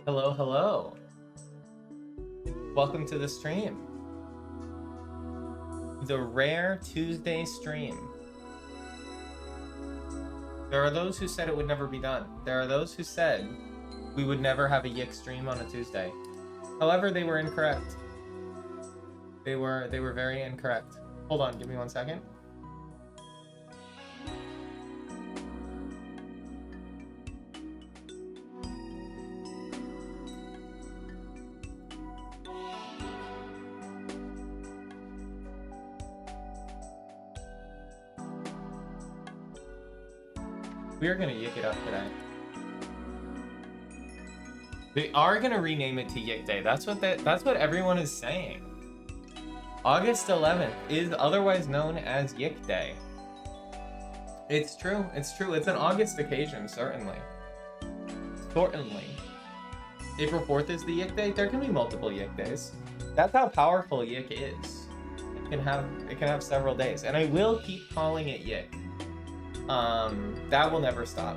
Hello, hello. Welcome to the stream. The rare Tuesday stream. There are those who said it would never be done. There are those who said we would never have a YIIK stream on a Tuesday. However, they were incorrect. They were very incorrect. Hold on, give me 1 second. We are gonna YIIK it up today. They are gonna rename it to YIIK Day. That's what everyone is saying. August 11th is otherwise known as YIIK Day. It's true. It's true. It's an August occasion, certainly. Certainly. April 4th is the YIIK Day. There can be multiple YIIK days. That's how powerful YIIK is. It can have several days, and I will keep calling it YIIK. That will never stop.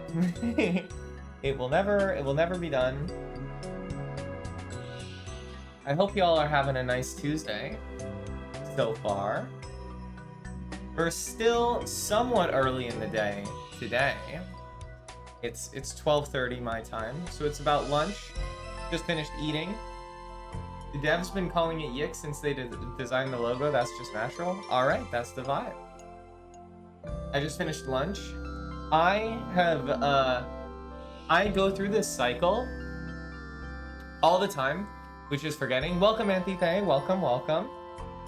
It will never be done. I hope y'all are having a nice Tuesday so far. We're still somewhat early in the day today. It's 12:30 my time, so it's about lunch. Just finished eating. The dev's been calling it YIIK since they designed the logo. That's just natural. All right, that's the vibe. I just finished lunch. I go through this cycle all the time, which is forgetting. Welcome, Antipay. Welcome, welcome.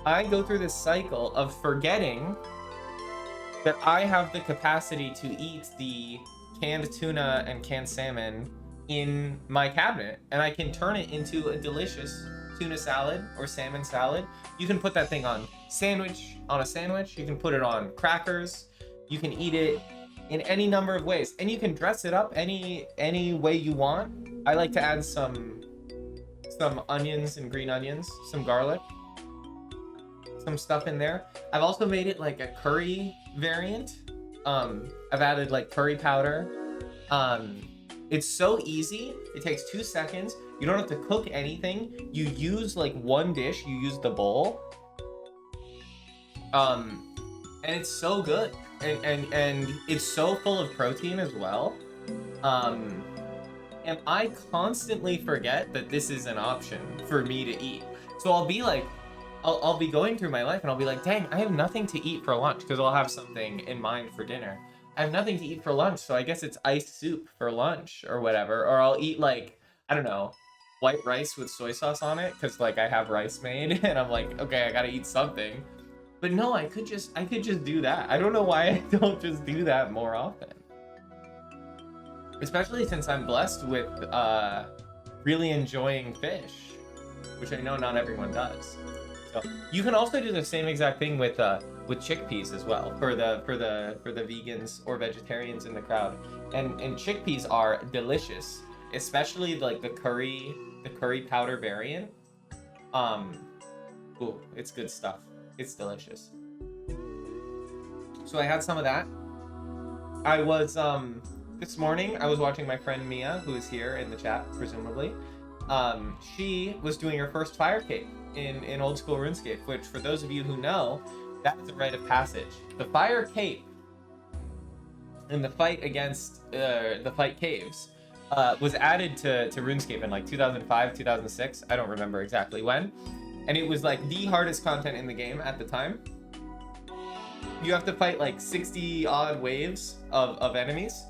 I go through this cycle of forgetting that I have the capacity to eat the canned tuna and canned salmon in my cabinet, and I can turn it into a delicious tuna salad or salmon salad. You can put that thing on a sandwich. You can put it on crackers. You can eat it in any number of ways, and you can dress it up any way you want. I like to add some onions and green onions, some garlic, some stuff in there. I've also made it like a curry variant. I've added like curry powder. It's so easy. It takes 2 seconds. You don't have to cook anything. You use like one dish. You use the bowl. And it's so good. And it's so full of protein as well. And I constantly forget that this is an option for me to eat. So I'll be like, I'll be going through my life and I'll be like, dang, I have nothing to eat for lunch, because I'll have something in mind for dinner. I have nothing to eat for lunch, so I guess it's iced soup for lunch or whatever. Or I'll eat like, I don't know, white rice with soy sauce on it, because like I have rice made and I'm like, okay, I gotta eat something. But no, I could just do that. I don't know why I don't just do that more often. Especially since I'm blessed with really enjoying fish, which I know not everyone does. So you can also do the same exact thing with chickpeas as well for the vegans or vegetarians in the crowd. And chickpeas are delicious, especially like the curry powder variant. Ooh, it's good stuff. It's delicious. So I had some of that. I was this morning I was watching my friend Mia, who is here in the chat presumably. She was doing her first fire cape in old school RuneScape, which for those of you who know, that is a rite of passage. The fire cape in the fight against the fight caves was added to RuneScape in like 2005, 2006. I don't remember exactly when. And it was like the hardest content in the game at the time. You have to fight like 60 odd waves of enemies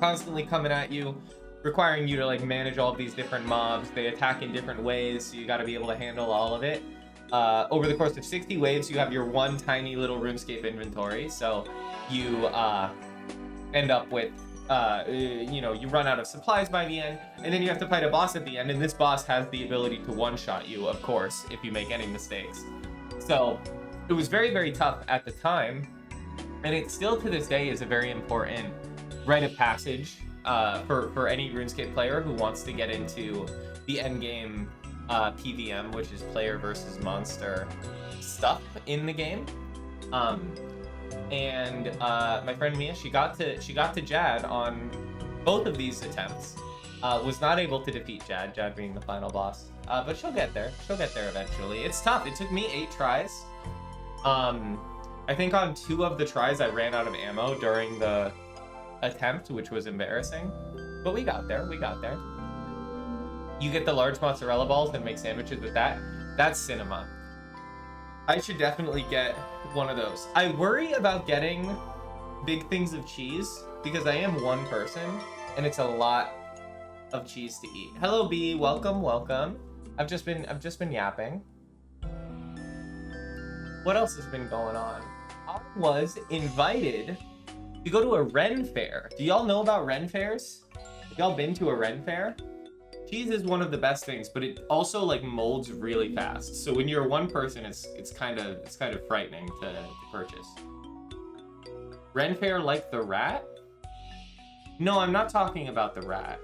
constantly coming at you, requiring you to like manage all of these different mobs. They attack in different ways, so you got to be able to handle all of it. Over the course of 60 waves, you have your one tiny little RuneScape inventory, so you end up with you run out of supplies by the end, and then you have to fight a boss at the end, and this boss has the ability to one-shot you, of course, if you make any mistakes. So it was very, very tough at the time, and it still to this day is a very important rite of passage for any RuneScape player who wants to get into the endgame PVM, which is player versus monster stuff in the game. And my friend Mia, she got to Jad on both of these attempts. Was not able to defeat Jad being the final boss. But she'll get there. She'll get there eventually. It's tough. It took me 8 tries. I think on 2 of the tries I ran out of ammo during the attempt, which was embarrassing. But we got there. We got there. You get the large mozzarella balls and make sandwiches with that. That's cinema. I should definitely get one of those. I worry about getting big things of cheese because I am one person and it's a lot of cheese to eat. Hello B, welcome, welcome. I've just been yapping. What else has been going on? I was invited to go to a Ren fair. Do y'all know about Ren fairs? Have y'all been to a Ren fair? Cheese is one of the best things, but it also like molds really fast. So when you're one person, it's kind of frightening to purchase. Ren fair like the rat? No, I'm not talking about the rat.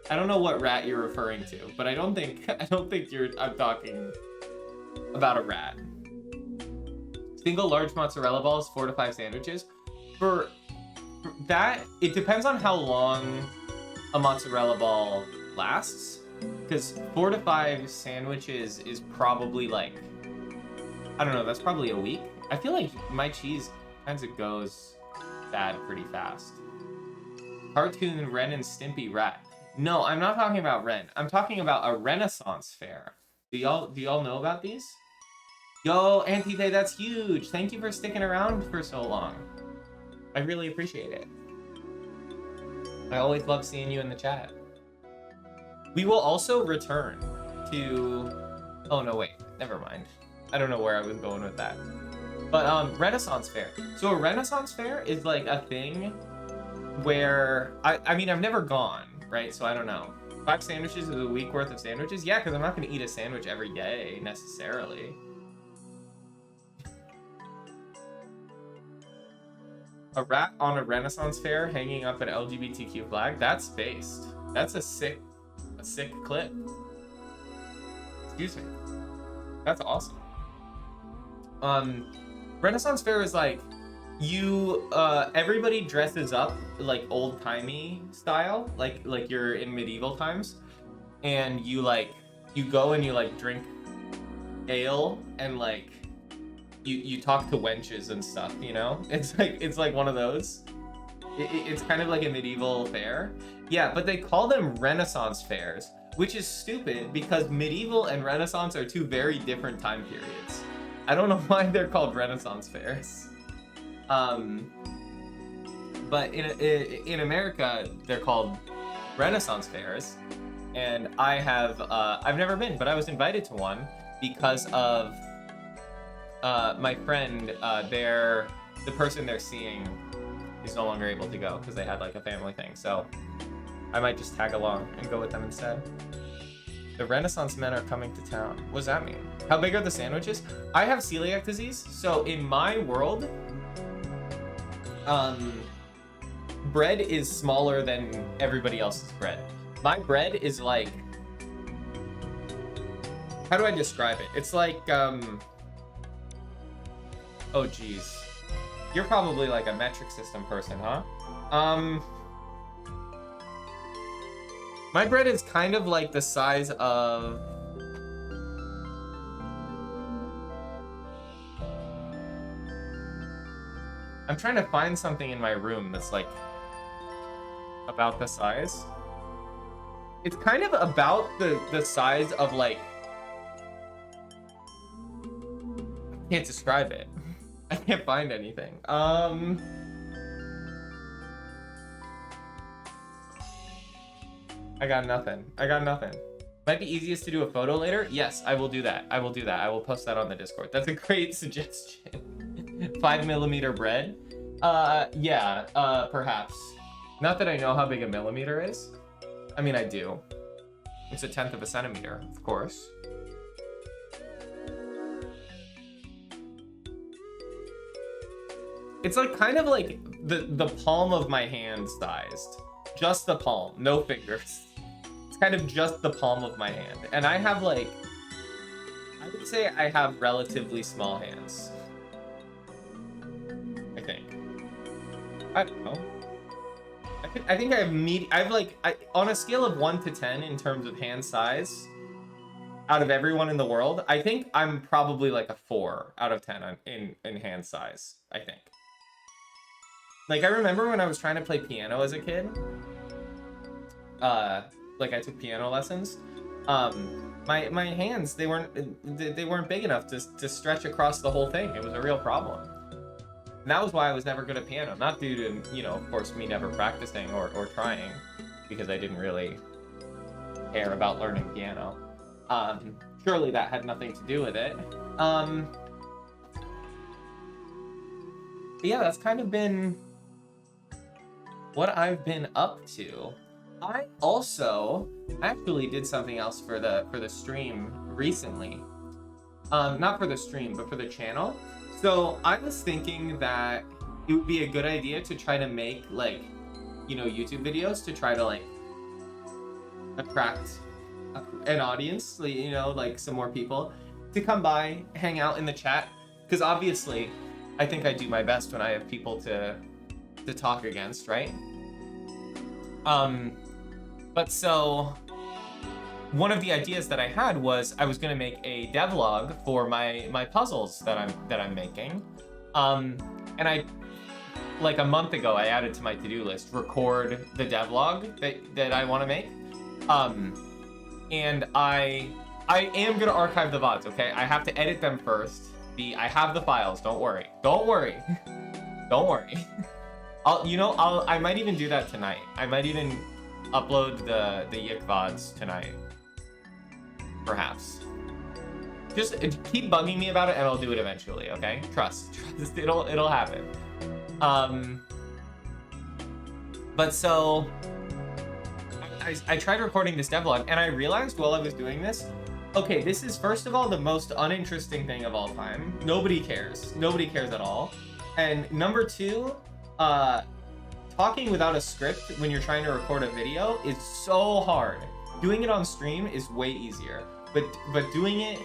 I don't know what rat you're referring to, but I don't think I'm talking about a rat. Single large mozzarella balls, 4 to 5 sandwiches. For that, it depends on how long a mozzarella ball lasts, because 4 to 5 sandwiches is probably like, I don't know, that's probably a week. I feel like my cheese kind of goes bad pretty fast. Cartoon Ren and Stimpy rat. No, I'm not talking about Ren. I'm talking about a Renaissance fair. Do y'all know about these? Yo, Antite, that's huge. Thank you for sticking around for so long. I really appreciate it. I always love seeing you in the chat. We will also return to... Oh, no, wait. Never mind. I don't know where I was going with that. But, Renaissance fair. So a Renaissance fair is like a thing where... I mean, I've never gone, right? So I don't know. 5 sandwiches is a week worth of sandwiches? Yeah, because I'm not going to eat a sandwich every day, necessarily. A rat on a Renaissance fair hanging up an LGBTQ flag? That's based. That's a sick clip. Excuse me. That's awesome. Renaissance fair is like, everybody dresses up like old-timey style, like you're in medieval times, and you go and you like drink ale and like you talk to wenches and stuff, you know? It's like one of those. It's kind of like a medieval fair. Yeah, but they call them Renaissance fairs, which is stupid because medieval and Renaissance are 2 very different time periods. I don't know why they're called Renaissance fairs. But in America, they're called Renaissance fairs. And I've never been, but I was invited to one because of my friend, the person they're seeing is no longer able to go because they had like a family thing. So I might just tag along and go with them instead. The Renaissance men are coming to town. What does that mean? How big are the sandwiches? I have celiac disease, so in my world, bread is smaller than everybody else's bread. My bread is like, how do I describe it? It's like, oh geez. You're probably like a metric system person, huh? My bread is kind of like the size of... I'm trying to find something in my room that's like about the size. It's kind of about the size of like... I can't describe it. I can't find anything. I got nothing. Might be easiest to do a photo later. Yes, I will do that. I will post that on the Discord. That's a great suggestion. 5mm bread. Yeah, perhaps. Not that I know how big a millimeter is. I mean, I do. It's 1/10 of a centimeter, of course. It's like kind of like the palm of my hand sized. Just the palm, no fingers. It's kind of just the palm of my hand. And I have like, I would say I have relatively small hands. I think. I don't know. I think I have I've like, on a scale of 1 to 10 in terms of hand size, out of everyone in the world, I think I'm probably like a 4 out of 10 in hand size, I think. Like, I remember when I was trying to play piano as a kid, like I took piano lessons, my hands, they weren't big enough to stretch across the whole thing. It was a real problem. And that was why I was never good at piano. Not due to, you know, of course, me never practicing or trying, because I didn't really care about learning piano. Surely that had nothing to do with it. But yeah, that's kind of been what I've been up to. I also actually did something else for the stream recently. Not for the stream, but for the channel. So I was thinking that it would be a good idea to try to make, like, you know, YouTube videos to try to, like, attract an audience, you know, like some more people to come by, hang out in the chat. Because obviously, I think I do my best when I have people to talk against, right? But so one of the ideas that I had was I was going to make a devlog for my puzzles that I'm making. And I, like a month ago, I added to my to-do list, record the devlog that I want to make. And I am going to archive the VODs, okay? I have to edit them first. I have the files, don't worry. Don't worry. Don't worry. I might even do that tonight. I might even upload the YIIK VODs tonight. Perhaps. Just keep bugging me about it and I'll do it eventually, okay? Trust. It'll happen. But so I tried recording this devlog and I realized while I was doing this, okay, this is first of all the most uninteresting thing of all time. Nobody cares. Nobody cares at all. And number two, talking without a script when you're trying to record a video is so hard. Doing it on stream is way easier. But doing it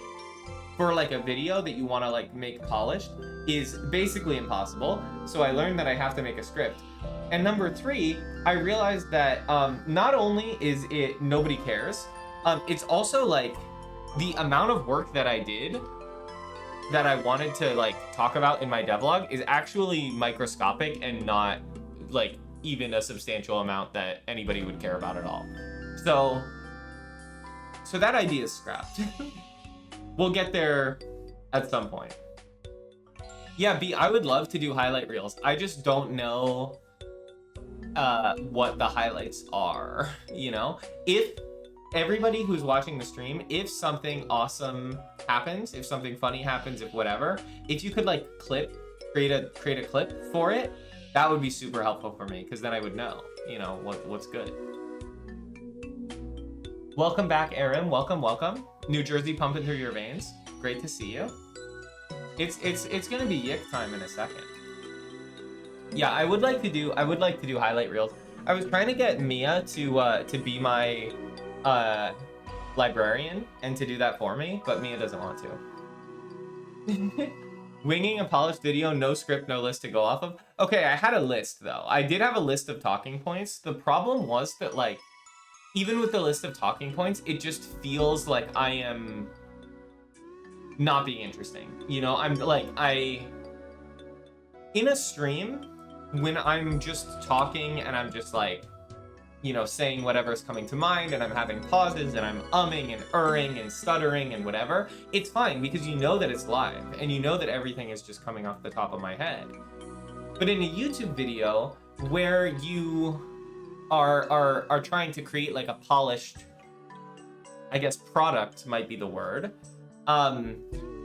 for like a video that you want to like make polished is basically impossible. So I learned that I have to make a script. And number three, I realized that not only is it nobody cares, it's also like the amount of work that I did that I wanted to like talk about in my devlog is actually microscopic and not like even a substantial amount that anybody would care about at all. So that idea is scrapped. We'll get there at some point. Yeah, B, I would love to do highlight reels. I just don't know what the highlights are, you know? If everybody who's watching the stream, if something awesome happens, if something funny happens, if whatever, if you could like create a clip for it, that would be super helpful for me, because then I would know, you know, what's good. Welcome back, Aaron. Welcome. New Jersey pumping through your veins. Great to see you. It's gonna be YIIK time in a second. Yeah, I would like to do highlight reels. I was trying to get Mia to be my librarian and to do that for me, but Mia doesn't want to. Winging a polished video, no script, no list to go off of. Okay, I had a list though. I did have a list of talking points. The problem was that like, even with the list of talking points, it just feels like I am not being interesting. You know, I'm like, in a stream, when I'm just talking and I'm just like, you know, saying whatever's coming to mind and I'm having pauses and I'm umming and erring and stuttering and whatever, it's fine because you know that it's live and you know that everything is just coming off the top of my head. But in a YouTube video where you are trying to create like a polished, I guess product might be the word,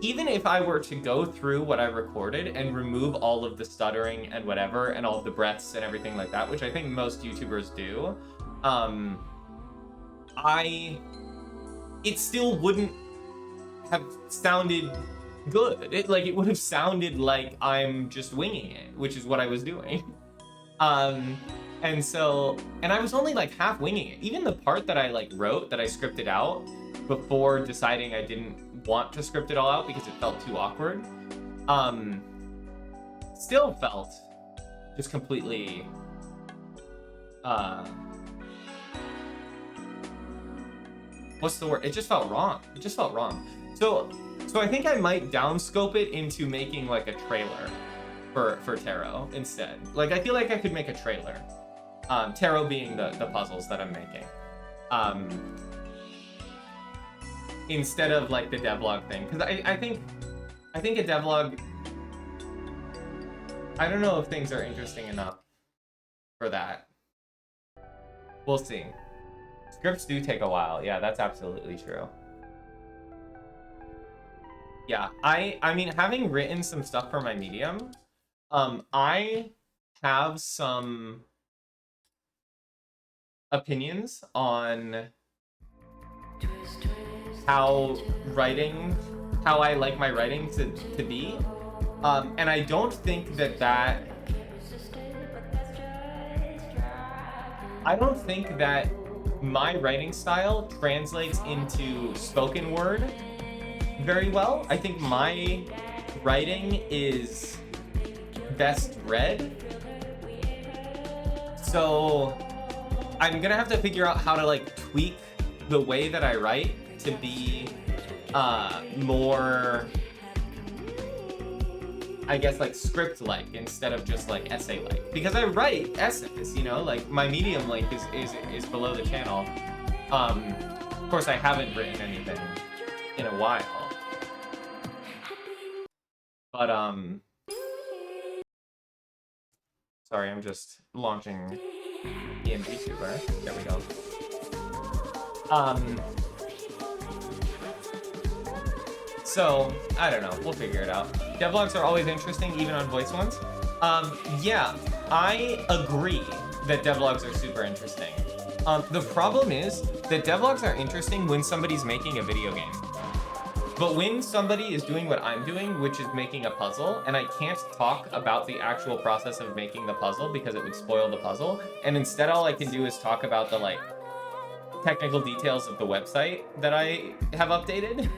even if I were to go through what I recorded and remove all of the stuttering and whatever and all of the breaths and everything like that, which I think most YouTubers do, it still wouldn't have sounded good. It would have sounded like I'm just winging it, which is what I was doing. And I was only like half winging it. Even the part that I like wrote, that I scripted out before deciding I didn't want to script it all out because it felt too awkward, still felt just completely uh what's the word? It just felt wrong. It just felt wrong. So I think I might downscope it into making like a trailer for tarot instead. Like I feel like I could make a trailer. Tarot being the puzzles that I'm making. Instead of like the devlog thing. Because I think a devlog, I don't know if things are interesting enough for that. We'll see. Scripts do take a while. Yeah, that's absolutely true. Yeah, I mean, having written some stuff for my Medium, I have some opinions on how I like my writing to be. And I don't think that my writing style translates into spoken word very well. I think my writing is best read. So I'm gonna have to figure out how to like tweak the way that I write to be more, I guess, like script-like instead of just like essay-like. Because I write essays, you know, like my Medium link is below the channel. Of course, I haven't written anything in a while. But sorry, I'm just launching EMG Tuber. There we go. So, I don't know. We'll figure it out. Devlogs are always interesting, even on voice ones. Yeah, I agree that devlogs are super interesting. The problem is that devlogs are interesting when somebody's making a video game. But when somebody is doing what I'm doing, which is making a puzzle, and I can't talk about the actual process of making the puzzle because it would spoil the puzzle, and instead all I can do is talk about the, like, technical details of the website that I have updated,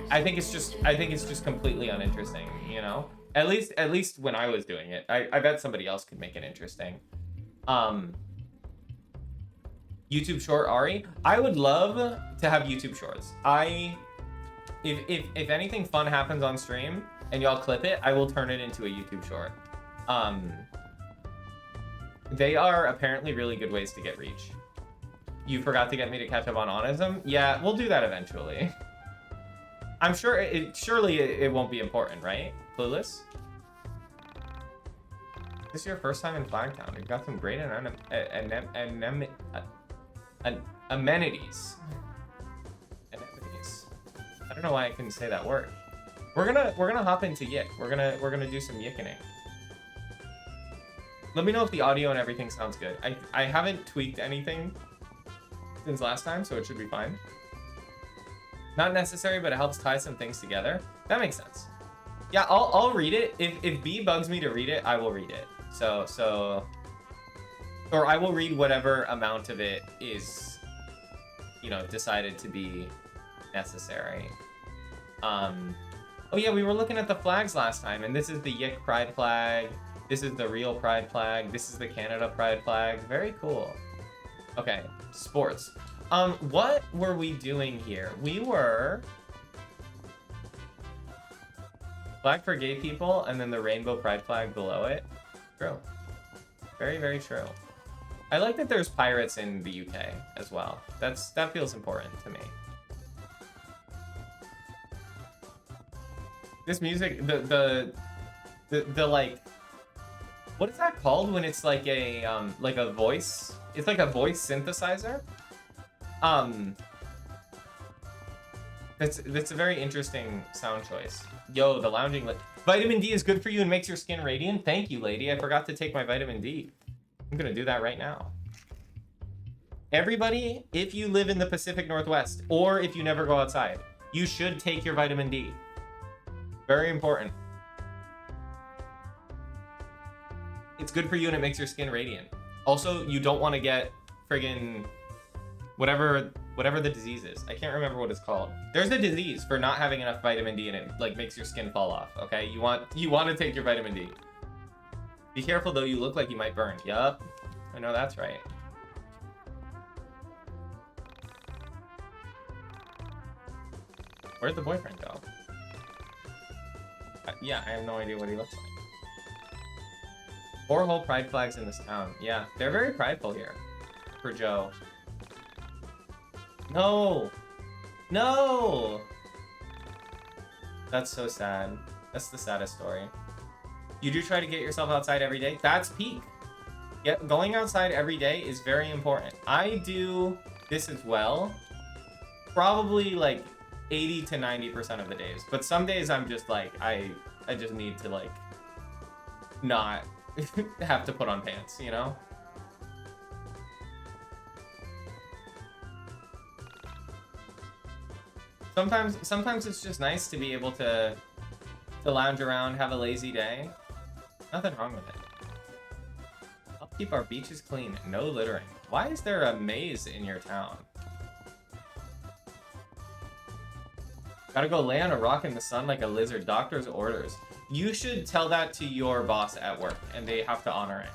I think it's just completely uninteresting, you know? At least when I was doing it. I bet somebody else could make it interesting. YouTube short Ari? I would love to have YouTube shorts. If anything fun happens on stream and y'all clip it, I will turn it into a YouTube short. They are apparently really good ways to get reach. You forgot to get me to catch up on Onism? Yeah, we'll do that eventually. I'm sure surely it won't be important, right? Clueless? This is your first time in Flagtown. You've got some great amenities. I don't know why I couldn't say that word. We're gonna hop into YIIK. We're gonna do some YIIKing. Let me know if the audio and everything sounds good. I haven't tweaked anything since last time, so it should be fine. Not necessary, but it helps tie some things together. That makes sense. Yeah, I'll read it. If B bugs me to read it, I will read it. Or I will read whatever amount of it is, you know, decided to be necessary. Oh yeah, we were looking at the flags last time, and this is the YIIK pride flag. This is the real pride flag. This is the Canada pride flag. Very cool. Okay, sports. What were we doing here? We were flag for gay people, and then the rainbow pride flag below it. True. Very, very true. I like that there's pirates in the UK as well. That feels important to me. This music, the like, what is that called when it's like a voice? It's like a voice synthesizer. That's a very interesting sound choice. Yo, the lounging vitamin D is good for you and makes your skin radiant. Thank you, lady. I forgot to take my vitamin D. I'm gonna do that right now. Everybody, if you live in the Pacific Northwest or if you never go outside, you should take your vitamin D. Very important. It's good for you and it makes your skin radiant. Also, you don't want to get friggin' whatever the disease is. I can't remember what it's called. There's a disease for not having enough vitamin D and it like makes your skin fall off, okay? You want to take your vitamin D. Be careful though, you look like you might burn. Yup. I know that's right. Where'd the boyfriend go? Yeah, I have no idea what he looks like. 4 whole pride flags in this town. Yeah, they're very prideful here. For Joe. No! No! That's so sad. That's the saddest story. You do try to get yourself outside every day? That's peak. Yeah, going outside every day is very important. I do this as well. Probably like 80 to 90% of the days. But some days I'm just like, I just need to like not have to put on pants, you know? Sometimes it's just nice to be able to lounge around, have a lazy day. Nothing wrong with it. Help keep our beaches clean. No littering. Why is there a maze in your town? Gotta go lay on a rock in the sun like a lizard. Doctor's orders. You should tell that to your boss at work, and they have to honor it.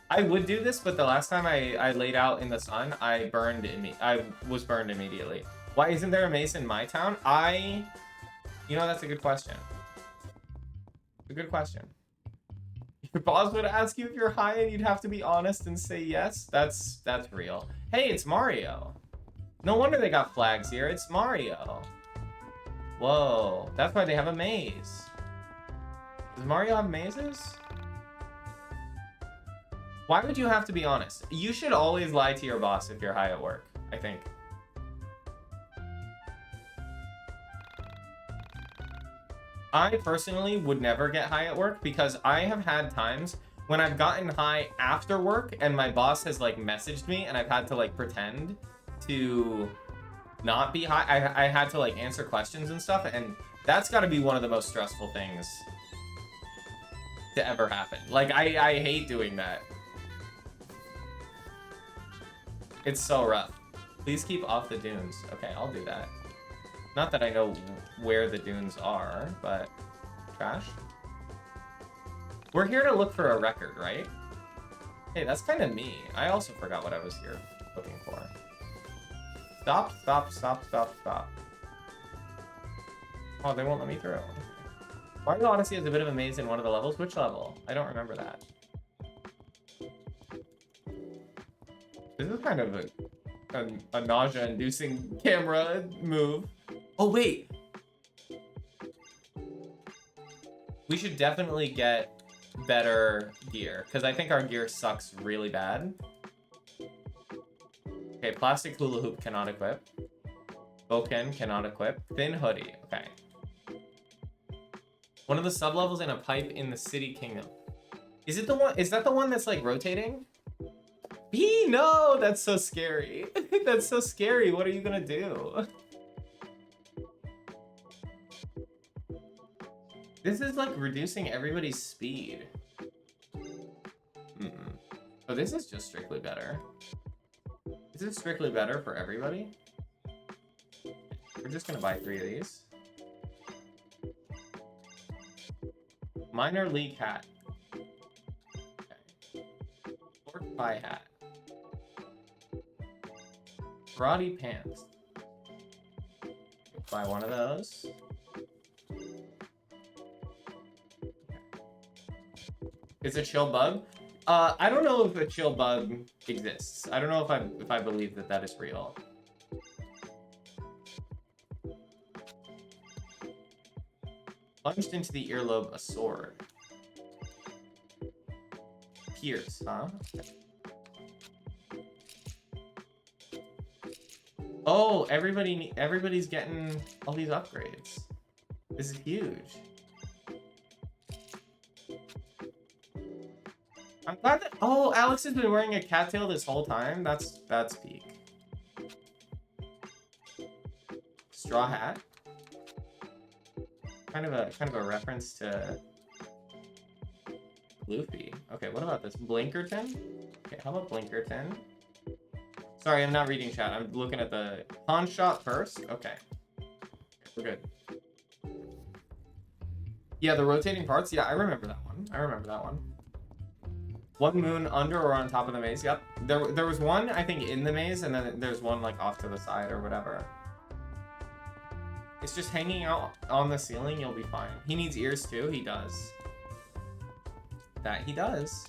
I would do this, but the last time I laid out in the sun, I was burned immediately. Why isn't there a maze in my town? You know, that's a good question. It's a good question. Your boss would ask you if you're high and you'd have to be honest and say yes? That's real. Hey, it's Mario. No wonder they got flags here. It's Mario. Whoa, that's why they have a maze. Does Mario have mazes? Why would you have to be honest? You should always lie to your boss if you're high at work, I think. I personally would never get high at work because I have had times when I've gotten high after work and my boss has like messaged me and I've had to like pretend to not be high. I had to like answer questions and stuff, and that's got to be one of the most stressful things to ever happen. Like I hate doing that. It's so rough. Please keep off the dunes. Okay, I'll do that. Not that I know where the dunes are, but trash. We're here to look for a record, right? Hey, that's kind of me. I also forgot what I was here looking for. Stop, stop, stop, stop, stop. Oh, they won't let me through. Mario Odyssey has a bit of a maze in one of the levels. Which level? I don't remember that. This is kind of a nausea-inducing camera move. Oh, wait. We should definitely get better gear, because I think our gear sucks really bad. Okay, plastic hula hoop cannot equip. Boken cannot equip. Thin hoodie. Okay. One of the sub-levels in a pipe in the city kingdom. Is it the one? Is that the one that's like rotating? No, that's so scary. That's so scary. What are you gonna do? This is like reducing everybody's speed. Oh, this is just strictly better. Is it strictly better for everybody? We're just gonna buy 3 of these. Minor league hat. Okay. Pork pie hat. Karate pants. Buy one of those. Is a chill bug? I don't know if a chill bug exists. I don't know if I believe that that is real. Plunged into the earlobe a sword. Pierce, huh? Oh, everybody's getting all these upgrades. This is huge. I'm glad that... Oh, Alex has been wearing a cattail this whole time. That's peak. Straw hat. Kind of a reference to Luffy. Okay, what about this? Blinkerton? Okay, how about Blinkerton? Sorry, I'm not reading chat. I'm looking at the pawn shop first. Okay. We're good. Yeah, the rotating parts. Yeah, I remember that one. I remember that one. One moon under or on top of the maze. Yep. There was one, I think, in the maze, and then there's one like off to the side or whatever. It's just hanging out on the ceiling, you'll be fine. He needs ears too, he does. That he does.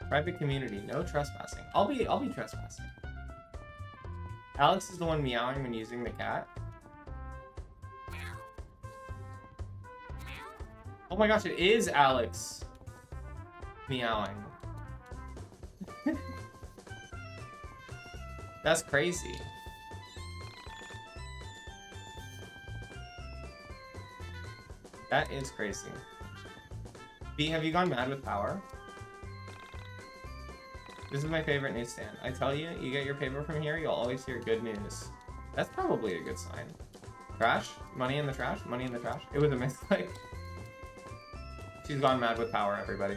Private community, no trespassing. I'll be trespassing. Alex is the one meowing when using the cat. Oh my gosh, it is Alex meowing. That's crazy. That is crazy. B, have you gone mad with power? This is my favorite newsstand. I tell you, you get your paper from here, you'll always hear good news. That's probably a good sign. Trash? Money in the trash? Money in the trash? It was a misclick. She's gone mad with power, everybody.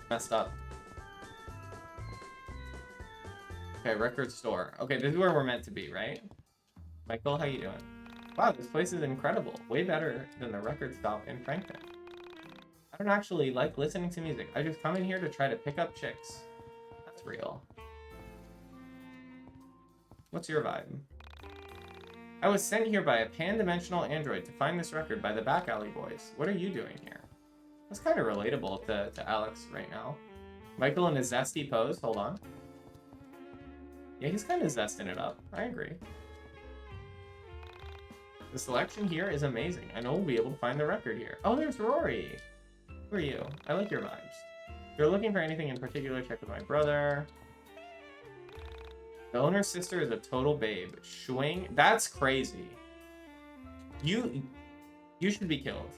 Messed up. Okay, record store. Okay, this is where we're meant to be, right? Michael, how you doing? Wow, this place is incredible. Way better than the record stop in Frankfurt. I don't actually like listening to music. I just come in here to try to pick up chicks. That's real. What's your vibe? I was sent here by a pan-dimensional android to find this record by the Back Alley Boys. What are you doing here? That's kind of relatable to Alex right now. Michael in his zesty pose. Hold on. Yeah, he's kind of zesting it up. I agree. The selection here is amazing. I know we'll be able to find the record here. Oh, there's Rory. Who are you? I like your vibes. If you're looking for anything in particular, check with my brother. The owner's sister is a total babe. Swing. That's crazy. You should be killed.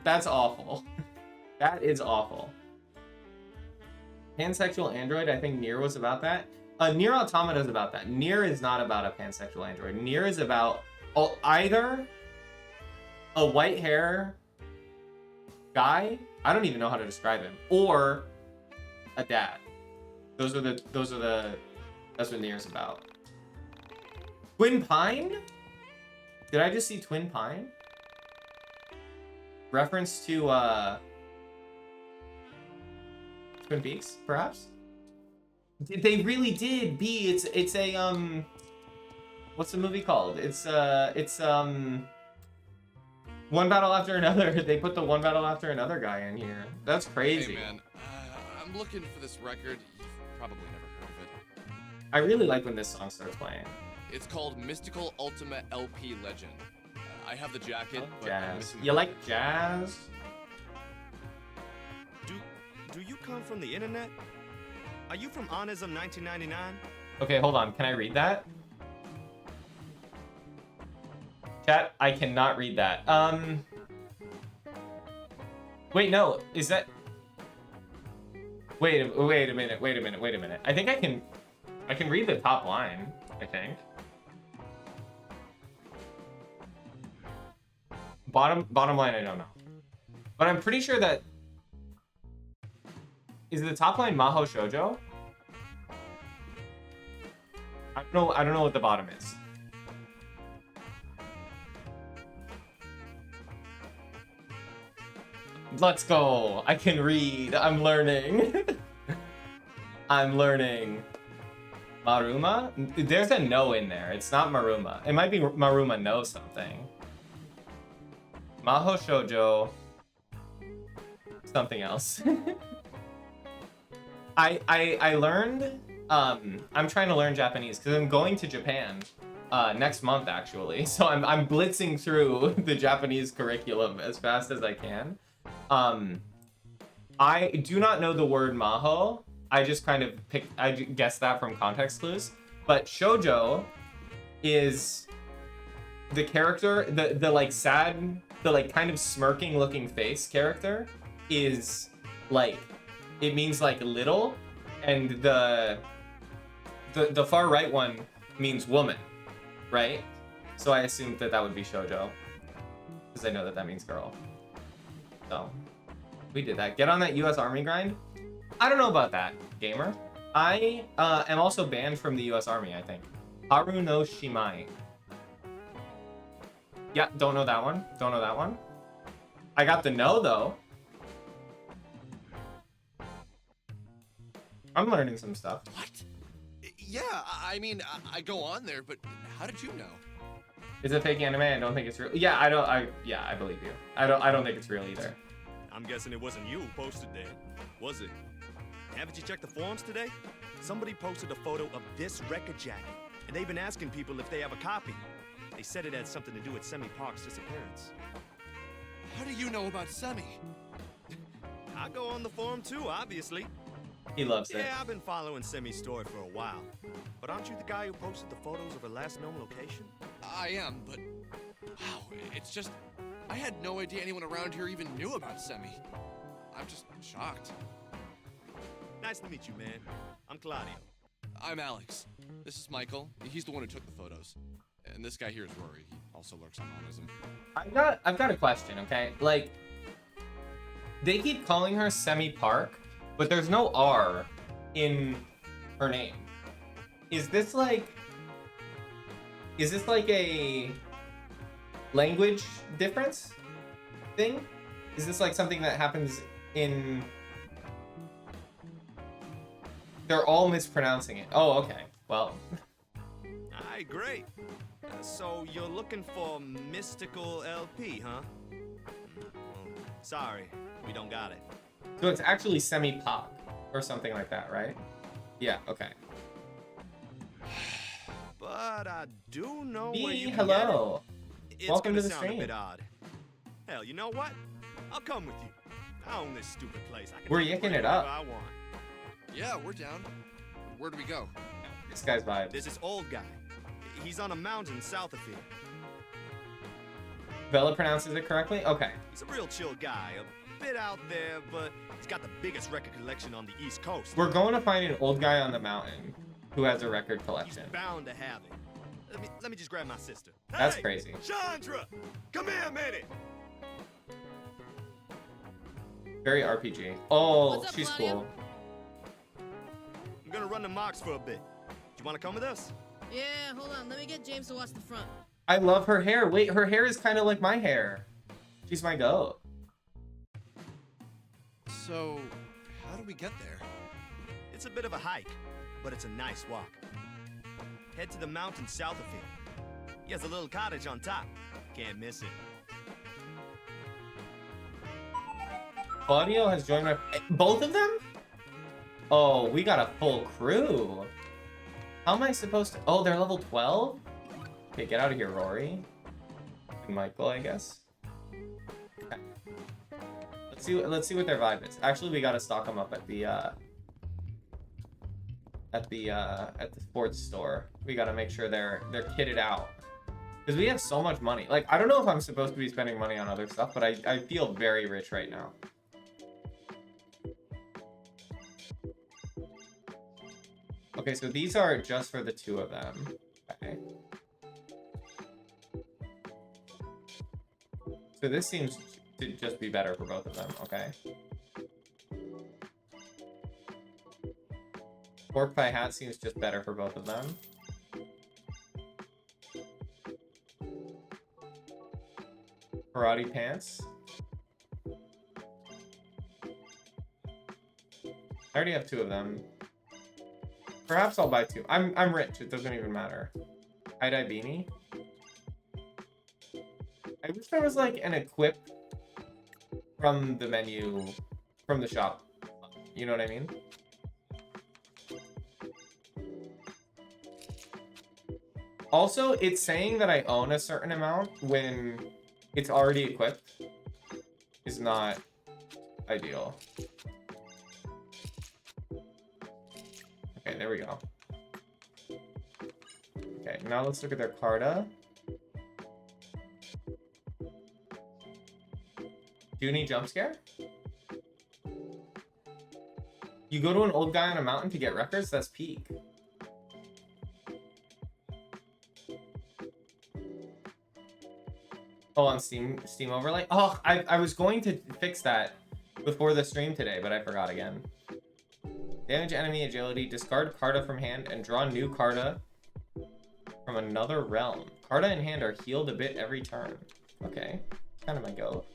That's awful. That is awful. Pansexual android. I think Nier was about that. Nier Automata is about that. Nier is not about a pansexual android. Nier is about either a white hair guy. I don't even know how to describe him, or a dad. That's what Nier's about. Twin Pine? Did I just see Twin Pine? Reference to Twin Peaks, perhaps? They really did. B, it's a what's the movie called? It's One Battle After Another. They put the One Battle After Another guy in here. That's crazy. Hey man, I'm looking for this record. You've probably never heard of it. I really like when this song starts playing. It's called Mystical Ultimate LP Legend. I have the jacket, but I'm Jazz. missing You the like jazz? Do you come from the internet? Are you from Onism 1999? Okay, hold on. Can I read that? Chat, I cannot read that. Wait, no. Is that... Wait a minute. I think I can read the top line, I think. Bottom line, I don't know. But I'm pretty sure that... Is the top line Maho Shoujo? I don't know what the bottom is. Let's go. I can read. I'm learning. I'm learning. Maruma? There's a no in there. It's not Maruma. It might be Maruma knows something. Maho Shoujo. Something else. I learned, I'm trying to learn Japanese because I'm going to Japan next month actually. So I'm blitzing through the Japanese curriculum as fast as I can. I do not know the word maho. I just kind of I guessed that from context clues. But shoujo is the character, the like sad, the like kind of smirking looking face character is like, it means like little, and the far right one means woman, right? So I assumed that would be shoujo, because I know that means girl. So we did that. Get on that U.S. Army grind. I don't know about that, gamer. I am also banned from the U.S. Army, I think. Haru no Shimai. Yeah, don't know that one. Don't know that one. I got the no though. I'm learning some stuff. What? Yeah, I mean, I go on there, but how did you know? Is it fake anime? I don't think it's real. Yeah, I believe you. I don't think it's real either. I'm guessing it wasn't you who posted there, was it? Haven't you checked the forums today? Somebody posted a photo of this record jacket, and they've been asking people if they have a copy. They said it had something to do with Semi Park's disappearance. How do you know about Semi? I go on the forum too, obviously. He loves it. Yeah, I've been following Semi's story for a while. But aren't you the guy who posted the photos of her last known location? I am, but wow, it's just I had no idea anyone around here even knew about Semi. I'm just shocked. Nice to meet you, man. I'm Claudio. I'm Alex. This is Michael. He's the one who took the photos. And this guy here is Rory. He also lurks on Monism. I've got a question, okay? Like, they keep calling her Semi Park, but there's no R in her name. Is this like a language difference thing? Is this like something that happens in... They're all mispronouncing it. Oh, okay. Well. Alright, great. So you're looking for Mystical LP, huh? Sorry, we don't got it. So it's actually Semi-Pop or something like that, right? Yeah, okay. But I do know where you can hello. get it. It's Welcome gonna to the sound stream. a bit odd. Hell, you know what? I'll come with you. I own this stupid place. I can We're take yicking it wherever up. I want. Yeah, we're down. Where do we go? This guy's vibe. There's this old guy. He's on a mountain south of here. Bella pronounces it correctly? Okay. He's a real chill guy, a bit out there, but he's got the biggest record collection on the East Coast. We're going to find an old guy on the mountain who has a record He's collection. bound to have it. Let me just grab my sister. That's Hey, crazy. Chandra, come here a minute. Very RPG. Oh, What's up, she's Claudia? cool. I'm gonna run the marks for a bit. Do you want to come with us? Yeah, hold on. Let me get James to watch the front. I love her hair. Wait, her hair is kind of like my hair. She's my goat. So, how do we get there? It's a bit of a hike, but it's a nice walk. Head to the mountain south of here. He has a little cottage on top. Can't miss it. Claudio has joined my... Both of them? Oh, we got a full crew. How am I supposed to... Oh, they're level 12? Okay, get out of here, Rory. And Michael, I guess. Okay. Let's see what their vibe is. Actually, we gotta stock them up at the sports store. We gotta make sure they're kitted out. Because we have so much money. Like, I don't know if I'm supposed to be spending money on other stuff, but I feel very rich right now. Okay, so these are just for the two of them. Okay. So this seems to just be better for both of them, okay? Pork pie hat seems just better for both of them. Karate pants. I already have two of them. Perhaps I'll buy two. I'm rich. It doesn't even matter. Tie-dye beanie. I wish there was like an equip from the menu, from the shop. You know what I mean? Also, it's saying that I own a certain amount when it's already equipped is not ideal. Okay, there we go. Okay, now let's look at their Carta. Do you need jump scare? You go to an old guy on a mountain to get records? That's peak. Oh, on Steam overlay? Oh, I was going to fix that before the stream today, but I forgot again. Damage enemy agility, discard Carta from hand, and draw new Carta from another realm. Carta in hand are healed a bit every turn. Okay, kind of my go.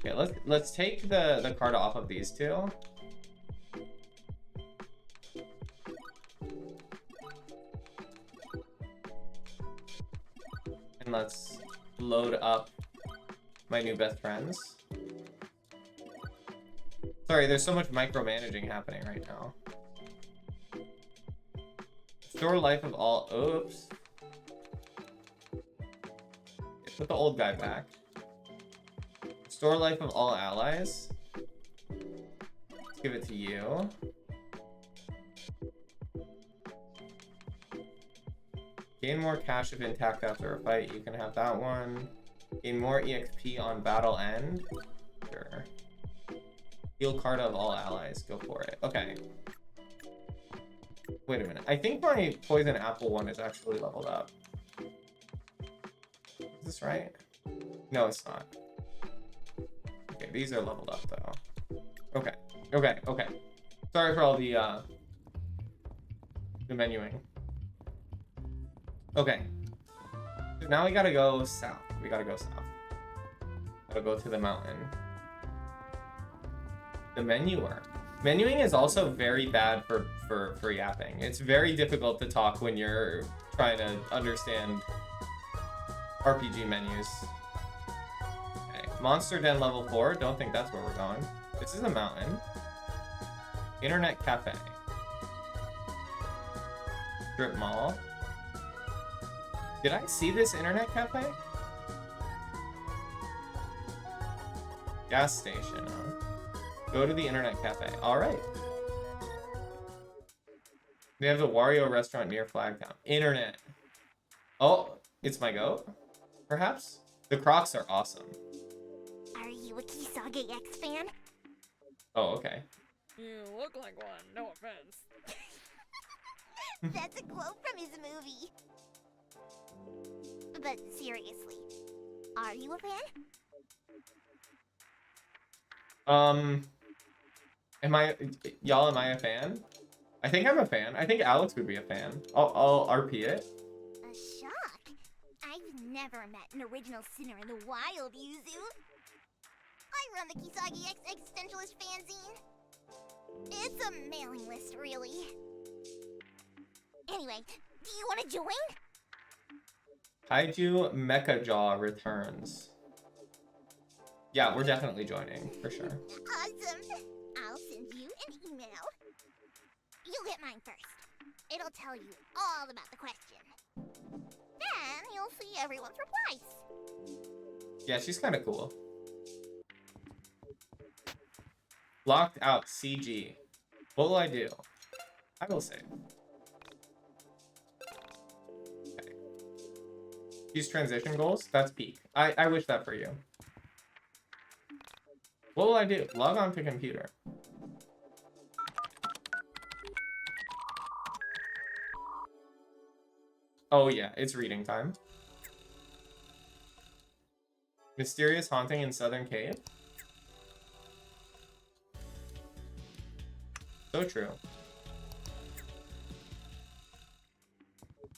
Okay, let's take the Carta off of these two. let's load up my new best friends. Sorry, there's so much micromanaging happening right now. Store life of all... Oops. Okay, put the old guy back. Store life of all allies. Let's give it to you. Gain more cash if intact after a fight. You can have that one. Gain more EXP on battle end. Sure. Heal card of all allies. Go for it. Okay. Wait a minute. I think my poison apple one is actually leveled up. Is this right? No, it's not. Okay, these are leveled up though. Okay. Okay. Okay. Sorry for all the menuing. Okay. So now we gotta go south. We gotta go south. Gotta go to the mountain. The menuer. Menuing is also very bad for yapping. It's very difficult to talk when you're trying to understand RPG menus. Okay. Monster Den level 4. Don't think that's where we're going. This is a mountain. Internet cafe. Strip mall. Did I see this internet cafe? Gas station, huh? Go to the internet cafe. Alright. They have the Wario restaurant near Flagtown. Internet. Oh, it's my goat? Perhaps? The Crocs are awesome. Are you a Kisage X fan? Oh, okay. You look like one, no offense. That's a quote from his movie. But seriously, are you a fan? Am I a fan? I think I'm a fan. I think Alex would be a fan. I'll RP it. A shock. I've never met an original sinner in the wild, Yuzu. I run the Kisage X Existentialist fanzine. It's a mailing list, really. Anyway, do you want to join? Kaiju Mecha Jaw returns. Yeah, we're definitely joining, for sure. Awesome. I'll send you an email. You'll get mine first. It'll tell you all about the question. Then you'll see everyone's replies. Yeah, she's kind of cool. Locked out CG. What will I do? I will save. Okay. Use transition goals? That's peak. I wish that for you. What will I do? Log on to computer. Oh yeah, it's reading time. Mysterious haunting in Southern Cave. So true.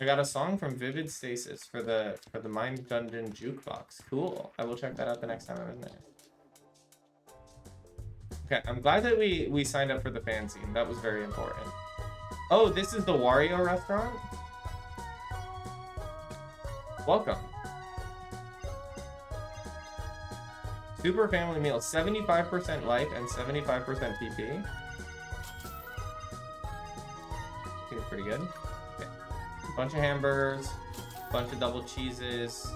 I got a song from Vivid Stasis for the Mind Dungeon Jukebox. Cool. I will check that out the next time I'm in there. Okay, I'm glad that we signed up for the fanzine. That was very important. Oh, this is the Wario restaurant? Welcome. Super family meal. 75% life and 75% PP. Seems pretty good. Okay. Bunch of hamburgers. Bunch of double cheeses.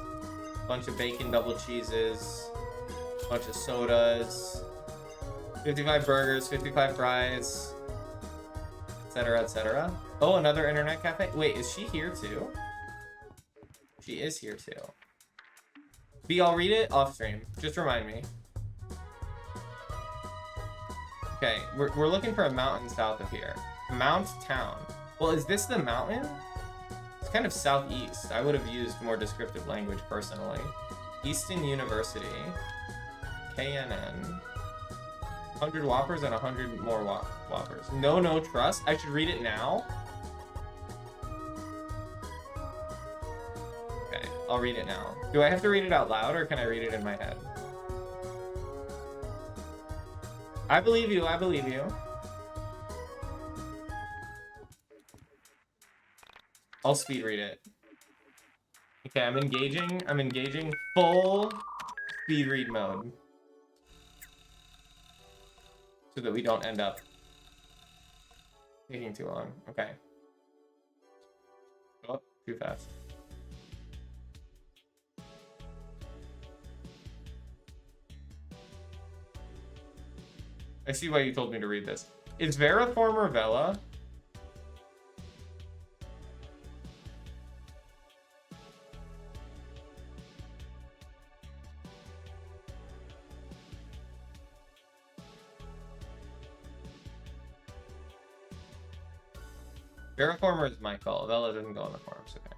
Bunch of bacon double cheeses. Bunch of sodas. 55 burgers, 55 fries, etc., etc. Oh, another internet cafe. Wait, is she here too? She is here too. B, I'll read it off stream. Just remind me. Okay, we're looking for a mountain south of here. Mount Town. Well, is this the mountain? It's kind of southeast. I would have used more descriptive language personally. Easton University. KNN. 100 Whoppers and 100 more Whoppers. No trust. I should read it now. Okay, I'll read it now. Do I have to read it out loud or can I read it in my head? I believe you. I believe you. I'll speed read it. Okay, I'm engaging full speed read mode. So that we don't end up taking too long. Okay. Oh, too fast. I see why you told me to read this. Is Veriform or Vela? Veriformer is Michael. Vela doesn't go on the forums. Okay.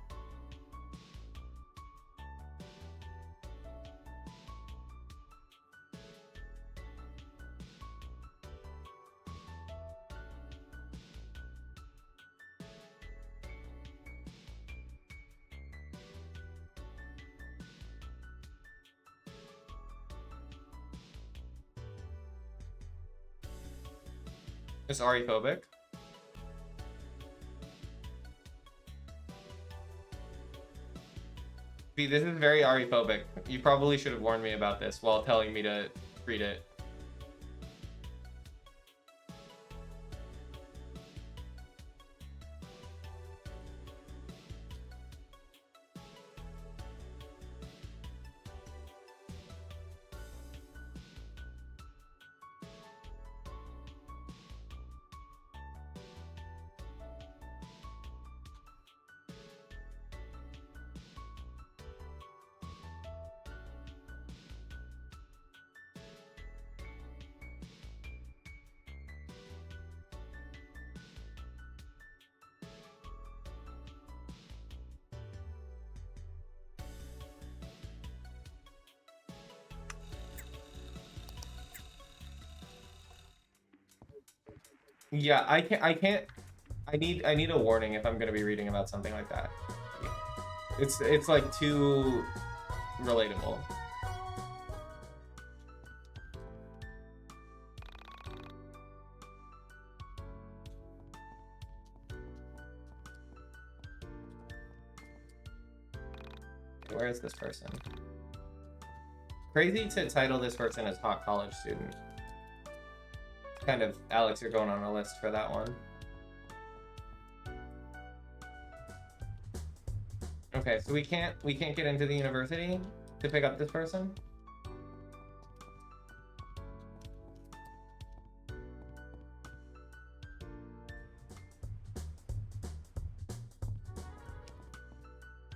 It's Ari-phobic. See, this is very Ari-phobic. You probably should have warned me about this while telling me to read it. Yeah, I need a warning if I'm gonna be reading about something like that. It's like too relatable. Where is this person? Crazy to title this person as hot college student. Kind of, Alex, you're going on a list for that one. Okay, so we can't get into the university to pick up this person?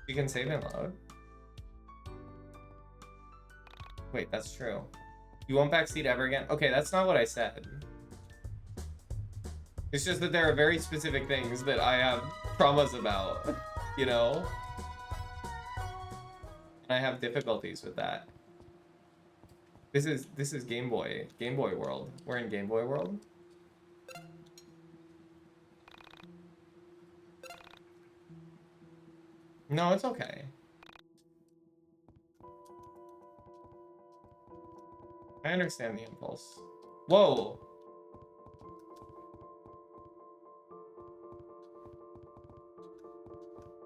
You can save and load? Wait, that's true. You won't backseat ever again? Okay, that's not what I said. It's just that there are very specific things that I have traumas about, you know? And I have difficulties with that. This is Game Boy world. We're in Game Boy world. No, it's okay. I understand the impulse. Whoa!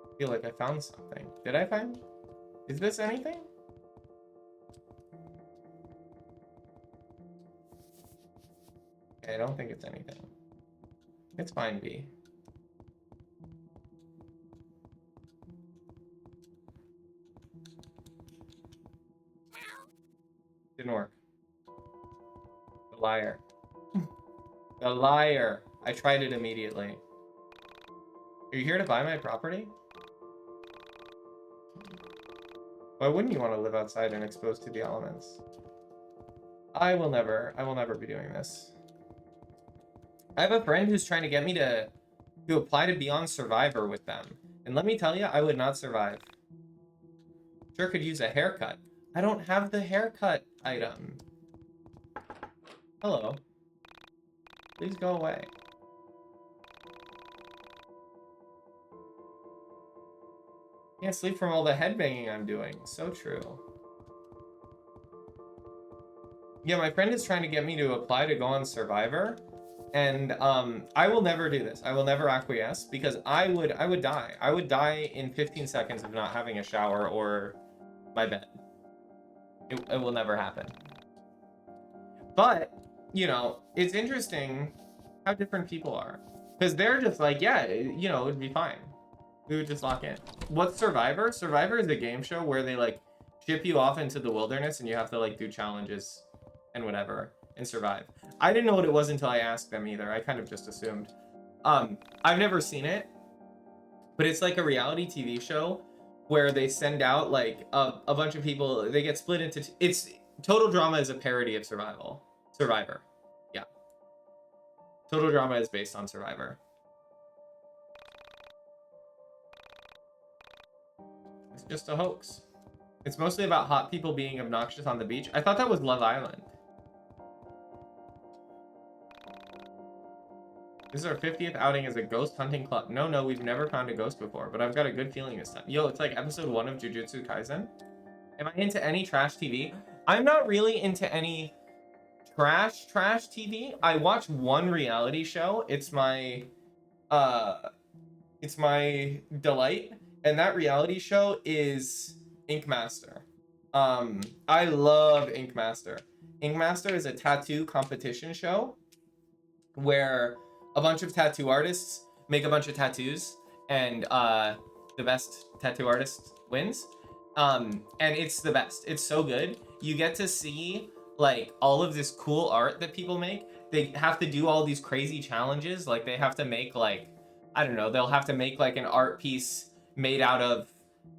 I feel like I found something. Did I find? Is this anything? Okay, I don't think it's anything. It's fine, B. Didn't work. The liar. The liar. I tried it immediately. Are you here to buy my property? Why wouldn't you want to live outside and exposed to the elements? I will never be doing this. I have a friend who's trying to get me to apply to be on Survivor with them. And let me tell you, I would not survive. Sure could use a haircut. I don't have the haircut item. Hello. Please go away. Can't sleep from all the headbanging I'm doing. So true. Yeah, my friend is trying to get me to apply to go on Survivor. And I will never do this. I will never acquiesce because I would die. I would die in 15 seconds of not having a shower or my bed. It will never happen. But, you know, it's interesting how different people are. Because they're just like, yeah, you know, it'd be fine. We would just lock in. What's Survivor? Survivor is a game show where they, like, ship you off into the wilderness and you have to, like, do challenges and whatever and survive. I didn't know what it was until I asked them either. I kind of just assumed. I've never seen it, but it's like a reality TV show where they send out, like, a bunch of people. They get split into... It's... Total Drama is a parody of Survivor. Yeah. Total Drama is based on Survivor. It's just a hoax. It's mostly about hot people being obnoxious on the beach. I thought that was Love Island. This is our 50th outing as a ghost hunting club. No, we've never found a ghost before, but I've got a good feeling this time. Yo, it's like episode 1 of Jujutsu Kaisen. Am I into any trash TV? I'm not really into any trash TV. I watch one reality show. It's my delight, and that reality show is Ink Master. I love Ink Master. Ink Master is a tattoo competition show where a bunch of tattoo artists make a bunch of tattoos, and the best tattoo artist wins. And it's the best. It's so good. You get to see, like, all of this cool art that people make. They have to do all these crazy challenges. Like, they have to make, like, I don't know, they'll have to make, like, an art piece made out of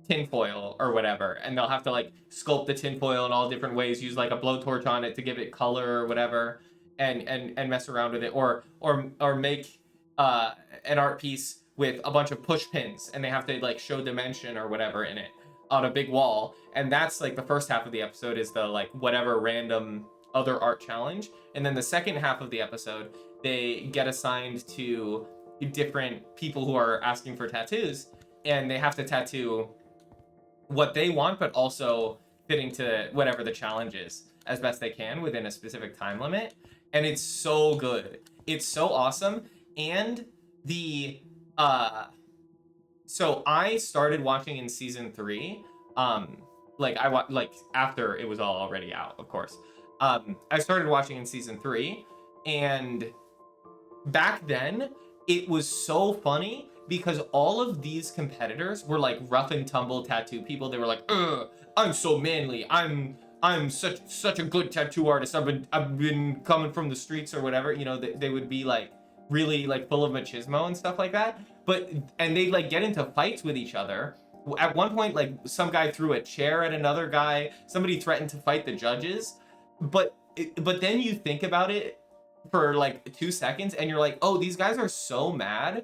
tinfoil or whatever. And they'll have to, like, sculpt the tinfoil in all different ways, use, like, a blowtorch on it to give it color or whatever, and mess around with it. Or make an art piece with a bunch of push pins, and they have to, like, show dimension or whatever in it on a big wall. And that's, like, the first half of the episode is the, like, whatever random other art challenge. And then the second half of the episode, they get assigned to different people who are asking for tattoos, and they have to tattoo what they want, but also fitting to whatever the challenge is as best they can within a specific time limit. And it's so good. It's so awesome. And the so I started watching in season 3, like after it was all already out, of course. I started watching in season 3, and back then it was so funny because all of these competitors were like rough and tumble tattoo people. They were like, I'm so manly. I'm such a good tattoo artist. I've been coming from the streets or whatever. You know, they would be like really like full of machismo and stuff like that. And they'd like get into fights with each other. At one point, like, some guy threw a chair at another guy. Somebody threatened to fight the judges. But then you think about it for like 2 seconds and you're like, oh, these guys are so mad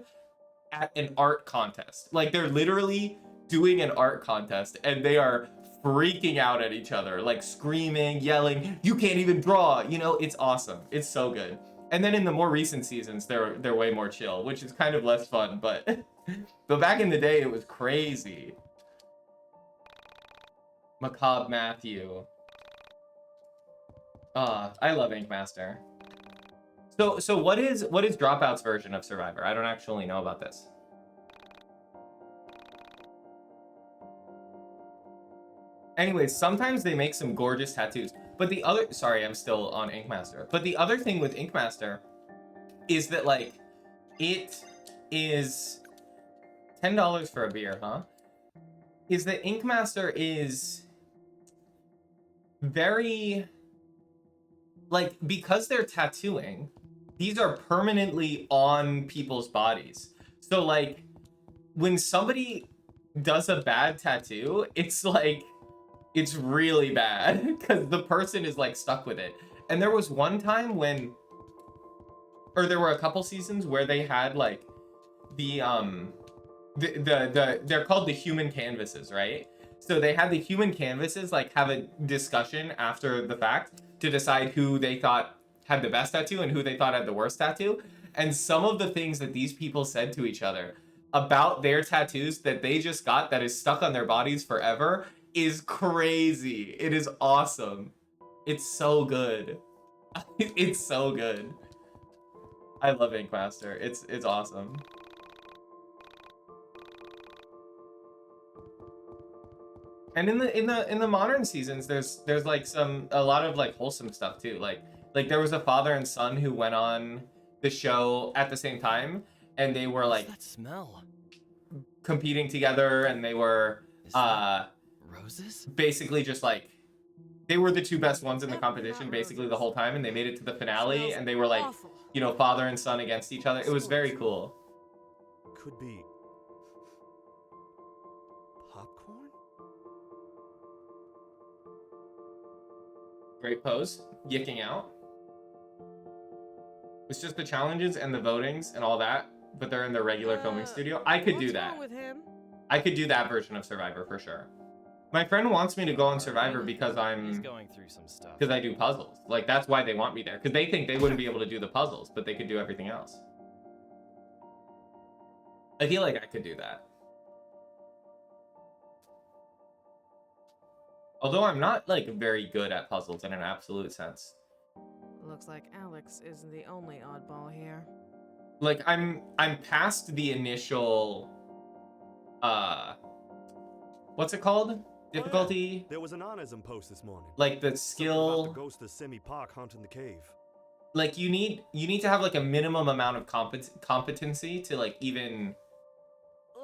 at an art contest. Like, they're literally doing an art contest and they are freaking out at each other, like screaming, yelling, you can't even draw. You know, it's awesome. It's so good. And then in the more recent seasons, they're way more chill, which is kind of less fun, but back in the day, it was crazy. Macabre Matthew. I love Ink Master. So what is Dropout's version of Survivor? I don't actually know about this. Anyways, sometimes they make some gorgeous tattoos. But the other... Sorry, I'm still on Ink Master. But the other thing with Ink Master is that, like, it is $10 for a beer, huh? Is that Ink Master is very... Like, because they're tattooing, these are permanently on people's bodies. So, like, when somebody does a bad tattoo, it's like... It's really bad because the person is like stuck with it. And there was one time when, or there were a couple seasons where they had like they're called the human canvases, right? So they had the human canvases like have a discussion after the fact to decide who they thought had the best tattoo and who they thought had the worst tattoo. And some of the things that these people said to each other about their tattoos that they just got that is stuck on their bodies forever is crazy. It is awesome. It's so good. It's so good. I love Ink Master. It's awesome. And in the modern seasons, there's like a lot of like wholesome stuff too. Like there was a father and son who went on the show at the same time, and they were like What's that smell? competing together, and they were Is that roses? basically just like they were the two best ones in the competition basically the whole time, and they made it to the finale, and they were like, you know, father and son against each other. It was very cool. Could be popcorn? Great pose, yicking out. It's just the challenges and the votings and all that, but they're in the regular filming studio. I could do that. What's wrong with him? I could do that version of Survivor for sure. My friend wants me to go on Survivor because He's going through some stuff. I do puzzles. Like, that's why they want me there. Because they think they wouldn't be able to do the puzzles, but they could do everything else. I feel like I could do that. Although I'm not, like, very good at puzzles in an absolute sense. Looks like Alex isn't the only oddball here. Like, I'm past the initial, what's it called? Difficulty? Oh, yeah. There was an honism post this morning. Like, the Something skill... about the ghost of Semi Park haunting the cave. Like, you need to have, like, a minimum amount of competency to, like, even...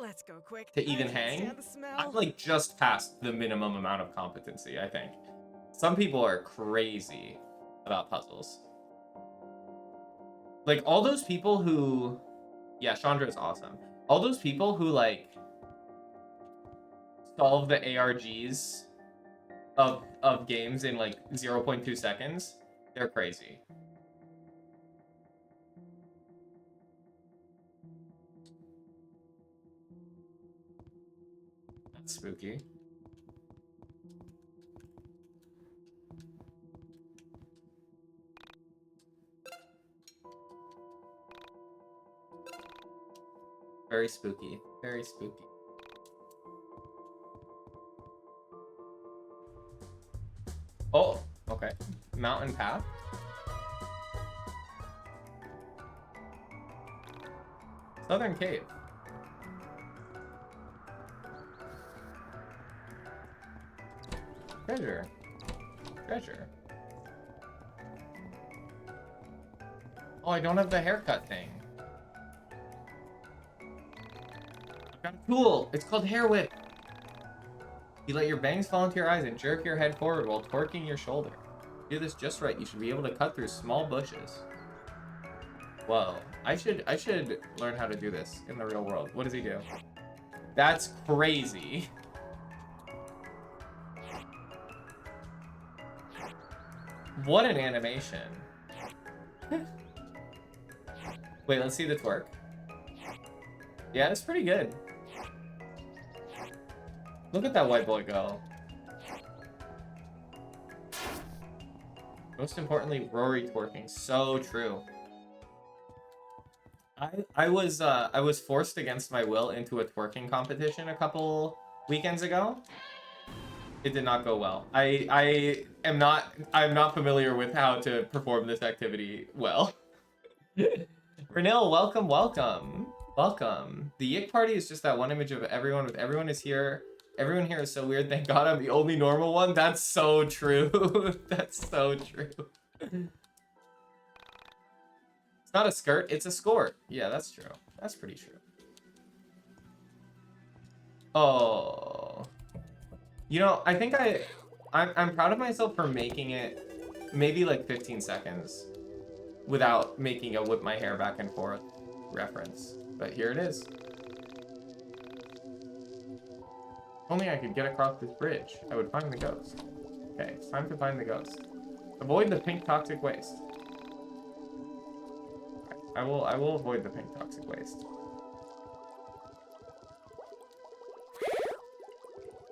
Let's go quick. To even I can't hang. stand the smell. I'm, like, just past the minimum amount of competency, I think. Some people are crazy about puzzles. Like, all those people who... Yeah, Chandra is awesome. All those people who, like, solve the ARGs of games in, like, 0.2 seconds, they're crazy. That's spooky. Very spooky. Very spooky. Oh, okay. Mountain path. Southern cave. Treasure. Treasure. Oh, I don't have the haircut thing. I've got a tool. It's called hair whip. You let your bangs fall into your eyes and jerk your head forward while torquing your shoulder. If you do this just right, you should be able to cut through small bushes. Whoa. I should learn how to do this in the real world. What does he do? That's crazy. What an animation. Wait, let's see the twerk. Yeah, it's pretty good. Look at that white boy go. Most importantly, Rory twerking. So true. I was forced against my will into a twerking competition a couple weekends ago. It did not go well. I'm not familiar with how to perform this activity well. Renil, welcome. The YIIK party is just that one image of everyone with everyone is here. Everyone here is so weird. Thank God I'm the only normal one. That's so true. That's so true. It's not a skirt, it's a skirt. Yeah, that's true. That's pretty true. Oh. You know, I think I'm proud of myself for making it maybe like 15 seconds without making a whip my hair back and forth reference. But here it is. If only I could get across this bridge, I would find the ghost. Okay, it's time to find the ghost. Avoid the pink toxic waste. I will avoid the pink toxic waste.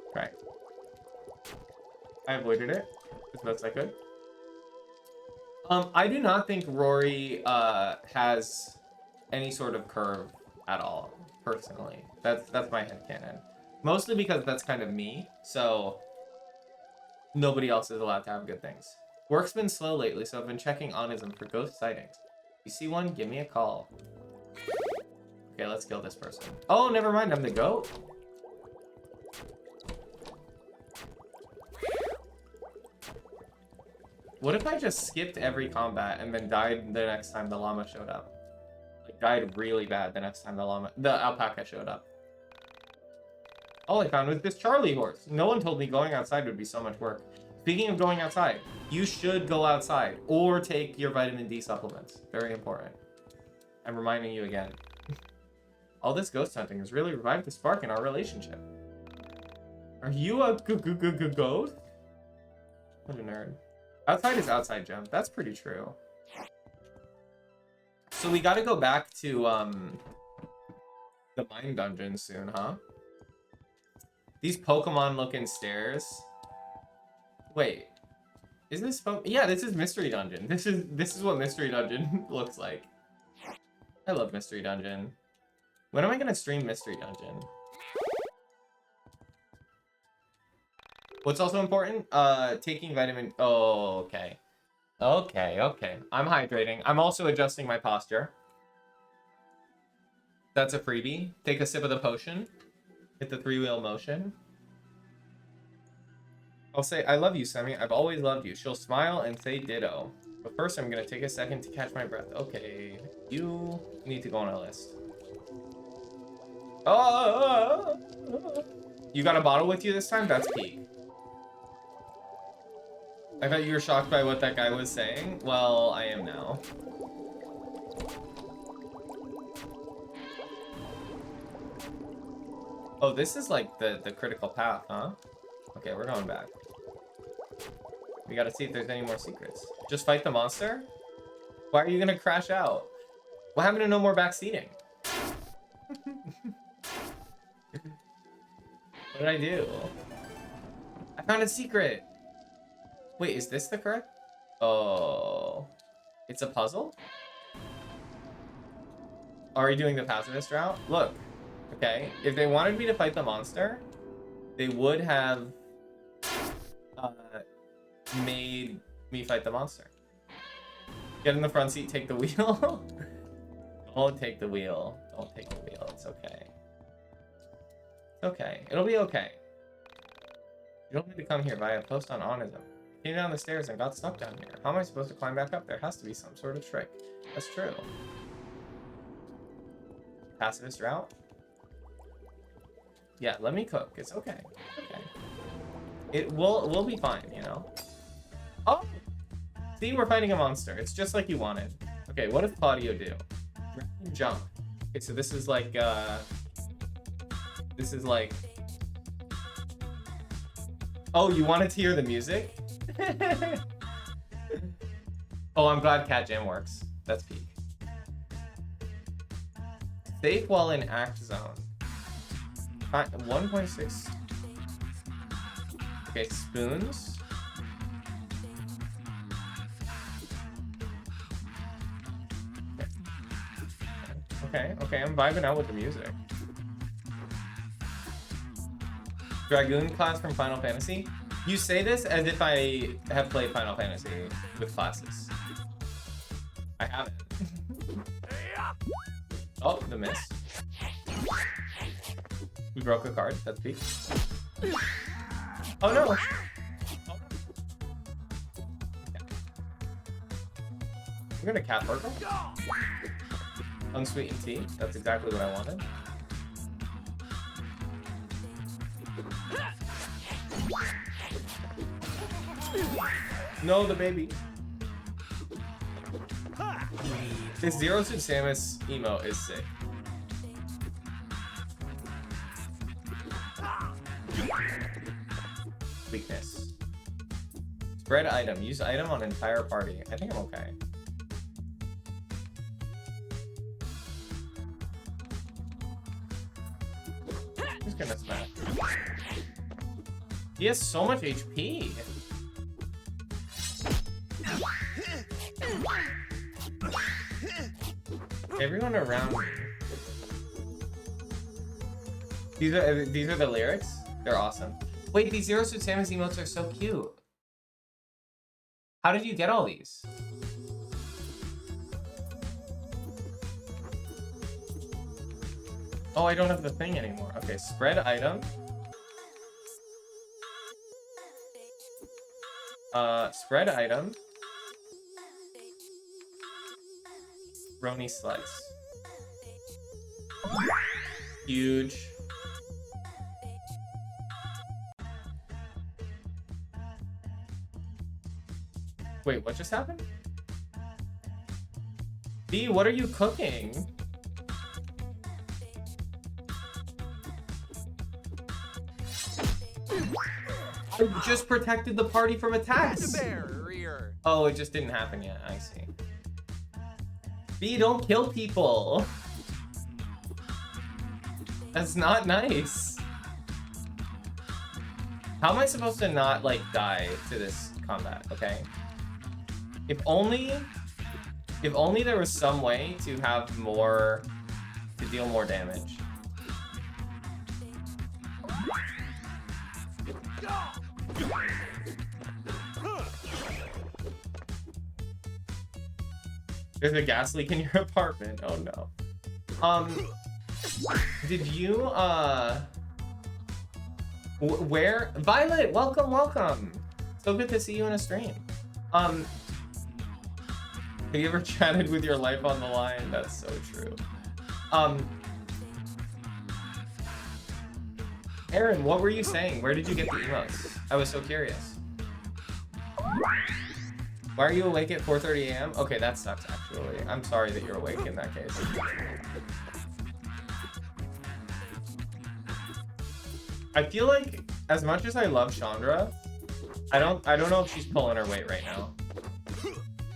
Okay. I avoided it as best I could. I do not think Rory has any sort of curve at all, personally. That's my headcanon. Mostly because that's kind of me, so nobody else is allowed to have good things. Work's been slow lately, so I've been checking Onism for ghost sightings. You see one? Give me a call. Okay, let's kill this person. Oh, never mind. I'm the goat. What if I just skipped every combat and then died the next time the llama showed up? Like, died really bad the next time the alpaca showed up. All I found was this Charlie horse. No one told me going outside would be so much work. Speaking of going outside, you should go outside or take your vitamin D supplements. Very important. I'm reminding you again. All this ghost hunting has really revived the spark in our relationship. Are you a ghost? What a nerd. Outside is outside, Gem. That's pretty true. So we gotta go back to, the mine dungeon soon, huh? These Pokemon-looking stairs. Wait. Is this... Yeah, this is Mystery Dungeon. This is what Mystery Dungeon looks like. I love Mystery Dungeon. When am I gonna stream Mystery Dungeon? What's also important? Taking vitamin... Oh, okay. Okay. I'm hydrating. I'm also adjusting my posture. That's a freebie. Take a sip of the potion. Hit the 3-wheel motion. I'll say, I love you, Semi. I've always loved you. She'll smile and say ditto. But first, I'm gonna take a second to catch my breath. Okay. You need to go on a list. Oh! You got a bottle with you this time? That's peak. I thought you were shocked by what that guy was saying. Well, I am now. Oh, this is like the critical path, huh? Okay, we're going back. We gotta see if there's any more secrets. Just fight the monster? Why are you gonna crash out? What happened to no more backseating? What did I do? I found a secret! Wait, is this the correct? Oh. It's a puzzle? Are you doing the pacifist route? Look. Okay, if they wanted me to fight the monster, they would have made me fight the monster. Get in the front seat, take the wheel. Don't take the wheel. Don't take the wheel. It's okay. It's okay. It'll be okay. You don't need to come here via post on Onism. Came down the stairs and got stuck down here. How am I supposed to climb back up? There has to be some sort of trick. That's true. Pacifist route? Yeah, let me cook. It's okay. Okay. We'll be fine, you know? Oh! See, we're fighting a monster. It's just like you wanted. Okay, what does Claudio do? Jump. Okay, so this is like, This is like... Oh, you wanted to hear the music? Oh, I'm glad Cat Jam works. That's peak. Safe while in act zone. 1.6. Okay, spoons. Okay, I'm vibing out with the music. Dragoon class from Final Fantasy? You say this as if I have played Final Fantasy with classes. I haven't. Oh, the miss. We broke a card. That's peak. Oh no! We're gonna cat burgle. Unsweetened tea. That's exactly what I wanted. No, the baby. This Zero Suit Samus emote is sick. Weakness. Spread item. Use item on entire party. I think I'm okay. Just gonna smash. He has so much HP. Everyone around me. These are the lyrics? They're awesome. Wait, these Zero Suit Samus emotes are so cute. How did you get all these? Oh, I don't have the thing anymore. Okay, spread item. Spread item. Roni slice. Huge. Wait, what just happened? B, what are you cooking? I just protected the party from attacks. Oh, it just didn't happen yet. I see. B, don't kill people. That's not nice. How am I supposed to not, like, die to this combat, okay? If only there was some way to have more, to deal more damage. There's a gas leak in your apartment. Oh no. Did you where Violet? Welcome. So good to see you in a stream. Have you ever chatted with your life on the line? That's so true. Aaron, what were you saying? Where did you get the emotes? I was so curious. Why are you awake at 4:30 a.m.? Okay, that sucks, actually. I'm sorry that you're awake in that case. I feel like, as much as I love Chandra, I don't know if she's pulling her weight right now.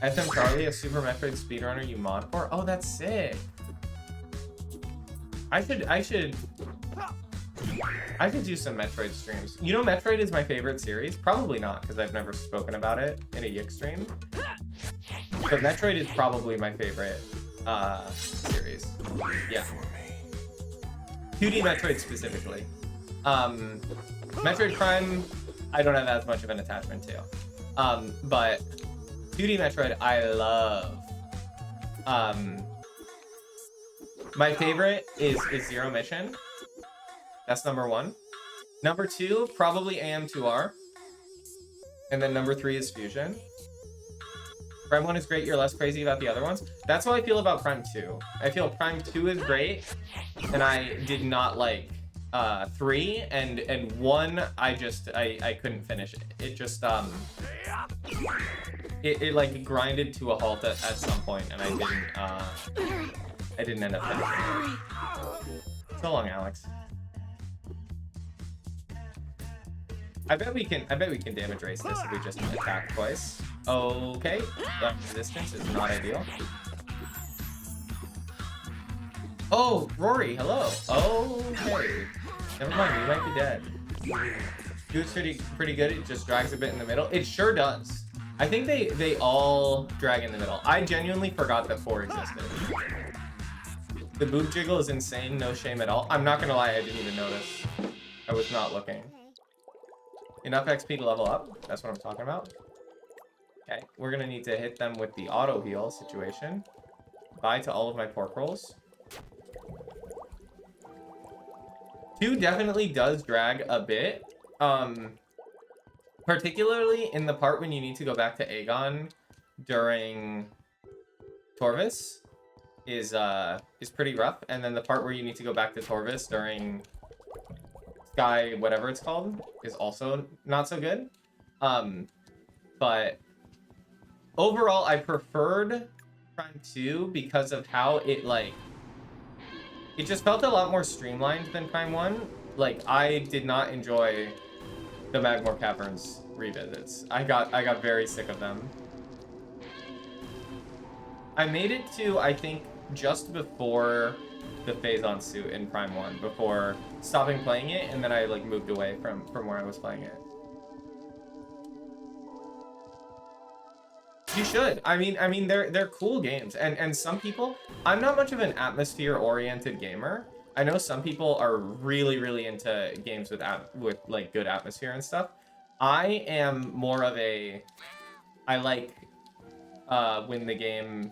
SM Charlie, a Super Metroid speedrunner you mod for? Oh, that's sick. I should do some Metroid streams. You know, Metroid is my favorite series. Probably not, because I've never spoken about it in a YIIK stream. But Metroid is probably my favorite series. Yeah. 2D Metroid specifically. Metroid Prime, I don't have as much of an attachment to. But 2D Metroid, I love. My favorite is Zero Mission. That's number 1. Number 2, probably AM2R. And then number 3 is Fusion. Prime 1 is great, you're less crazy about the other ones. That's how I feel about Prime 2. I feel Prime 2 is great, and I did not like 3, and 1, I couldn't finish it. It just, it like grinded to a halt at some point, and I didn't end up finishing it. So long, Alex. I bet we can damage race this if we just attack twice. Okay, that resistance is not ideal. Oh, Rory, hello. Okay. Never mind, you might be dead. Dude's pretty good, it just drags a bit in the middle. It sure does. I think they all drag in the middle. I genuinely forgot that 4 existed. The boob jiggle is insane, no shame at all. I'm not gonna lie, I didn't even notice. I was not looking. Enough XP to level up. That's what I'm talking about. Okay, we're gonna need to hit them with the auto heal situation. Bye to all of my pork rolls. 2 definitely does drag a bit. Particularly in the part when you need to go back to Aegon during Torvis is pretty rough. And then the part where you need to go back to Torvis during Sky, whatever it's called, is also not so good. But overall, I preferred Prime 2 because of how it, like, it just felt a lot more streamlined than Prime 1. Like, I did not enjoy the Magmore Caverns revisits. I got very sick of them. I made it to, I think, just before the Phazon suit in Prime 1, before stopping playing it, and then I like moved away from where I was playing it. You should. I mean they're cool games, and some people, I'm not much of an atmosphere oriented gamer. I know some people are really into games with like good atmosphere and stuff. I am more of a, I like when the game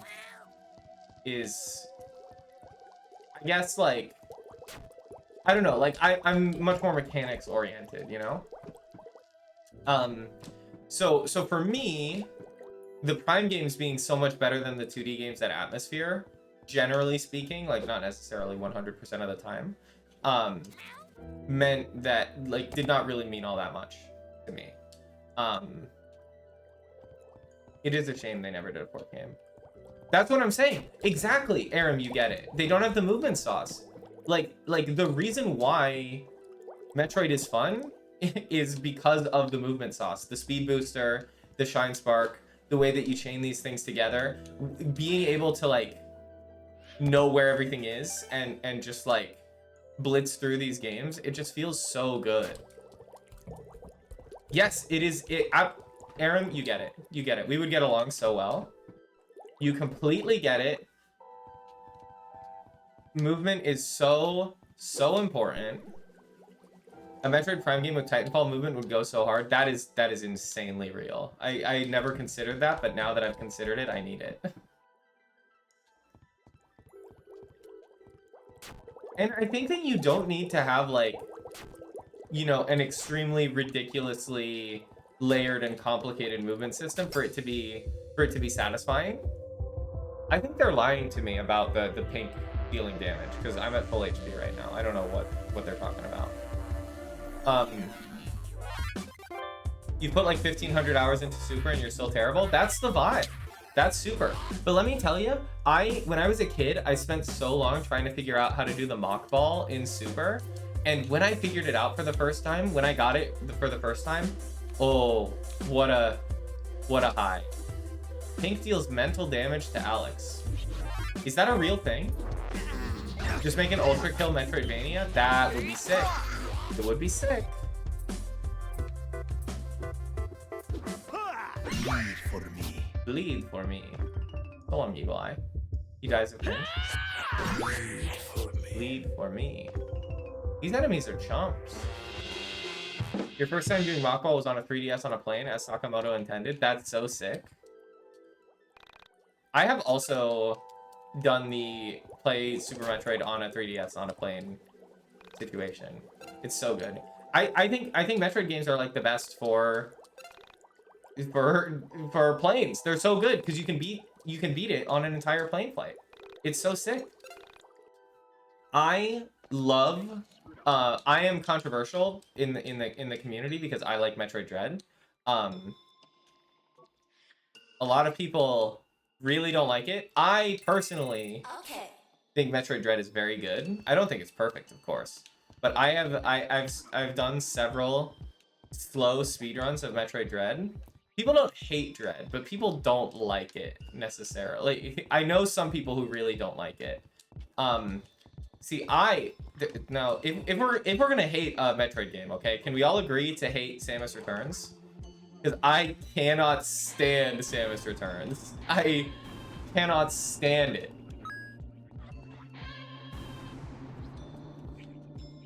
is, I guess, like, I don't know, like I'm much more mechanics oriented, you know? So for me, the Prime games being so much better than the 2D games at Atmosphere, generally speaking, like not necessarily 100% of the time, meant that like did not really mean all that much to me. It is a shame they never did a port game. That's what I'm saying. Exactly, Aram, you get it. They don't have the movement sauce. Like the reason why Metroid is fun is because of the movement sauce, the speed booster, the shine spark, the way that you chain these things together, being able to like know where everything is and just like blitz through these games. It just feels so good. Yes, it is. Aaron, you get it. You get it. We would get along so well. You completely get it. Movement is so important. A Metroid Prime game with Titanfall movement would go so hard. That is insanely real. I never considered that, but now that I've considered it, I need it. And I think that you don't need to have like, you know, an extremely ridiculously layered and complicated movement system for it to be satisfying. I think they're lying to me about the pink dealing damage because I'm at full HP right now. I don't know what they're talking about. You put like 1,500 hours into Super and you're still terrible. That's the vibe. That's Super. But let me tell you, when I was a kid, I spent so long trying to figure out how to do the mock ball in Super. And when I figured it out for the first time, when I got it for the first time, oh, what a high. Pink deals mental damage to Alex. Is that a real thing? Just make an ultra kill Metroidvania? That would be sick. It would be sick. Bleed for me. Bleed for me. So long, Eagle Eye. You guys have finished. Bleed for me. Bleed for me. These enemies are chumps. Your first time doing mock ball was on a 3DS on a plane, as Sakamoto intended. That's so sick. I have also done the play Super Metroid on a 3DS on a plane situation. It's so good. I think Metroid games are like the best for planes. They're so good because you can beat it on an entire plane flight. It's so sick. I am controversial in the community because I like Metroid Dread. A lot of people really don't like it. I personally think Metroid Dread is very good. I don't think it's perfect, of course, but I've done several slow speedruns of Metroid Dread. People don't hate Dread, but people don't like it necessarily. I know some people who really don't like it. See, no, if we're gonna hate a Metroid game, okay, can we all agree to hate Samus Returns? Because I cannot stand Samus Returns. I cannot stand it.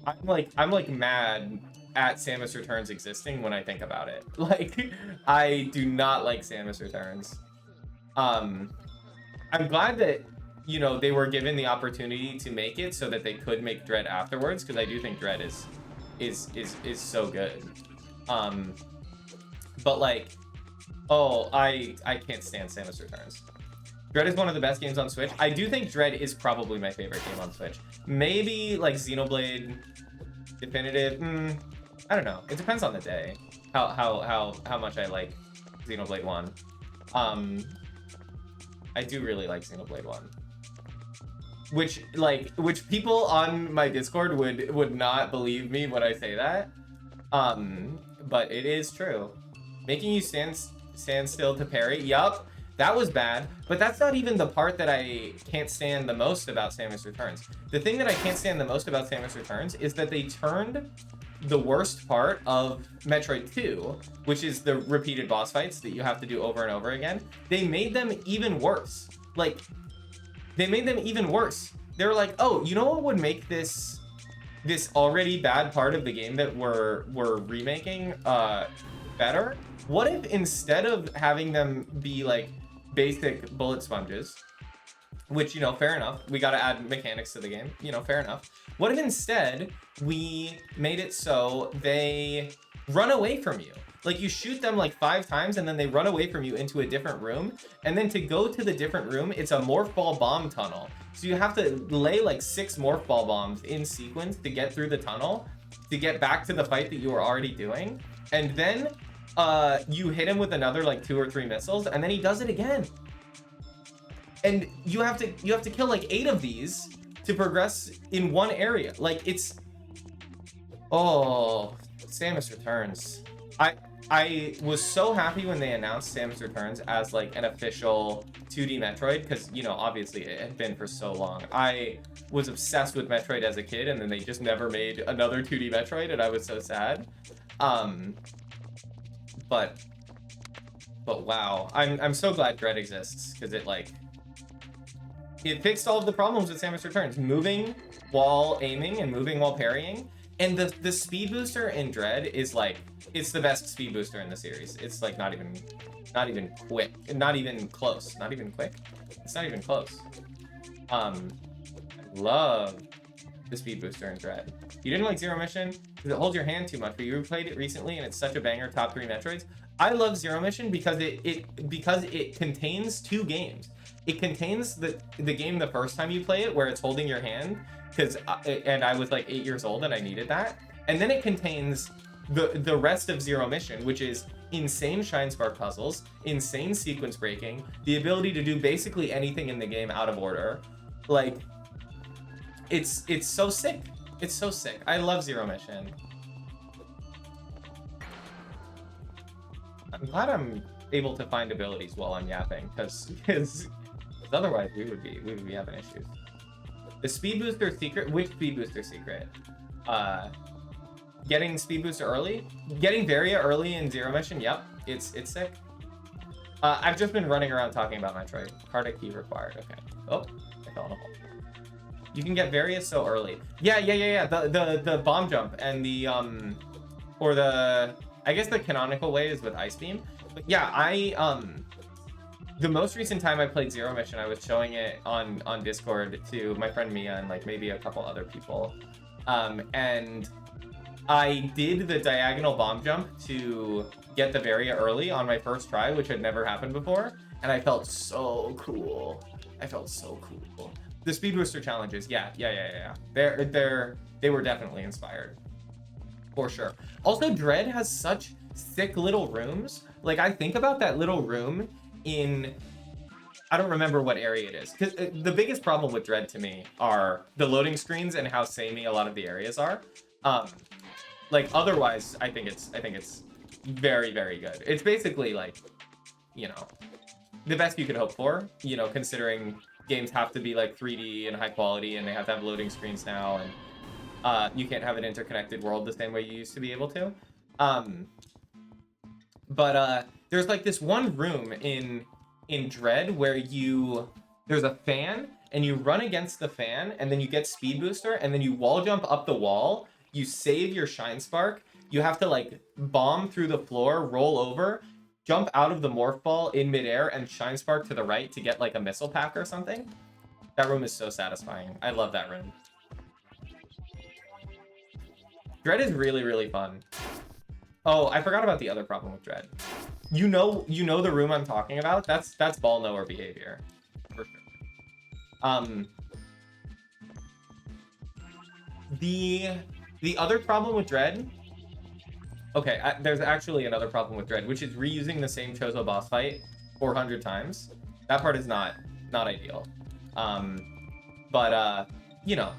I'm like mad at Samus Returns existing when I think about it. Like, I do not like Samus Returns. I'm glad that, you know, they were given the opportunity to make it so that they could make Dread afterwards, because I do think Dread is so good. But like, oh, I can't stand Samus Returns. Dread is one of the best games on Switch. I do think Dread is probably my favorite game on Switch. Maybe like Xenoblade Definitive. I don't know. It depends on the day. How much I like Xenoblade 1. I do really like Xenoblade 1. Which people on my Discord would not believe me when I say that. But it is true. Making you stand still to parry. Yup. That was bad, but that's not even the part that I can't stand the most about Samus Returns. The thing that I can't stand the most about Samus Returns is that they turned the worst part of Metroid 2, which is the repeated boss fights that you have to do over and over again. They made them even worse. Like, they made them even worse. They were like, oh, you know what would make this already bad part of the game that we're remaking better? What if instead of having them be like basic bullet sponges, which, you know, fair enough. We got to add mechanics to the game, you know, fair enough. What if instead we made it so they run away from you? Like, you shoot them like 5 times and then they run away from you into a different room. And then to go to the different room, it's a morph ball bomb tunnel. So you have to lay like 6 morph ball bombs in sequence to get through the tunnel, to get back to the fight that you were already doing. And then you hit him with another like 2 or 3 missiles, and then he does it again. And you have to kill like 8 of these to progress in one area. Like, it's, oh, Samus Returns. I was so happy when they announced Samus Returns as like an official 2D Metroid, because, you know, obviously it had been for so long. I was obsessed with Metroid as a kid, and then they just never made another 2D Metroid, and I was so sad. But wow, I'm so glad Dread exists, because it fixed all of the problems with Samus Returns, moving while aiming and moving while parrying. And the speed booster in Dread is like, it's the best speed booster in the series. It's like not even quick, not even close, not even quick. It's not even close. I love the speed booster in Dread. You didn't like Zero Mission because it holds your hand too much, but you replayed it recently and it's such a banger. Top 3 Metroids. I love Zero Mission because it contains 2 games. It contains the game the first time you play it, where it's holding your hand, and I was like 8 years old and I needed that. And then it contains the rest of Zero Mission, which is insane Shine Spark puzzles, insane sequence breaking, the ability to do basically anything in the game out of order. Like, it's so sick. It's so sick. I love Zero Mission. I'm glad I'm able to find abilities while I'm yapping, because otherwise we would be having issues. The speed booster secret. Which speed booster secret? Getting speed booster early, getting Varia early in Zero Mission. Yep, it's sick. I've just been running around talking about Metroid. Card key required. Okay. Oh, I fell in a hole. You can get Varia so early. Yeah. The bomb jump and the or the, I guess the canonical way is with Ice Beam. But yeah, the most recent time I played Zero Mission, I was showing it on Discord to my friend Mia and like maybe a couple other people. And I did the diagonal bomb jump to get the Varia early on my first try, which had never happened before. And I felt so cool. I felt so cool. The speed booster challenges, yeah. They were definitely inspired. For sure. Also, Dread has such sick little rooms. Like, I think about that little room in, I don't remember what area it is, because the biggest problem with Dread to me are the loading screens and how samey a lot of the areas are. Like, otherwise, I think it's very, very good. It's basically like, you know, the best you could hope for, you know, considering games have to be like 3D and high quality, and they have to have loading screens now, and you can't have an interconnected world the same way you used to be able to. But there's like this one room in Dread where there's a fan, and you run against the fan, and then you get speed booster, and then you wall jump up the wall. You save your Shine Spark. You have to like bomb through the floor, roll over, jump out of the morph ball in midair, and Shine Spark to the right to get like a missile pack or something. That room is so satisfying. I love that room. Dread is really, really fun. Oh, I forgot about the other problem with Dread. You know the room I'm talking about? That's ball knower behavior. For sure. The other problem with Dread... Okay, there's actually another problem with Dread, which is reusing the same Chozo boss fight 400 times. That part is not ideal. But you know,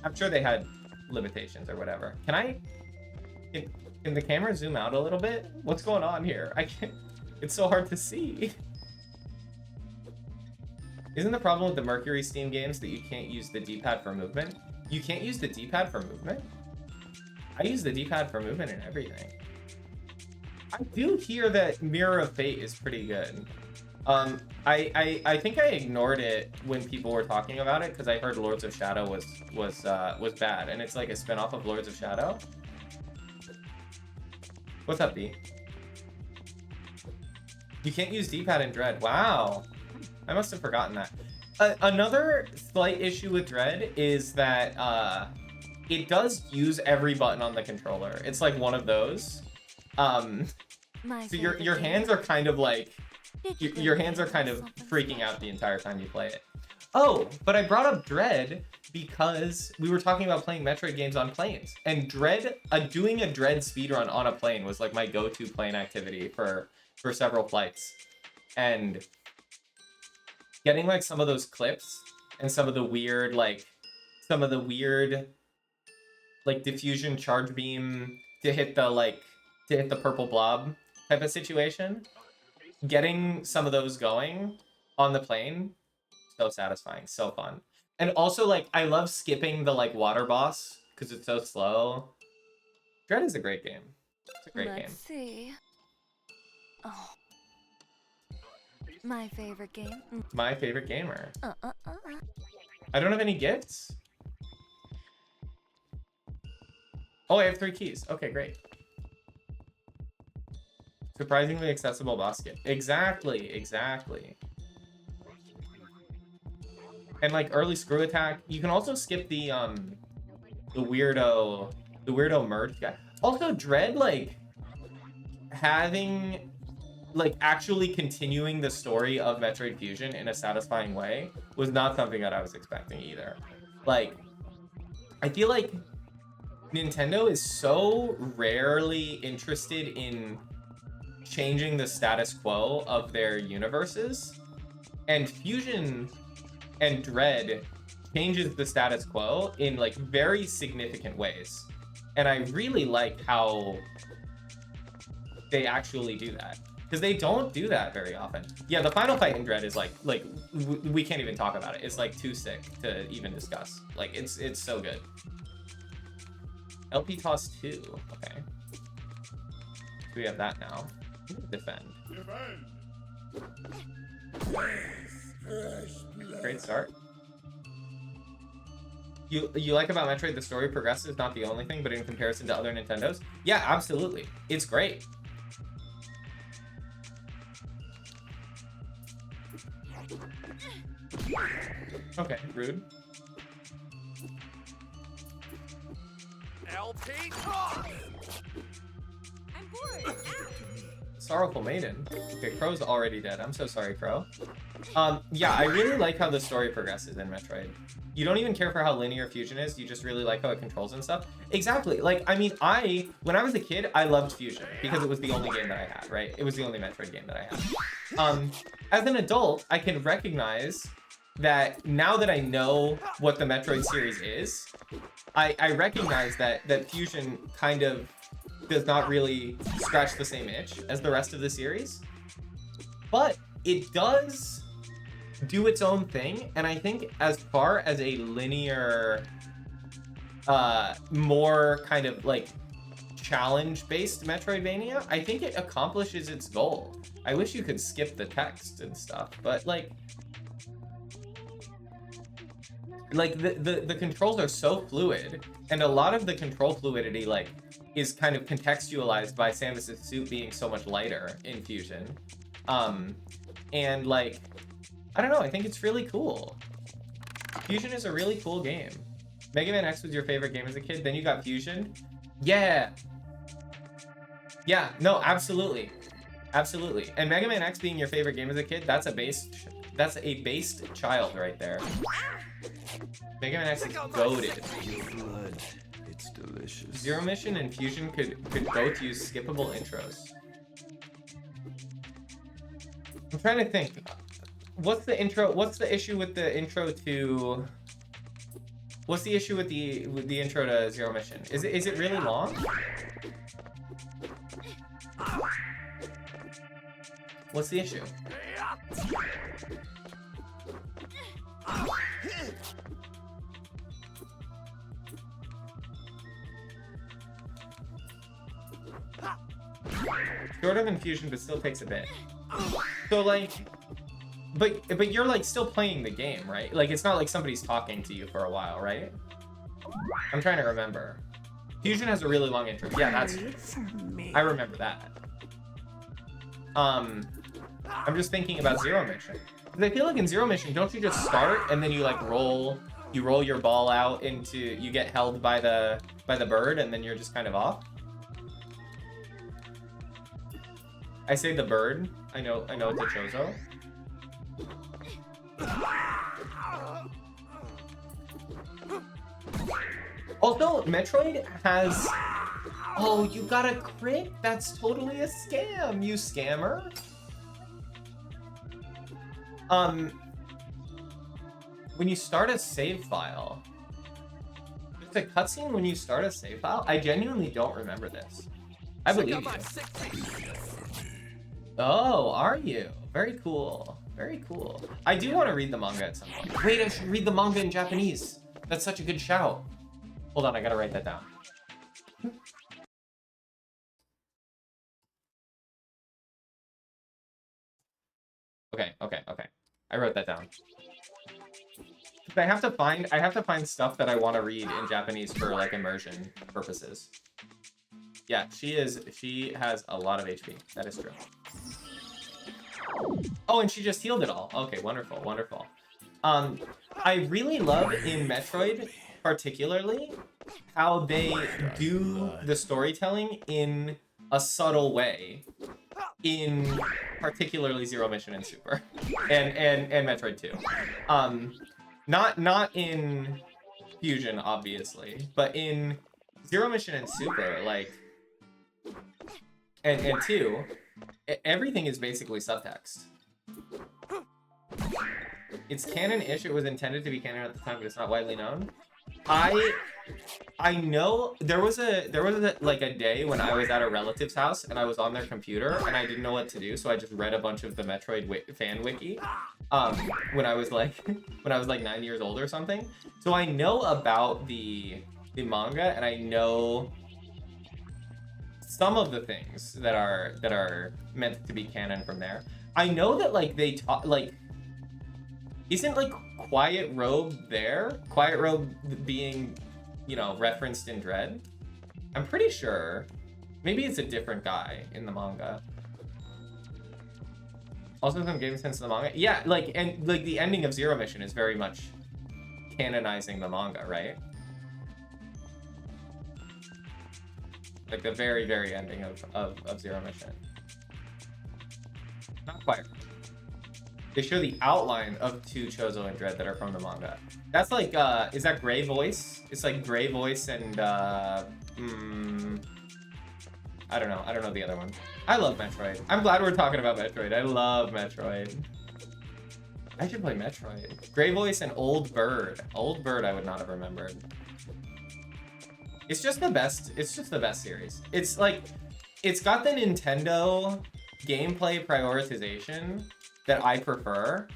I'm sure they had limitations or whatever. Can the camera zoom out a little bit? What's going on here? I can't. It's so hard to see. Isn't the problem with the Mercury Steam games that you can't use the D-pad for movement? You can't use the D-pad for movement? I use the D-pad for movement and everything. I do hear that Mirror of Fate is pretty good. I think I ignored it when people were talking about it because I heard Lords of Shadow was bad, and it's like a spin-off of Lords of Shadow. What's up, B? You can't use D-pad in Dread. Wow. I must have forgotten that. Another slight issue with Dread is that it does use every button on the controller. It's like one of those. So your hands are kind of like your hands are kind of freaking out the entire time you play it. Oh, but I brought up Dread because we were talking about playing Metroid games on planes, and Dread, doing a Dread speedrun on a plane was like my go-to plane activity for several flights, and getting like some of those clips and some of the weird like diffusion charge beam to hit the purple blob type of situation, getting some of those going on the plane, so satisfying, so fun. And also, like, I love skipping the like water boss because it's so slow. Dread is a great game. It's a great game. Let's see. Oh, my favorite game. My favorite gamer. I don't have any gifts. Oh, I have 3 keys. Okay, great. Surprisingly accessible boss kit. Exactly. And like early screw attack. You can also skip the weirdo merge guy. Also, Dread, like having like actually continuing the story of Metroid Fusion in a satisfying way was not something that I was expecting either. Like, I feel like Nintendo is so rarely interested in changing the status quo of their universes, and Fusion and Dread changes the status quo in like very significant ways, and I really like how they actually do that, because they don't do that very often. Yeah, the final fight in Dread is like we can't even talk about it. It's like too sick to even discuss. Like it's so good. LP toss 2. Okay, so we have that now. Defend. Great start. You like about Metroid, the story progresses is not the only thing, but in comparison to other Nintendos, yeah, absolutely, it's great. Okay, rude. LP. I'm bored. Sorrowful Maiden. Okay, Crow's already dead. I'm so sorry, Crow. Yeah, I really like how the story progresses in Metroid. You don't even care for how linear Fusion is, you just really like how it controls and stuff. Exactly. Like, I mean, when I was a kid, I loved Fusion because it was the only game that I had, right? It was the only Metroid game that I had. As an adult, I can recognize that now that I know what the Metroid series is, I recognize that Fusion kind of does not really scratch the same itch as the rest of the series, but it does do its own thing. And I think as far as a linear, more kind of like challenge-based Metroidvania, I think it accomplishes its goal. I wish you could skip the text and stuff, but like the controls are so fluid, and a lot of the control fluidity like is kind of contextualized by Samus's suit being so much lighter in Fusion. And like, I don't know, I think it's really cool. Fusion is a really cool game. Mega Man X was your favorite game as a kid, then you got Fusion? Yeah! Yeah, no, absolutely. Absolutely. And Mega Man X being your favorite game as a kid, that's a based child right there. Mega Man X is goated. It's delicious. Zero Mission and Fusion could both use skippable intros. I'm trying to think. What's the issue with the intro to... What's the issue with the intro to Zero Mission? Is it really long? What's the issue? Shorter than Fusion, but still takes a bit. So like, but you're like still playing the game, right? Like it's not like somebody's talking to you for a while, right? I'm trying to remember. Fusion has a really long intro. Yeah, that's. I remember that. I'm just thinking about Zero Mission. Because I feel like in Zero Mission, don't you just start and then you like roll your ball out into, you get held by the bird and then you're just kind of off? I say the bird. I know it's a Chozo. Also, Metroid has... Oh, you got a crit? That's totally a scam, you scammer. When you start a save file... There's a cutscene when you start a save file? I genuinely don't remember this. I believe you. Oh, are you? Very cool. Very cool. I do want to read the manga at some point. Wait, I should read the manga in Japanese. That's such a good shout. Hold on, I gotta write that down. Okay. I wrote that down. I have to find stuff that I want to read in Japanese for like immersion purposes. Yeah, she has a lot of HP. That is true. Oh, and she just healed it all. Okay, wonderful, wonderful. I really love in Metroid, particularly, how they do the storytelling in a subtle way. In particularly Zero Mission and Super, and Metroid 2. Not in Fusion, obviously, but in Zero Mission and Super, like, and 2, everything is basically subtext. It's canon-ish. It was intended to be canon at the time, but it's not widely known. I know there was a like a day when I was at a relative's house and I was on their computer and I didn't know what to do, so I just read a bunch of the Metroid fan wiki. When I was like 9 years old or something. So I know about the manga, and I know some of the things that are meant to be canon from there. I know that like they talk like, isn't like Quiet Robe there? Quiet Robe being, you know, referenced in Dread? I'm pretty sure. Maybe it's a different guy in the manga. Also some game sense in the manga. Yeah, like, and like the ending of Zero Mission is very much canonizing the manga, right? Like the very, very ending of Zero Mission. Not quite. They show the outline of two Chozo and Dread that are from the manga. That's like, is that Gray Voice? It's like Gray Voice and, I don't know the other one. I love Metroid. I'm glad we're talking about Metroid. I love Metroid. I should play Metroid. Gray Voice and Old Bird. Old Bird I would not have remembered. It's just the best. It's just the best series. It's like, it's got the Nintendo gameplay prioritization that I prefer,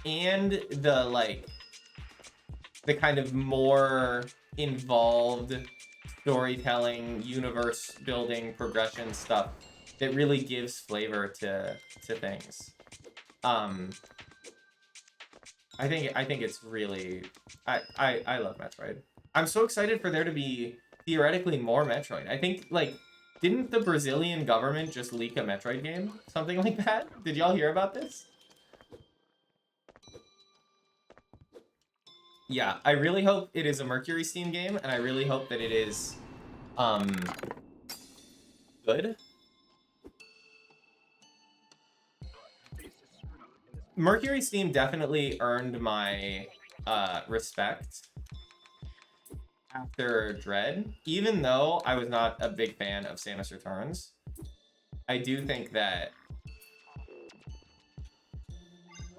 and the kind of more involved storytelling, universe building, progression stuff that really gives flavor to things. I think it's really, I love Metroid. I'm so excited for there to be theoretically more Metroid. I think, like, didn't the Brazilian government just leak a Metroid game? Something like that? Did y'all hear about this? Yeah, I really hope it is a Mercury Steam game, and I really hope that it is, good. Mercury Steam definitely earned my, respect after Dread, even though I was not a big fan of Samus Returns. I do think that...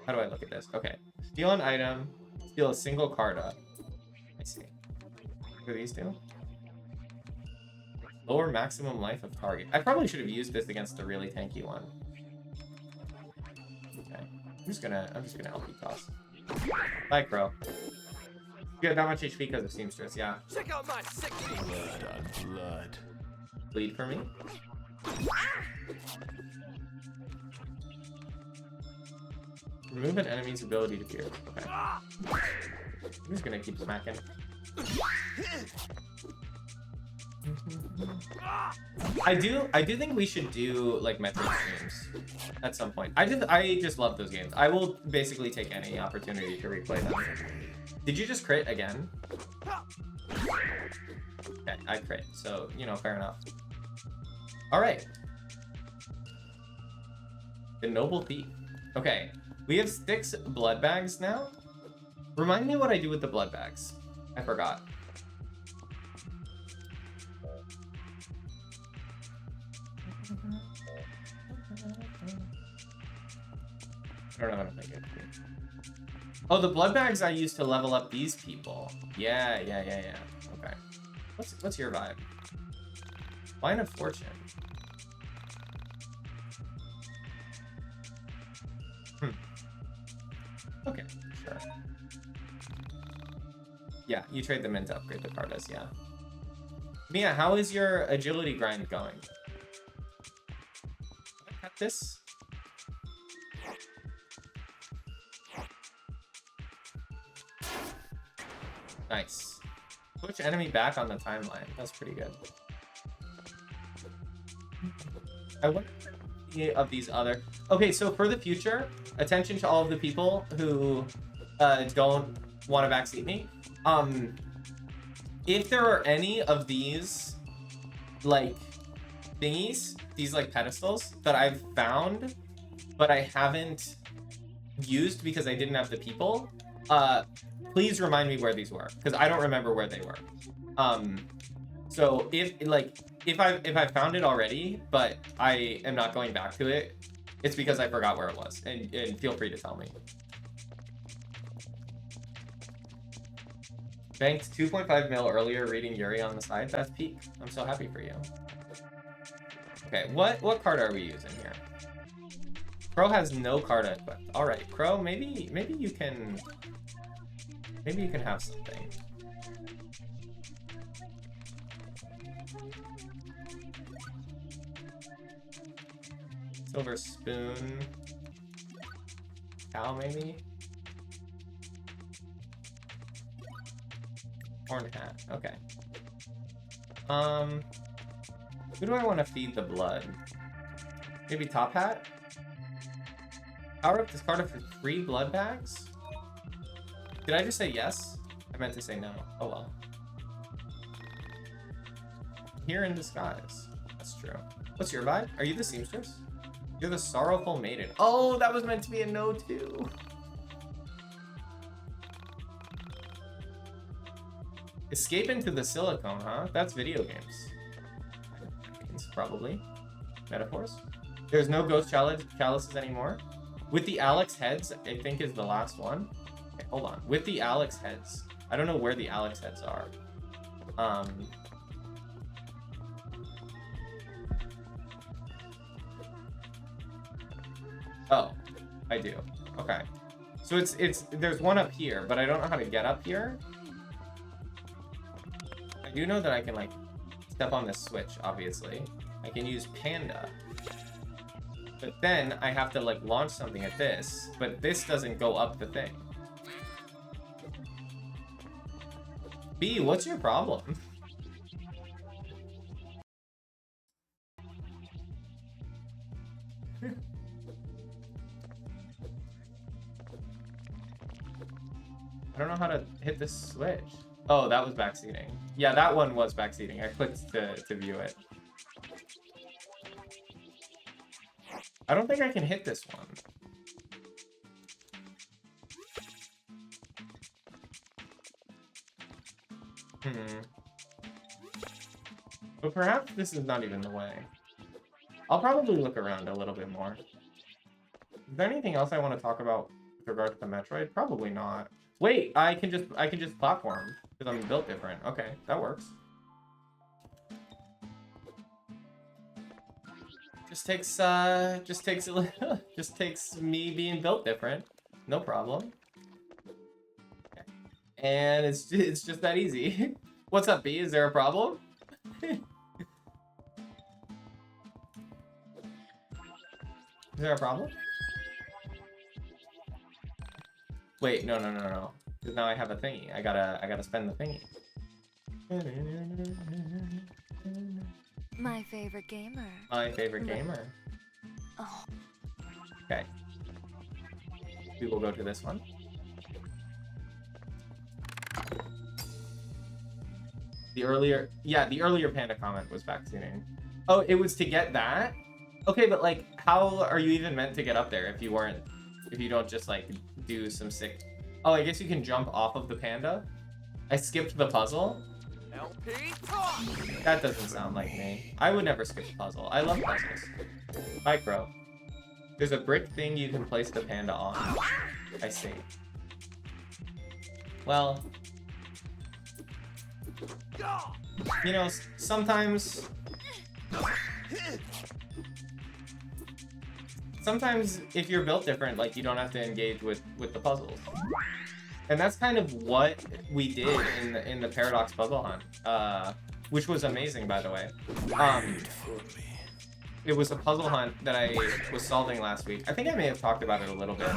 How do I look at this? Okay. Steal an item. Steal a single card up. I see. What do these do? Lower maximum life of target. I probably should have used this against a really tanky one. Okay. I'm just gonna LP toss. Bye, Crow. You have that much HP because of Seamstress, yeah. Check out my sick Blood on blood. Bleed for me. Remove an enemy's ability to fear. Okay. I'm just gonna keep smacking. I do think we should do like Metroid streams at some point. I just love those games. I will basically take any opportunity to replay them. Did you just crit again? Okay, I crit, so you know, fair enough. All right. The Noble Thief. Okay, we have 6 blood bags now. Remind me what I do with the blood bags. I forgot. I don't know how to make it. Oh, the blood bags I used to level up these people. Yeah. Okay. What's your vibe? Line of Fortune. Okay, sure. Yeah, you trade them in to upgrade the Cartas, yeah. Mia, how is your agility grind going? Cut this. Nice. Push enemy back on the timeline. That's pretty good. I wonder if any of these other... Okay, so for the future, attention to all of the people who don't want to backseat me. If there are any of these, like, thingies, these, like, pedestals that I've found, but I haven't used because I didn't have the people, please remind me where these were, because I don't remember where they were. So if I found it already, but I am not going back to it, it's because I forgot where it was, and feel free to tell me. Banked 2.5 mil earlier reading Yuri on the side. That's peak. I'm so happy for you. Okay, what card are we using here? Crow has no card equipped. All right, Crow, maybe you can have something. Silver spoon. Cow, maybe. Horn hat. Okay. Who do I want to feed the blood? Maybe Top Hat? Power up this card for 3 blood bags? Did I just say yes? I meant to say no. Oh well. Here in disguise. That's true. What's your vibe? Are you the seamstress? You're the sorrowful maiden. Oh, that was meant to be a no too. Escape into the silicone, huh? That's video games. Probably. Metaphors. There's no ghost chalices anymore. With the Alex heads, I think is the last one. Okay, hold on. With the Alex heads. I don't know where the Alex heads are. Oh, I do. Okay. So there's one up here, but I don't know how to get up here. I do know that I can, like, step on this switch, obviously. I can use Panda. But then I have to, like, launch something at this, but this doesn't go up the thing. B, what's your problem? I don't know how to hit this switch. Oh, that was backseating. Yeah, that one was backseating. I clicked to view it. I don't think I can hit this one. But perhaps this is not even the way. I'll probably look around a little bit more. Is there anything else I want to talk about with regard to the Metroid? Probably not. Wait, I can just platform because I'm built different. Okay, that works. Just takes me being built different. No problem. Okay. And it's just that easy. What's up, B? Is there a problem? Is there a problem? Wait, no. Because now I have a thingy. I gotta spend the thingy. My favorite gamer. My favorite gamer. Oh. Okay. We will go to this one. The earlier panda comment was vaccinating. Oh, it was to get that? Okay, but like, how are you even meant to get up there if you don't just like do some sick... Oh, I guess you can jump off of the panda? I skipped the puzzle? That doesn't sound like me. I would never skip a puzzle. I love puzzles. Micro. There's a brick thing you can place the panda on. I see. Well... You know, sometimes if you're built different, like, you don't have to engage with the puzzles. And that's kind of what we did in the Paradox Puzzle Hunt, which was amazing, by the way. It was a puzzle hunt that I was solving last week. I think I may have talked about it a little bit.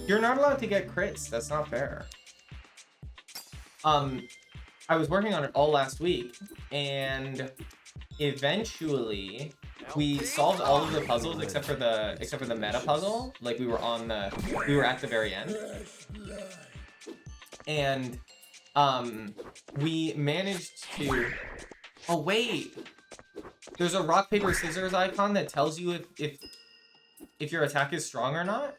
You're not allowed to get crits. That's not fair. I was working on it all last week, and eventually we solved all of the puzzles except for the meta puzzle. Like, we were at the very end, and we managed to... Oh wait, there's a rock paper scissors icon that tells you if your attack is strong or not.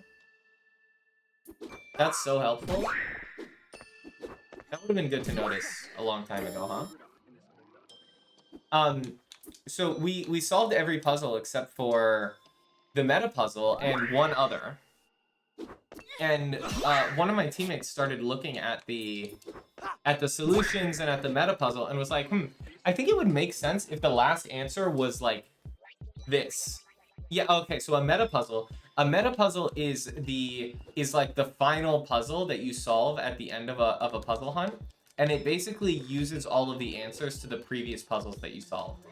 That's so helpful. That would have been good to notice a long time ago, huh? So we solved every puzzle except for the meta puzzle and one other. And one of my teammates started looking at the solutions and at the meta puzzle and was like, I think it would make sense if the last answer was like this. Yeah, okay, so a meta puzzle is like the final puzzle that you solve at the end of a puzzle hunt, and it basically uses all of the answers to the previous puzzles that you solved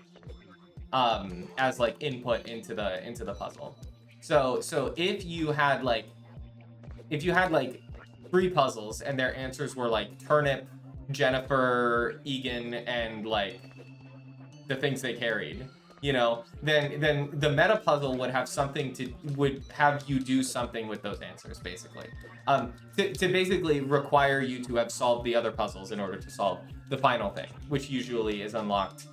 as like input into the puzzle. So if you had like 3 puzzles and their answers were like turnip, Jennifer, Egan, and like the things they carried, you know, then the meta puzzle would have you do something with those answers, basically. To basically require you to have solved the other puzzles in order to solve the final thing, which usually is unlocked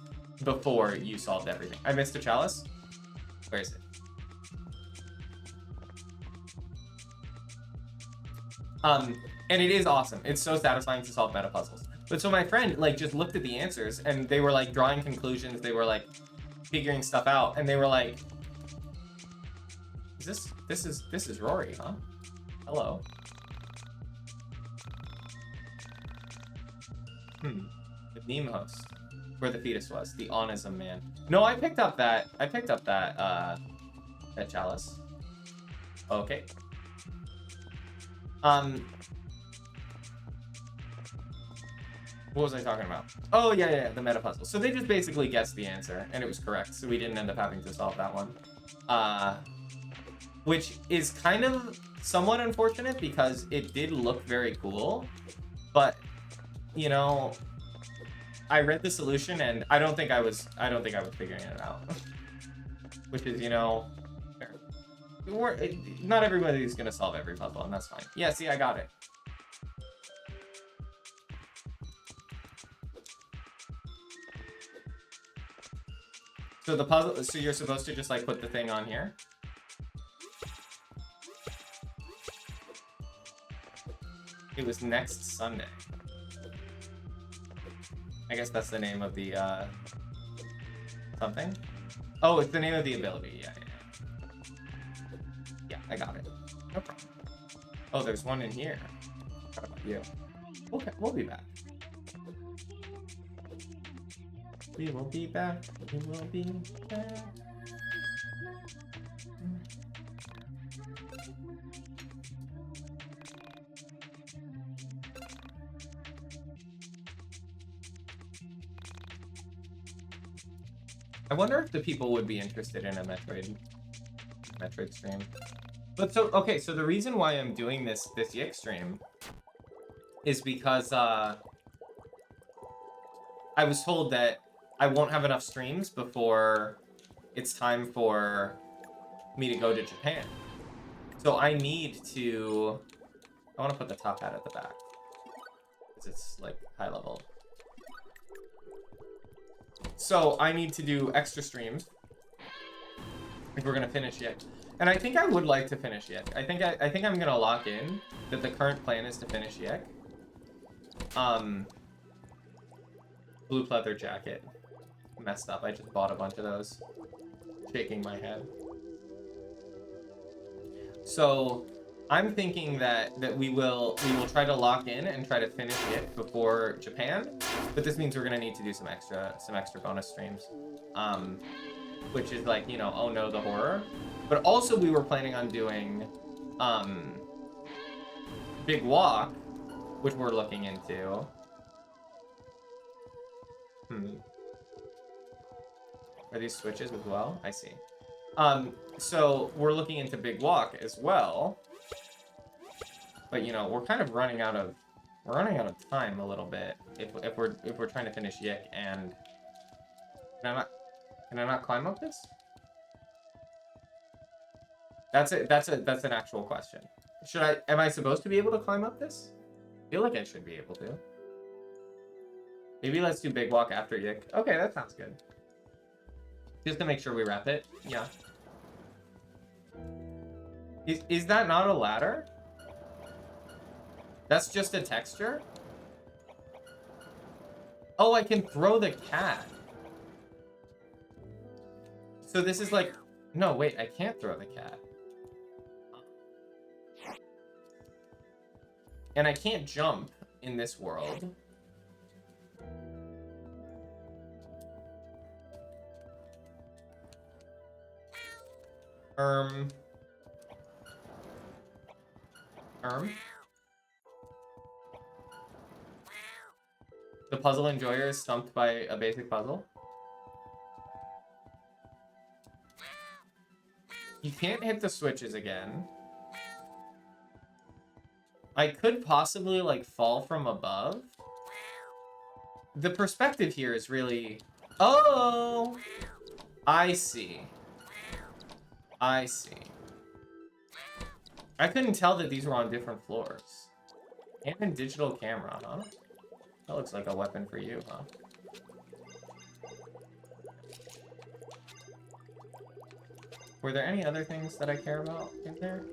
before you solved everything. I missed a chalice? Where is it? And it is awesome. It's so satisfying to solve meta puzzles. But so my friend like just looked at the answers and they were like drawing conclusions. They were like figuring stuff out, and they were like, this is Rory, huh? Hello. The meme host, where the fetus was, the onism man. No, I picked up that chalice. Okay. What was I talking about? Oh, yeah, the meta puzzle. So they just basically guessed the answer, and it was correct, so we didn't end up having to solve that one. Which is kind of somewhat unfortunate, because it did look very cool, but, you know, I read the solution, and I don't think I was figuring it out. Which is, you know, not everybody's gonna solve every puzzle, and that's fine. Yeah, see, I got it. So the puzzle, so you're supposed to just like put the thing on here. It was next Sunday. I guess that's the name of the something. Oh, it's the name of the ability. Yeah, I got it. No problem. Oh, there's one in here. What about you? Okay, we'll be back. We will be back. We will be back. I wonder if the people would be interested in a Metroid stream. But so, okay, so the reason why I'm doing this YIIK stream is because I was told that I won't have enough streams before it's time for me to go to Japan. So I need to... I want to put the top hat at the back. Because it's, like, high level. So I need to do extra streams if we're gonna finish YIIK. And I think I would like to finish YIIK. I think I'm gonna lock in that the current plan is to finish YIIK. Blue pleather jacket. Messed up. I just bought a bunch of those. Shaking my head. So I'm thinking that we will try to lock in and try to finish YIIK before Japan. But this means we're gonna need to do some extra bonus streams. Which is like, you know, oh no, the horror. But also we were planning on doing Big Walk, which we're looking into. Are these switches as well? I see. So we're looking into Big Walk as well. But you know, we're kind of running out of time a little bit if we're trying to finish YIIK. And can I not climb up this? That's an actual question. Am I supposed to be able to climb up this? I feel like I should be able to. Maybe let's do Big Walk after YIIK. Okay, that sounds good. Just to make sure we wrap it. Yeah. Is that not a ladder? That's just a texture? Oh, I can throw the cat. So this is like... No, wait, I can't throw the cat. And I can't jump in this world. The puzzle enjoyer is stumped by a basic puzzle. You can't hit the switches again. I could possibly, like, fall from above. The perspective here is really... Oh! I see. I see. I couldn't tell that these were on different floors. And in digital camera, huh? That looks like a weapon for you, huh? Were there any other things that I care about in there?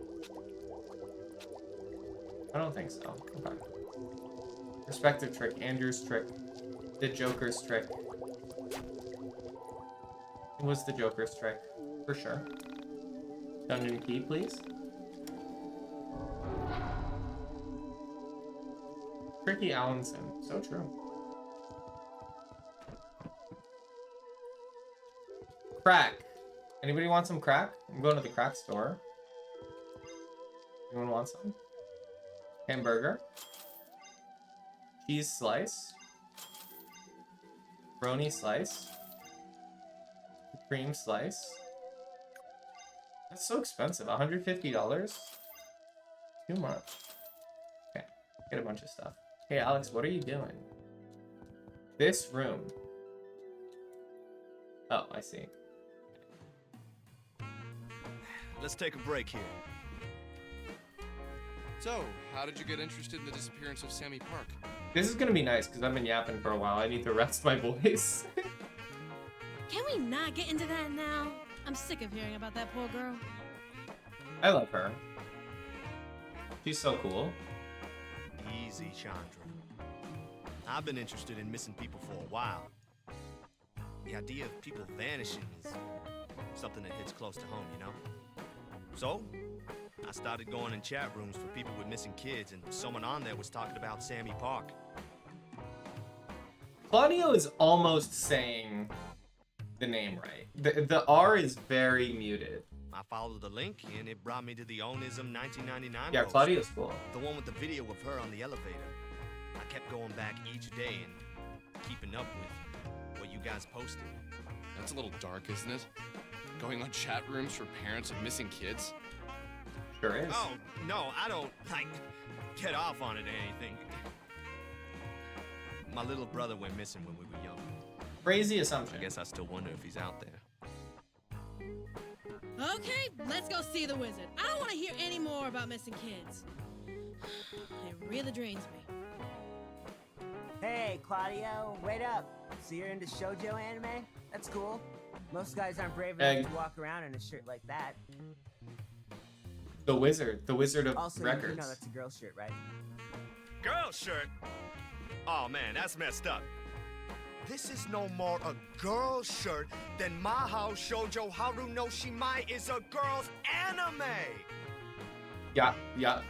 I don't think so. Okay. Perspective trick, Andrew's trick, the Joker's trick. It was the Joker's trick, for sure. Dungeon key, please. Tricky Allenson, so true. Crack. Anybody want some crack? I'm going to the crack store. Anyone want some? Hamburger. Cheese slice. Brony slice. Cream slice. That's so expensive. $150? Too much. Okay. Get a bunch of stuff. Hey, Alex, what are you doing? This room. Oh, I see. Let's take a break here. So, how did you get interested in the disappearance of Sammy Park? This is gonna be nice because I've been yapping for a while. I need to rest my voice. Can we not get into that now? I'm sick of hearing about that poor girl. I love her. She's so cool. Easy, Chandra. I've been interested in missing people for a while. The idea of people vanishing is something that hits close to home, you know? So, I started going in chat rooms for people with missing kids, and someone on there was talking about Sammy Park. Claudio is almost saying the name right. The R is very muted. I followed the link, and it brought me to the Onism 1999 Yeah, post. Claudio's cool. The one with the video of her on the elevator. I kept going back each day and keeping up with what you guys posted. That's a little dark, isn't it? Going on chat rooms for parents of missing kids? Sure is. Oh, no, I don't, like, get off on it or anything. My little brother went missing when we were young. Crazy assumption. I guess I still wonder if he's out there. Okay, let's go see the wizard. I don't want to hear any more about missing kids. It really drains me. Hey, Claudio, wait up. So you're into shoujo anime? That's cool. Most guys aren't brave enough to walk around in a shirt like that. The Wizard of Also, Records. you know that's a girl shirt, right? Girl shirt? Oh man, that's messed up. This is no more a girl shirt than Mahou Shoujo Haru no Shimai is a girl's anime. Yeah.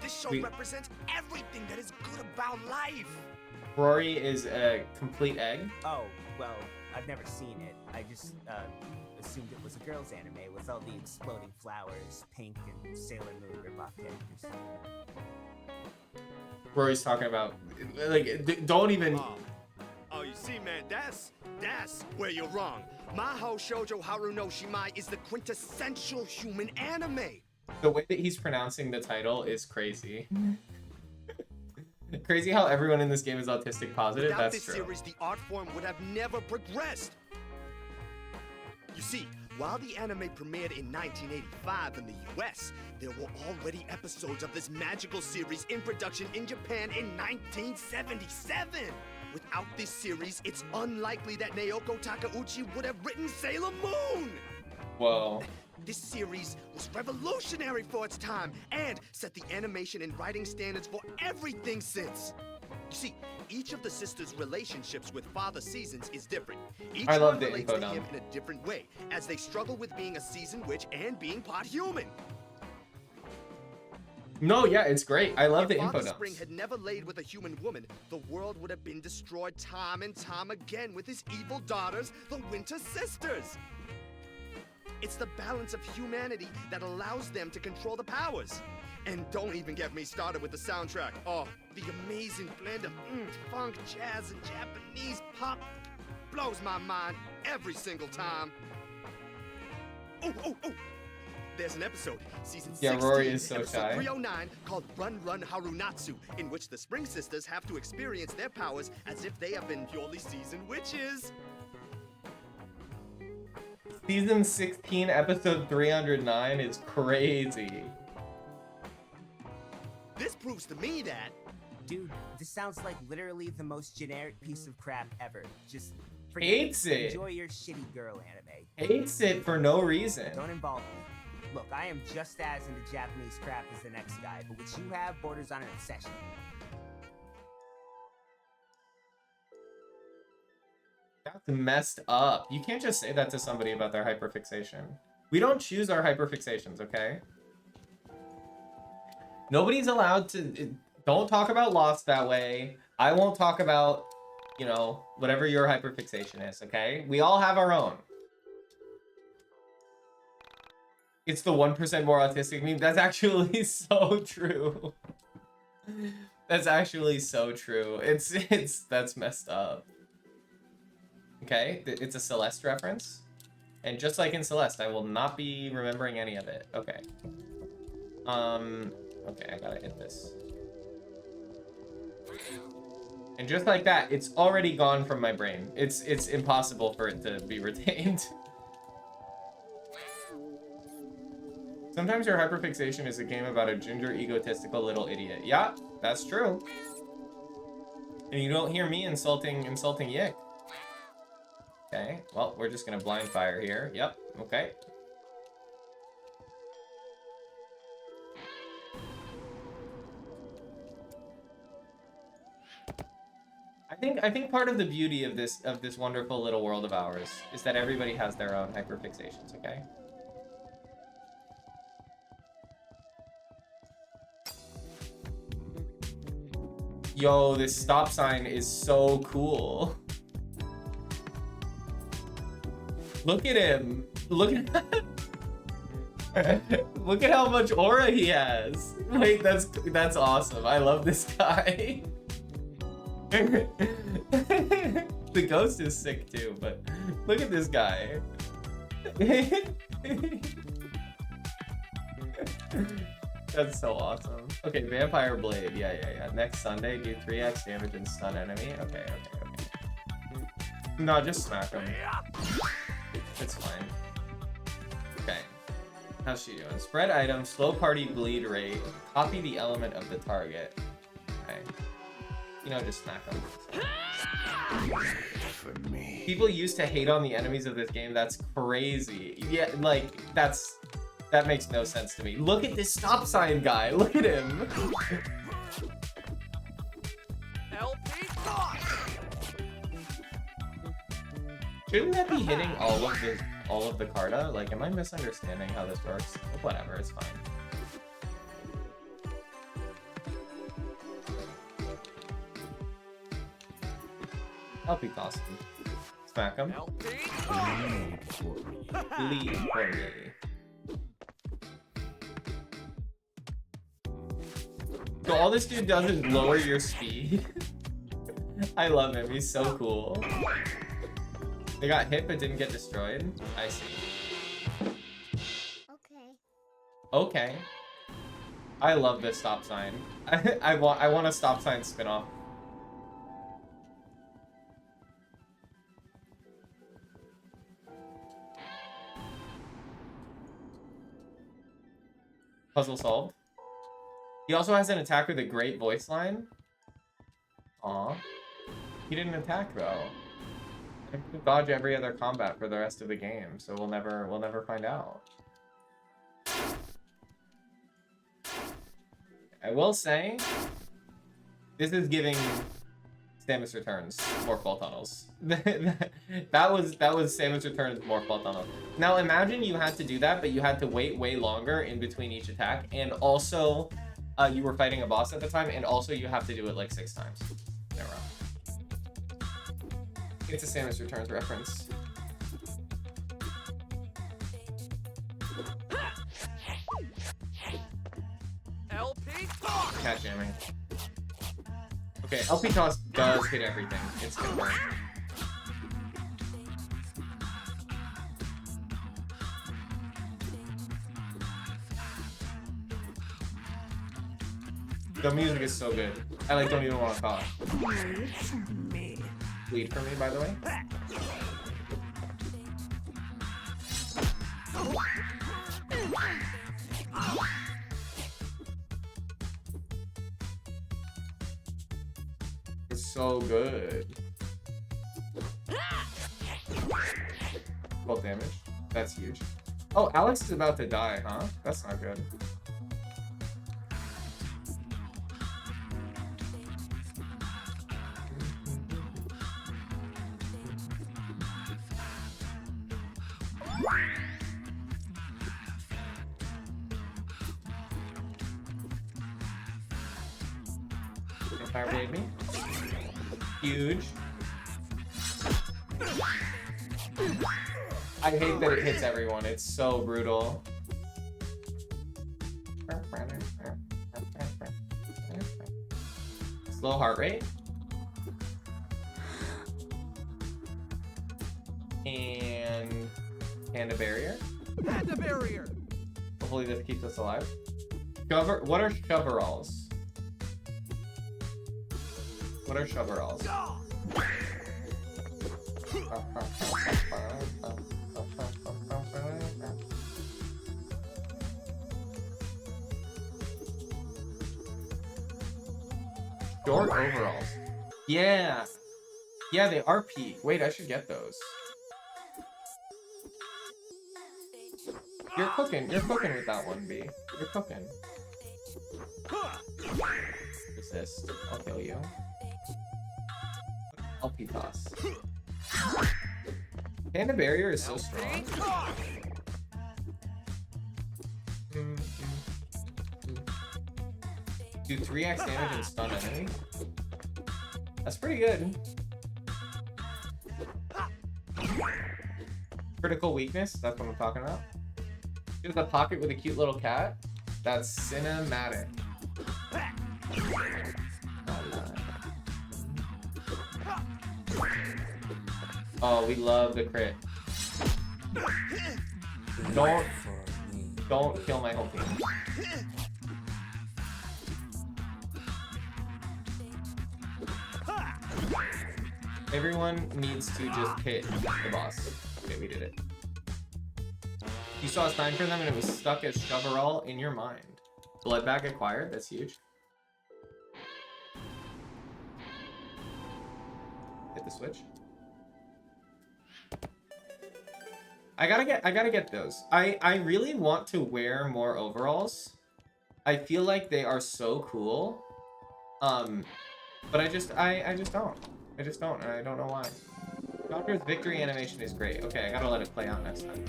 This show represents everything that is good about life. Rory is a complete egg. Oh, well, I've never seen it. I just assumed it was a girl's anime with all the exploding flowers, Pink and Sailor Moon ripoff characters. Rory's talking about, like, don't even. Oh, you see, man, that's where you're wrong. Mahou Shoujo Haru no Shimai is the quintessential human anime. The way that he's pronouncing the title is crazy. Crazy how everyone in this game is autistic positive. Without That's this true. series, the art form would have never progressed. You see, while the anime premiered in 1985 in the US, there were already episodes of this magical series in production in Japan in 1977. Without this series, it's unlikely that Naoko Takeuchi would have written Sailor Moon. Whoa. This series was revolutionary for its time and set the animation and writing standards for everything since. You see, each of the sisters' relationships with Father Seasons is different. Each I love one the relates info to him dump. in a different way, as they struggle with being a seasoned witch and being part human. No, yeah, it's great. I love the If info Father dumps. Spring had never laid with a human woman, the world would have been destroyed time and time again with his evil daughters, the Winter Sisters. It's the balance of humanity that allows them to control the powers. And don't even get me started with the soundtrack. Oh, the amazing blend of funk, jazz, and Japanese pop blows my mind every single time. Oh! There's an episode, season 16, Yeah, Rory is so episode shy. 309, called Run Run Harunatsu, in which the Spring Sisters have to experience their powers as if they have been purely seasoned witches. Season 16, episode 309 is crazy. This proves to me that... Dude, this sounds like literally the most generic piece of crap ever. Just forget Hates it. Enjoy your shitty girl anime. Hates it for no reason. Don't involve me. Look, I am just as into Japanese crap as the next guy, but what you have borders on an obsession. That's messed up. You can't just say that to somebody about their hyperfixation. We don't choose our hyperfixations, okay? Nobody's allowed to... Don't talk about Lost that way. I won't talk about, you know, whatever your hyperfixation is, okay? We all have our own. It's the 1% more autistic meme. That's actually so true. That's actually so true. That's messed up. Okay, it's a Celeste reference. And just like in Celeste, I will not be remembering any of it. Okay. Okay, I gotta hit this. And just like that, it's already gone from my brain. It's impossible for it to be retained. Sometimes your hyperfixation is a game about a ginger, egotistical little idiot. Yeah, that's true. And you don't hear me insulting YIIK. Okay, well, we're just gonna blind fire here. Yep, okay. I think part of the beauty of this wonderful little world of ours is that everybody has their own hyperfixations, okay? Yo, this stop sign is so cool. Look at him. Look at look at how much aura he has. Wait, that's awesome. I love this guy. The ghost is sick too, but look at this guy. That's so awesome. Okay, Vampire Blade. Yeah. Next Sunday, do 3x damage and stun enemy. Okay. No, just smack him. It's fine. Okay. How's she doing? Spread item, slow party bleed rate, copy the element of the target. Okay. You know, just smack him. For me. People used to hate on the enemies of this game. That's crazy. Yeah, like, that makes no sense to me. Look at this stop sign guy. Look at him. Shouldn't that be hitting all of the Carta? Like, am I misunderstanding how this works? Whatever, it's fine. LP toss him. Smack him. Lead for me. So all this dude does is lower your speed. I love him. He's so cool. They got hit but didn't get destroyed. I see. Okay. Okay. I love this stop sign. I want a stop sign spinoff. Puzzle solved. He also has an attack with a great voice line. Aw. He didn't attack though. I can dodge every other combat for the rest of the game, so we'll never find out. I will say, this is giving Samus Returns more fall tunnels. that was Samus Returns more fall tunnels. Now imagine you had to do that, but you had to wait way longer in between each attack, and also you were fighting a boss at the time, and also you have to do it like 6 times in a row. It's a Samus Returns reference. LP. Cat jamming. Okay, LP toss does hit everything. It's confirmed. The music is so good. I like don't even want to talk. Lead for me, by the way. It's so good. 12 damage. That's huge. Oh, Alex is about to die, huh? That's not good. Fire blade me. Huge. I hate that it hits everyone. It's so brutal. Slow heart rate. And panda barrier. Panda barrier. Hopefully this keeps us alive. What are coveralls? What are coveralls? Short overalls. Yeah. Yeah, they are peak. Wait, I should get those. You're cooking with that one, B. You're cooking. Resist. I'll kill you. LP toss. Panda barrier is so strong. Do 3x damage and stun enemy. That's pretty good. Critical weakness, that's what I'm talking about. There's a pocket with a cute little cat. That's cinematic. Oh, we love the crit. Don't kill my whole team. Everyone needs to just hit the boss. Okay, we did it. You saw a sign for them and it was stuck as Shoverall in your mind. Blood bag acquired, that's huge. Hit the switch. I gotta get those. I really want to wear more overalls. I feel like they are so cool. But I just don't. I just don't, and I don't know why. Doctor's victory animation is great. Okay, I gotta let it play out next time.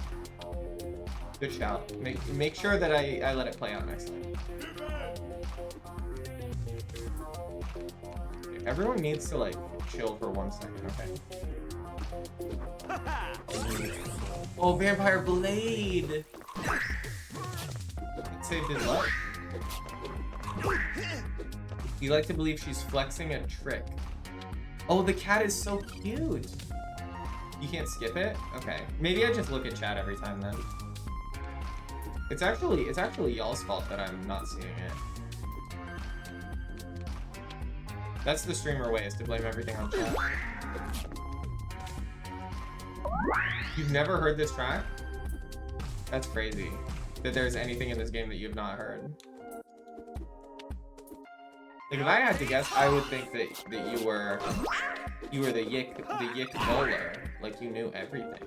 Good shout. Make sure that I let it play out next time. Okay, everyone needs to like chill for 1 second, okay? Oh, Vampire Blade! It saved his life. You like to believe she's flexing a trick. Oh, the cat is so cute. You can't skip it? Okay. Maybe I just look at chat every time then. It's actually y'all's fault that I'm not seeing it. That's the streamer way, is to blame everything on chat. You've never heard this track? That's crazy. That there's anything in this game that you've not heard. Like, if I had to guess, I would think that you were the YIIK bowler. Like, you knew everything.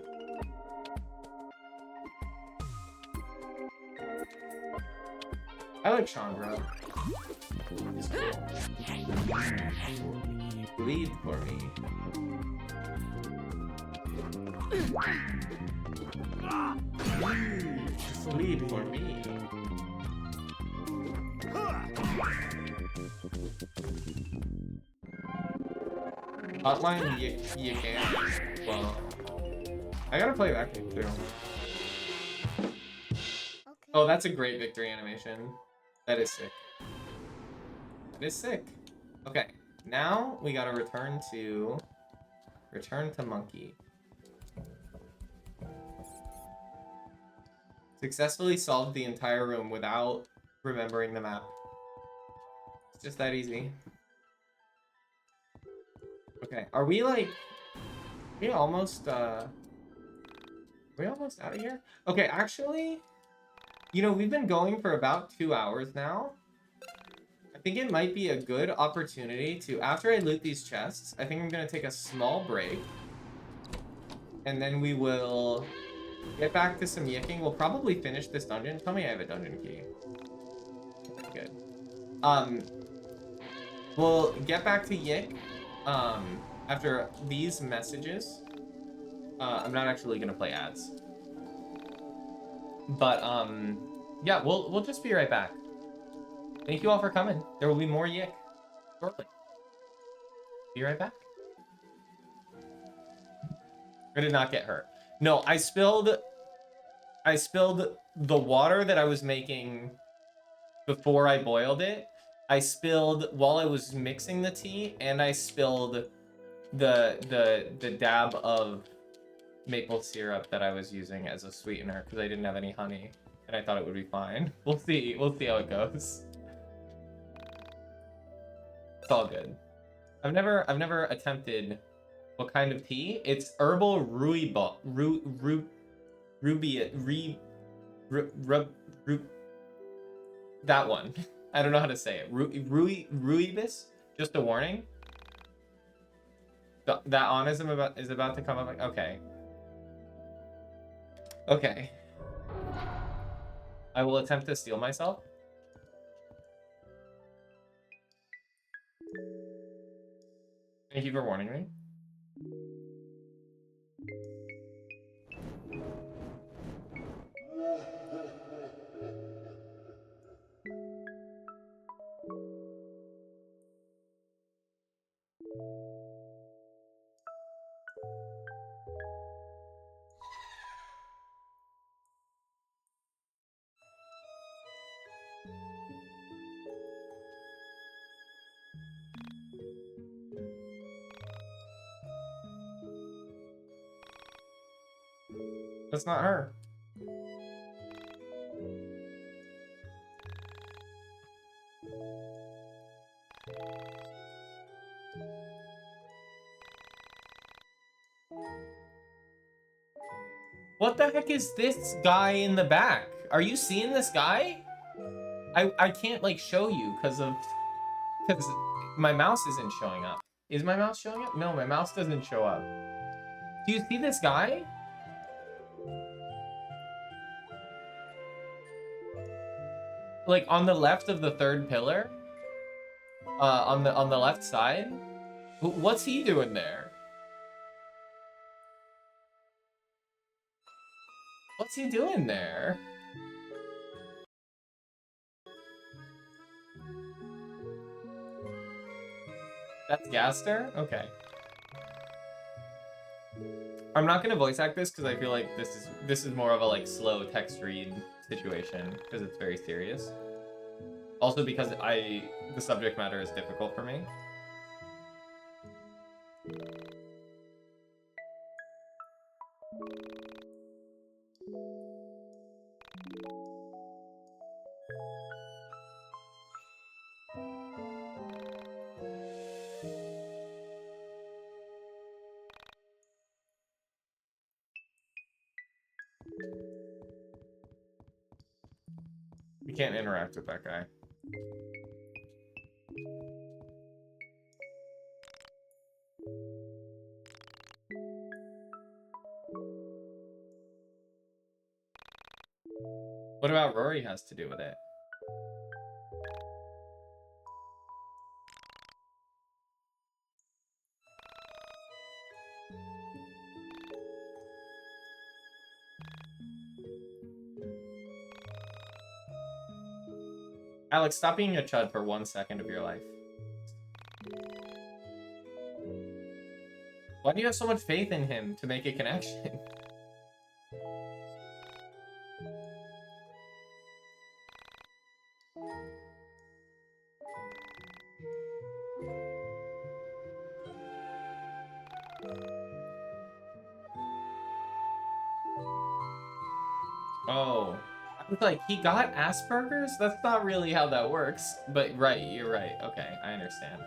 I like Chandra. He's cool. Bleed for me. Bleed for me. Hotline, you can. Well, I gotta play that game too. Okay. Oh, that's a great victory animation. That is sick. That is sick. Okay, now we gotta return to Monkey. Successfully solved the entire room without remembering the map. It's just that easy. Okay, are we almost out of here? Okay, actually, you know, we've been going for about 2 hours now. I think it might be a good opportunity to, after I loot these chests, I think I'm gonna take a small break. And then we will get back to some YIIKing. We'll probably finish this dungeon. Tell me I have a dungeon key. Good. We'll get back to YIIK. After these messages. I'm not actually gonna play ads. But, yeah, we'll just be right back. Thank you all for coming. There will be more YIIK shortly. Be right back. I did not get hurt. No, I spilled the water that I was making before I boiled it. I spilled while I was mixing the tea, and I spilled the dab of maple syrup that I was using as a sweetener because I didn't have any honey, and I thought it would be fine. We'll see how it goes. It's all good. I've never attempted what kind of tea. It's herbal that one. I don't know how to say it. Rooibos. Just a warning. That onism is about to come up. Okay. Okay. I will attempt to steal myself. Thank you for warning me. That's not her. What the heck is this guy in the back? Are you seeing this guy? I can't like show you because my mouse isn't showing up. Is my mouse showing up? No, my mouse doesn't show up. Do you see this guy? Like on the left of the third pillar? On the left side? What's he doing there? What's he doing there? That's Gaster? Okay. I'm not gonna voice act this because I feel like this is more of a like slow text read situation because it's very serious. Also because the subject matter is difficult for me. We can't interact with that guy. What about Rory has to do with it? Alex, stop being a chud for 1 second of your life. Why do you have so much faith in him to make a connection? Oh, I was like, he got Asperger's? That's not really how that works. But right, you're right. Okay, I understand.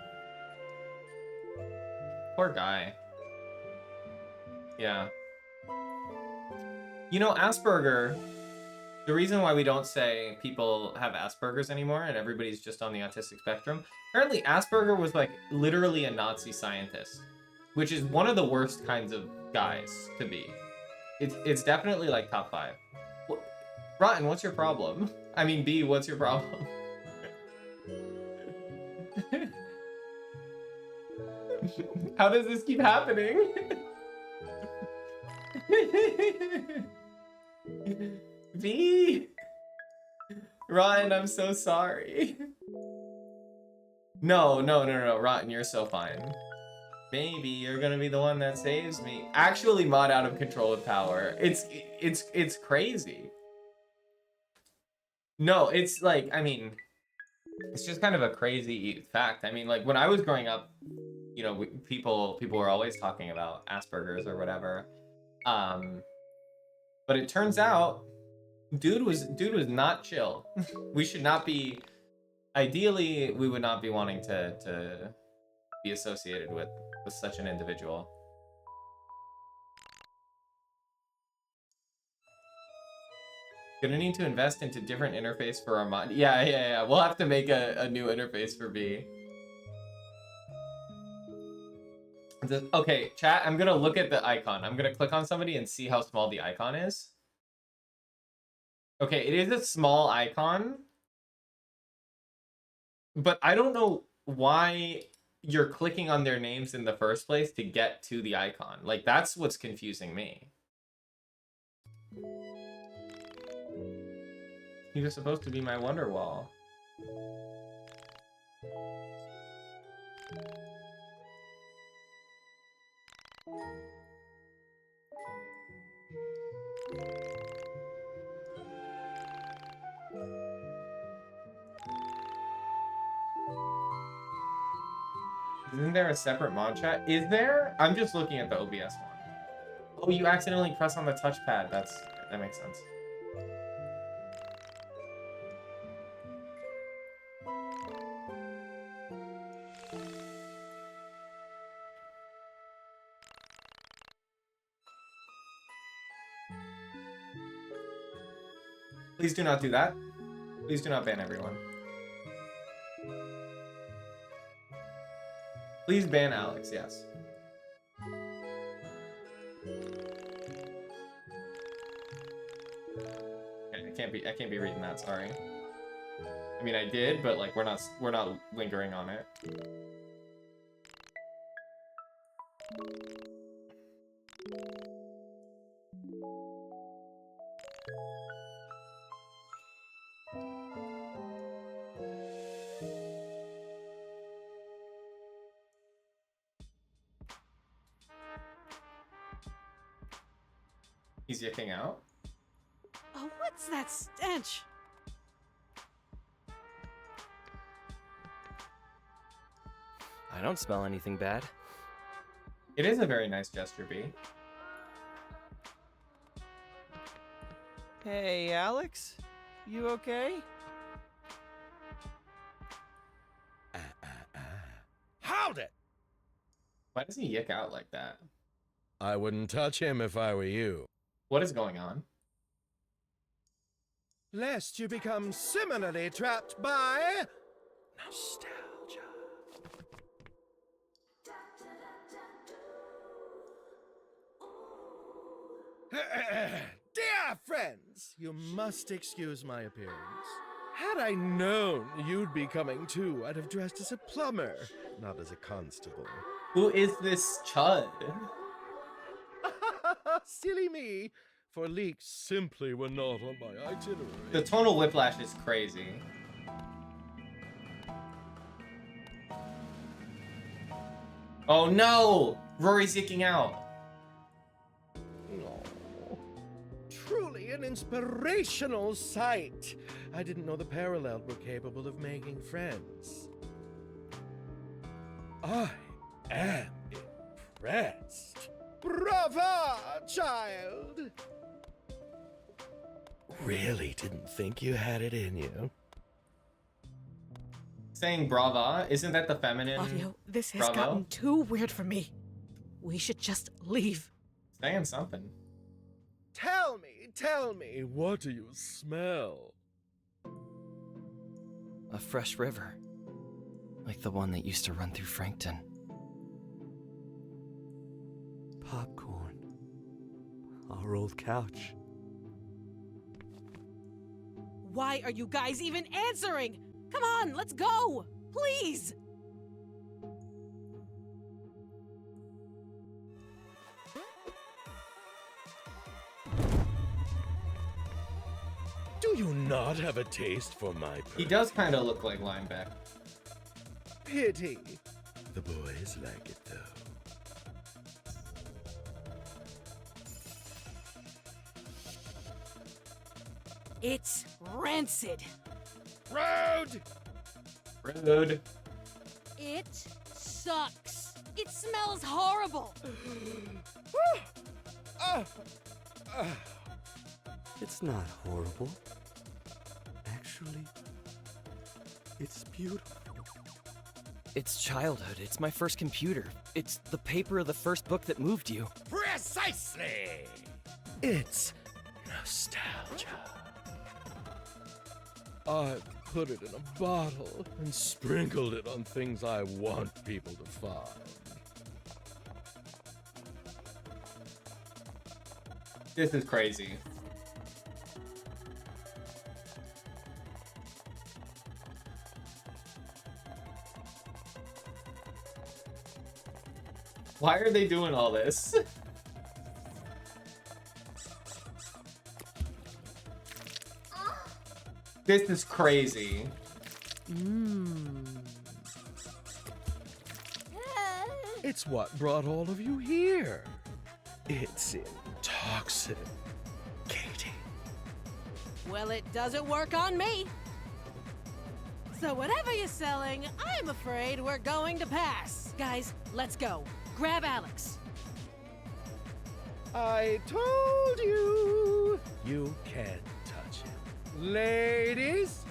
Poor guy. Yeah. You know, Asperger, the reason why we don't say people have Asperger's anymore and everybody's just on the autistic spectrum, apparently Asperger was like literally a Nazi scientist, which is one of the worst kinds of guys to be. It's definitely like top 5. Rotten, what's your problem? I mean, B, what's your problem? How does this keep happening? B! Rotten, I'm so sorry. No, Rotten, you're so fine. Maybe you're gonna be the one that saves me. Actually, Mod out of control with power. It's crazy. No, it's like, I mean, it's just kind of a crazy fact. I mean, like when I was growing up, you know, people were always talking about Asperger's or whatever. But it turns out, dude was not chill. We should not be. Ideally, we would not be wanting to be associated with such an individual. Gonna need to invest into different interface for our mod. Yeah. We'll have to make a new interface for B. Okay, chat, I'm gonna look at the icon. I'm gonna click on somebody and see how small the icon is. Okay, it is a small icon. But I don't know why you're clicking on their names in the first place to get to the icon. Like, that's what's confusing me. He was supposed to be my Wonderwall. Isn't there a separate mod chat? Is there? I'm just looking at the OBS one. Oh, you accidentally press on the touchpad. That makes sense. Please do not do that. Please do not ban everyone. Please ban Alex, yes. Okay, I can't be reading that, sorry. I mean I did, but like we're not lingering on it. He's yicking out. Oh, what's that stench? I don't smell anything bad. It is a very nice gesture, B. Hey, Alex? You okay? Howdy! Why does he yick out like that? I wouldn't touch him if I were you. What is going on? Lest you become similarly trapped by nostalgia. Dear friends, you must excuse my appearance. Had I known you'd be coming too, I'd have dressed as a plumber, not as a constable. Who is this chud? Silly me, for leaks simply were not on my itinerary. The tonal whiplash is crazy. Oh no! Rory's yicking out. Oh, truly an inspirational sight. I didn't know the Parallel were capable of making friends. I am impressed. Brava, child! Really didn't think you had it in you. Saying brava, isn't that the feminine? Claudio, this has bravo? gotten too weird for me. We should just leave. Saying something. Tell me, what do you smell? A fresh river. Like the one that used to run through Frankton. Popcorn. Our old couch. Why are you guys even answering? Come on, let's go! Please! Do you not have a taste for my He does kind of look like Lineback. pity? The boys like it though. It's rancid. Road! Rude. It sucks. It smells horrible. It's not horrible. Actually, it's beautiful. It's childhood. It's my first computer. It's the paper of the first book that moved you. Precisely! It's nostalgia. I put it in a bottle and sprinkled it on things I want people to find. This is crazy. Why are they doing all this? This is crazy. It's what brought all of you here. It's intoxicating. Well, it doesn't work on me. So whatever you're selling, I'm afraid we're going to pass. Guys, let's go. Grab Alex. I told you, you can't touch him. Ladies,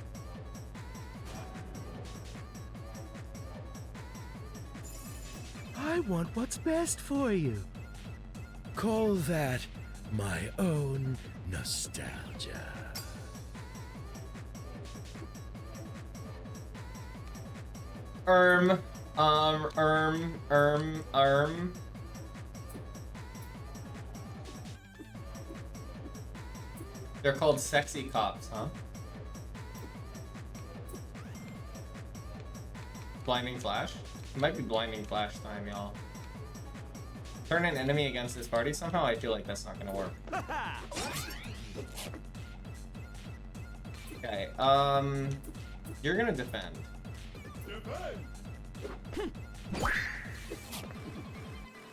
I want what's best for you. Call that my own nostalgia. They're called sexy cops, huh? Blinding flash? It might be blinding flash time, y'all. Turn an enemy against this party? Somehow I feel like that's not gonna work. Okay, you're gonna defend.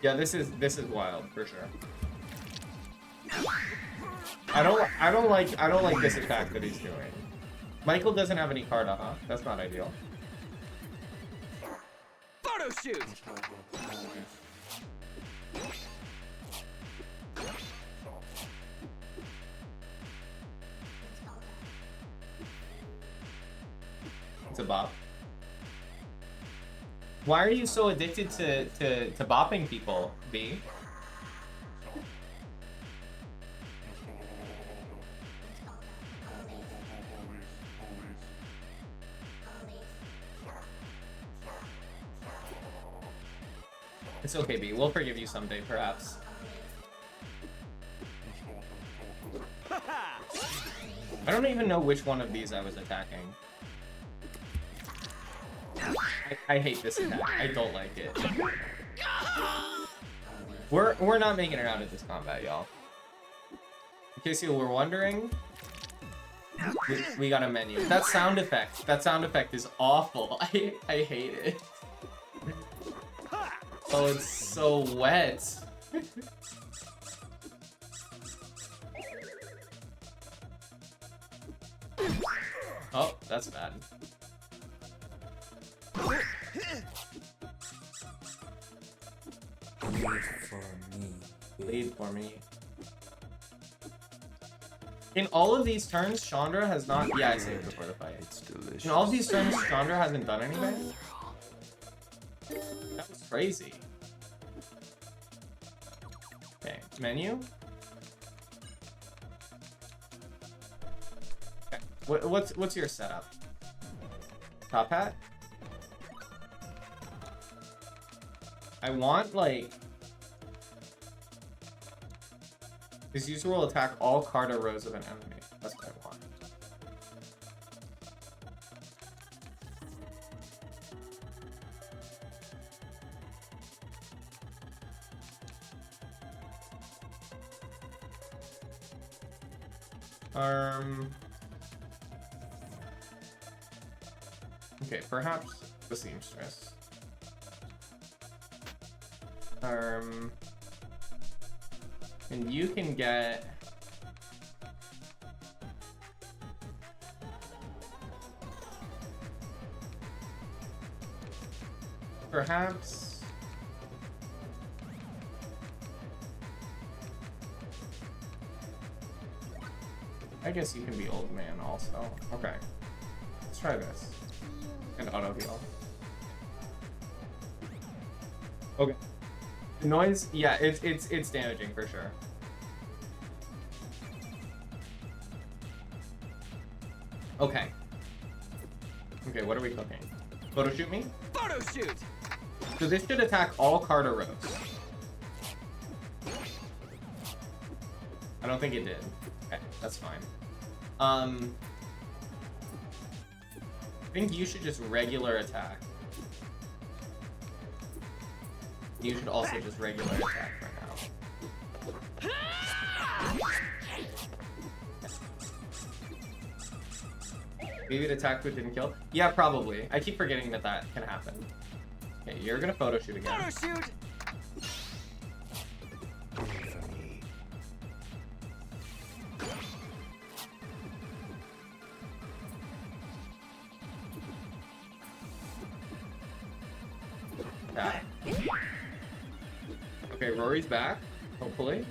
Yeah, this is wild for sure. I don't like this attack that he's doing. Michael doesn't have any card, huh? That's not ideal. Photo shoot. It's a bop. Why are you so addicted to bopping people, B? It's okay, B. We'll forgive you someday, perhaps. I don't even know which one of these I was attacking. I hate this attack. I don't like it. We're not making it out of this combat, y'all. In case you were wondering, we got a menu. That sound effect is awful. I hate it. Oh, it's so wet. Oh, that's bad. Lead for me. In all of these turns, Chandra has not. Yeah, I saved before the fight. It's delicious. In all of these turns, Chandra hasn't done anything. That was crazy. Okay, menu. Okay, what's your setup? Top hat. I want like. This user will attack all card or rows of an enemy. That's what I want. Okay, perhaps the seamstress. And you can get perhaps I guess you can be old man also. Okay. Let's try this. And auto heal. Okay. The noise, yeah, it's damaging for sure. Okay. Okay, what are we cooking? Photo shoot me? Photo shoot. So this should attack all Carter rows. I don't think it did. Okay, that's fine. I think you should just regular attack. You should also just regular attack for now. Maybe the attack but didn't kill? Yeah, probably. I keep forgetting that that can happen. Okay, you're gonna photo shoot again. Photo shoot. Yeah. Okay, Rory's back, hopefully.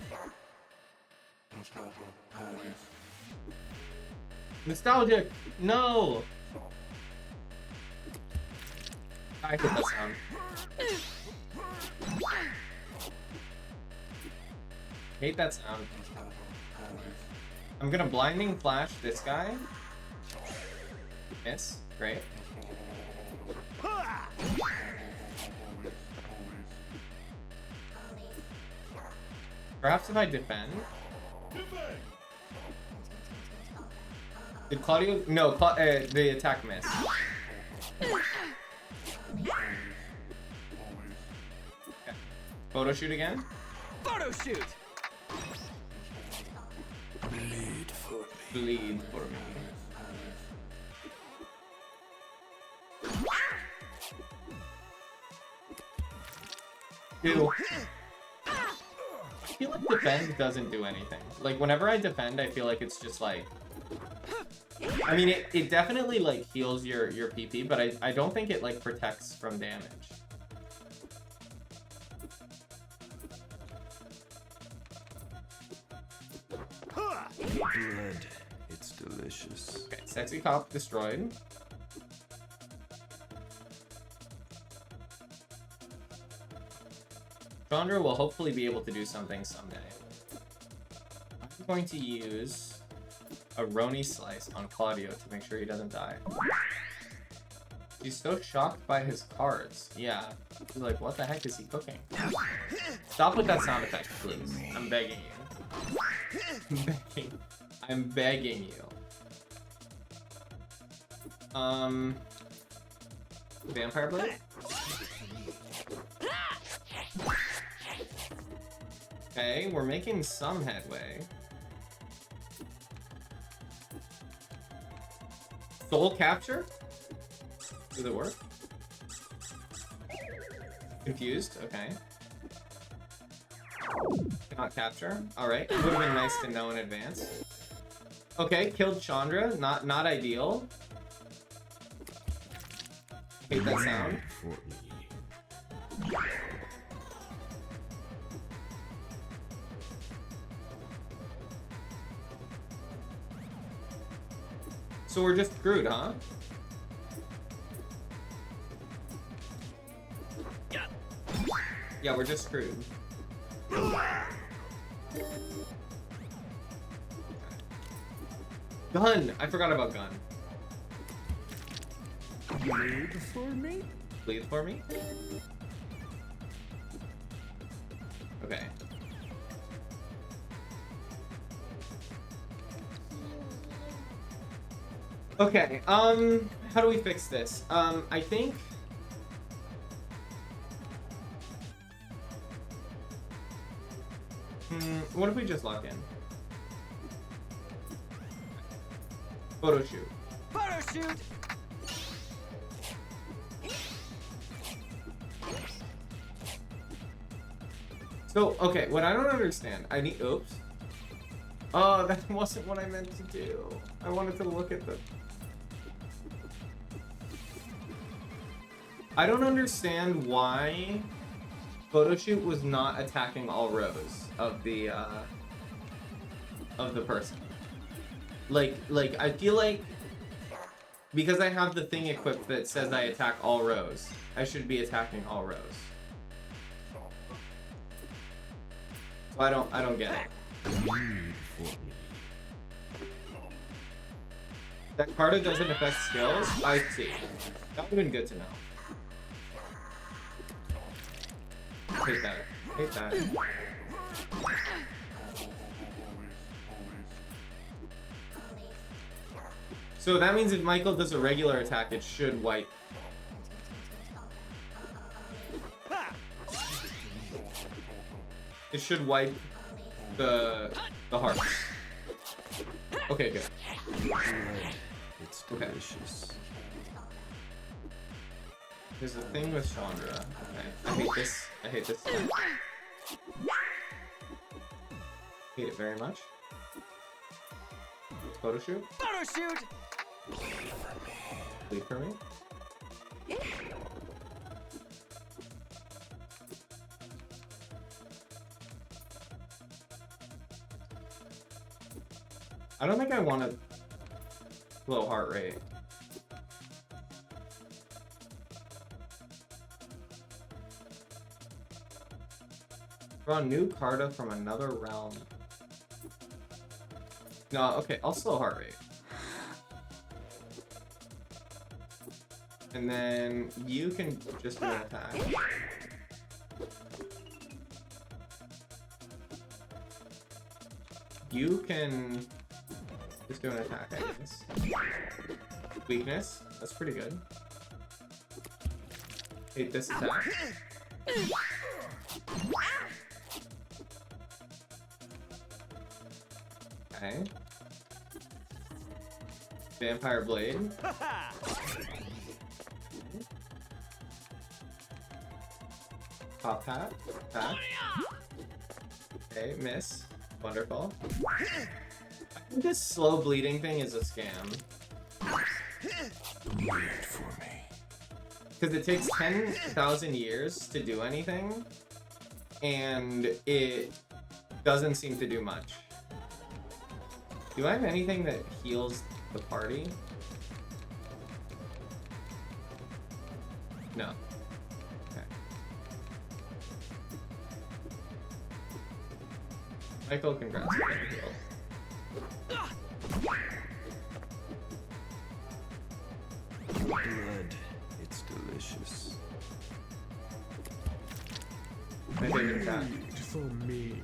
Nostalgic! No! I hate that sound. Hate that sound. I'm gonna blinding flash this guy. Miss. Great. Perhaps if I defend. Did Claudio? No, the attack missed. Okay. Photo shoot again. Photo shoot! Bleed for me. Bleed for me. Two. I feel like defend doesn't do anything. Like, whenever I defend, I feel like it's just like... I mean, it definitely, like, heals your PP, but I don't think it, like, protects from damage. Blood. It's delicious. Okay, sexy cop destroyed. Chandra will hopefully be able to do something someday. I'm going to use a Roni slice on Claudio to make sure he doesn't die. He's so shocked by his cards. Yeah. He's like, what the heck is he cooking? Stop with that sound effect, please. I'm begging you. I'm begging. I'm begging you. Vampire Blade? Okay, we're making some headway. Soul capture? Does it work? Confused? Okay. Cannot capture. Alright, would have been nice to know in advance. Okay, killed Chandra. Not ideal. Hate that sound. So we're just screwed, huh? Yeah, we're just screwed. Gun! I forgot about gun. Bleed for me? Bleed for me? Okay. Okay, how do we fix this? I think... what if we just lock in? Photo shoot. Photo shoot! So, okay, what I don't understand, I need... Oops. Oh, that wasn't what I meant to do. I wanted to look at the... I don't understand why Photoshoot was not attacking all rows of the person. Like, I feel like because I have the thing equipped that says I attack all rows, I should be attacking all rows. So I don't get it. That Carta doesn't affect skills? I see. That would have been good to know. Hate that. Hate that. So that means if Michael does a regular attack, it should wipe. It should wipe the hearts. Okay, good. It's delicious. There's a thing with Chandra. Okay. I hate this. I hate this. Hate it very much. Photo shoot? Photo shoot! Bleed for me? I don't think I want a low heart rate. Draw new Carta from another realm. No, okay, I'll slow heart rate. And then you can just do an attack. You can just do an attack, I guess. Weakness. That's pretty good. Hate this attack. Okay. Vampire Blade. Top hat. Attack. Okay, miss. Wonderful. I think this slow bleeding thing is a scam. Bleed for me. Because it takes 10,000 years to do anything, and it doesn't seem to do much. Do I have anything that heals the party? No. Okay. Michael, congrats on getting healed. Blood. It's delicious. My favorite attack. Bleed for me.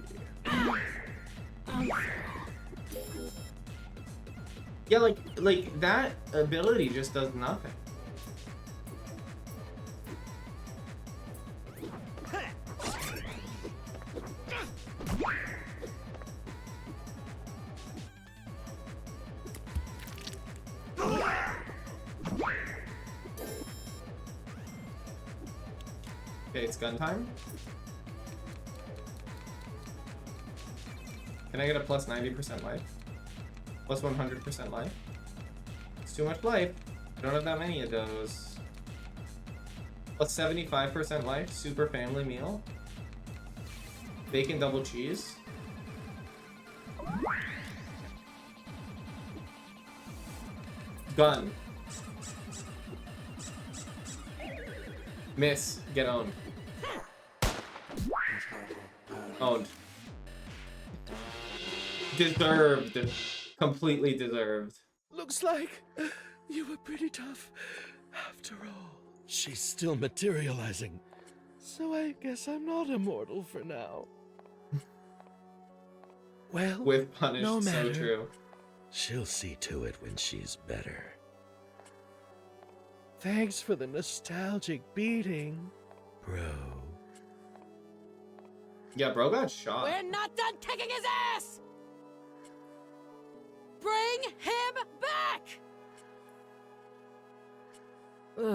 Yeah, like that ability just does nothing. Okay, it's gun time. Can I get a plus 90% life? Plus 100% life? It's too much life. I don't have that many of those. Plus 75% life, super family meal. Bacon double cheese. Gun. Miss. Get owned. Owned. Deserved. Completely deserved. Looks like you were pretty tough after all. She's still materializing, so I guess I'm not immortal for now. Well, With punish, no so matter. true. She'll see to it when she's better. Thanks for the nostalgic beating, bro. Yeah, bro got shot. We're not done kicking his ass! Bring him back!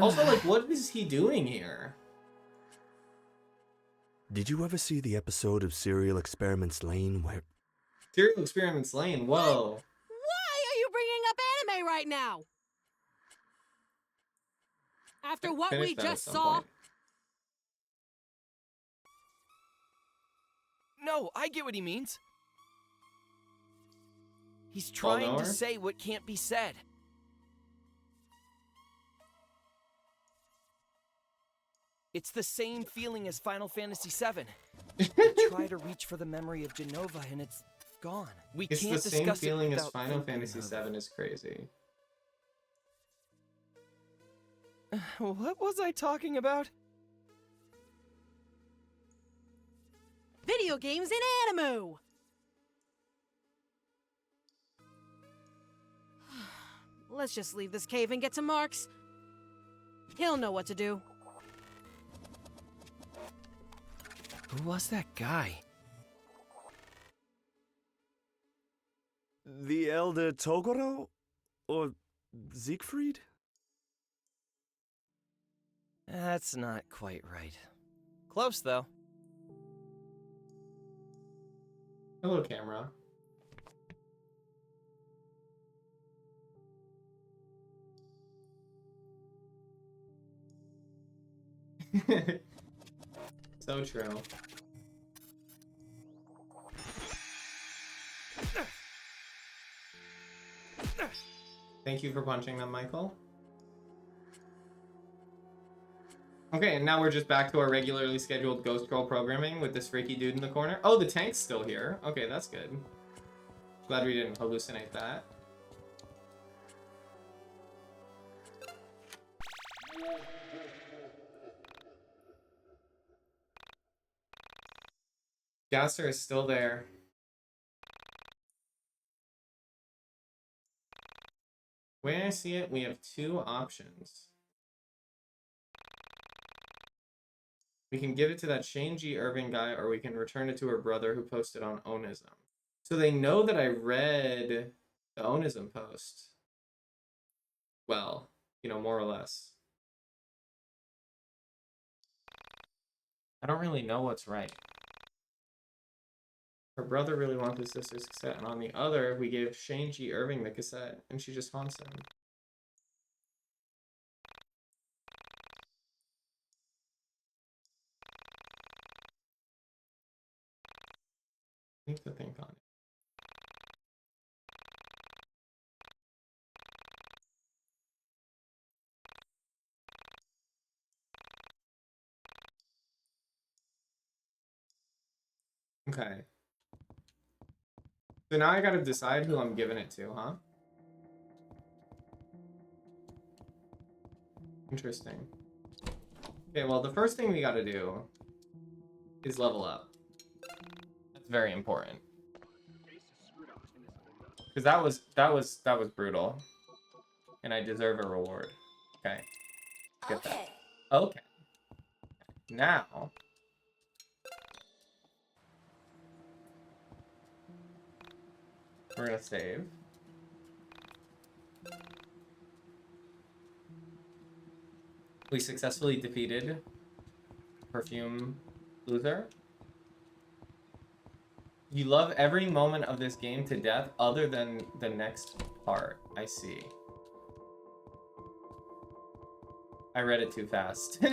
Also, like, what is he doing here? Did you ever see the episode of Serial Experiments Lane where... Serial Experiments Lane, whoa. Why are you bringing up anime right now? After what Finish we that at just some saw, point. No, I get what he means. He's trying nowhere? to say what can't be said. It's the same feeling as Final Fantasy VII. You try to reach for the memory of Genova and it's gone. We It's can't the same discuss feeling it as without Final thinking Fantasy of it. VII is crazy. What was I talking about? video games and anime. Let's just leave this cave and get to Mark's. He'll know what to do. Who was that guy? The Elder Toguro? Or Siegfried? That's not quite right. Close, though. Hello, camera. So true. Thank you for punching them, Michael. Okay, and now we're just back to our regularly scheduled Ghost Girl programming with this freaky dude in the corner. Oh, the tank's still here. Okay, that's good. Glad we didn't hallucinate that. Gasser is still there. way I see it, we have two options. We can give it to that Shane G. Irving guy, or we can return it to her brother who posted on Onism. So they know that I read the Onism post. Well, you know, more or less. I don't really know what's right. Her brother really wants his sister's cassette, and on the other, we gave Shane G. Irving the cassette, and she just haunts him. I need to think on it. Okay. So now I gotta decide who I'm giving it to, huh? Interesting. Okay, well, the first thing we gotta do is level up. That's very important. Because that was brutal. And I deserve a reward. Okay. Get that. Okay. Now. We're gonna save. We successfully defeated Perfume Loser. You love every moment of this game to death other than the next part. I see. I read it too fast.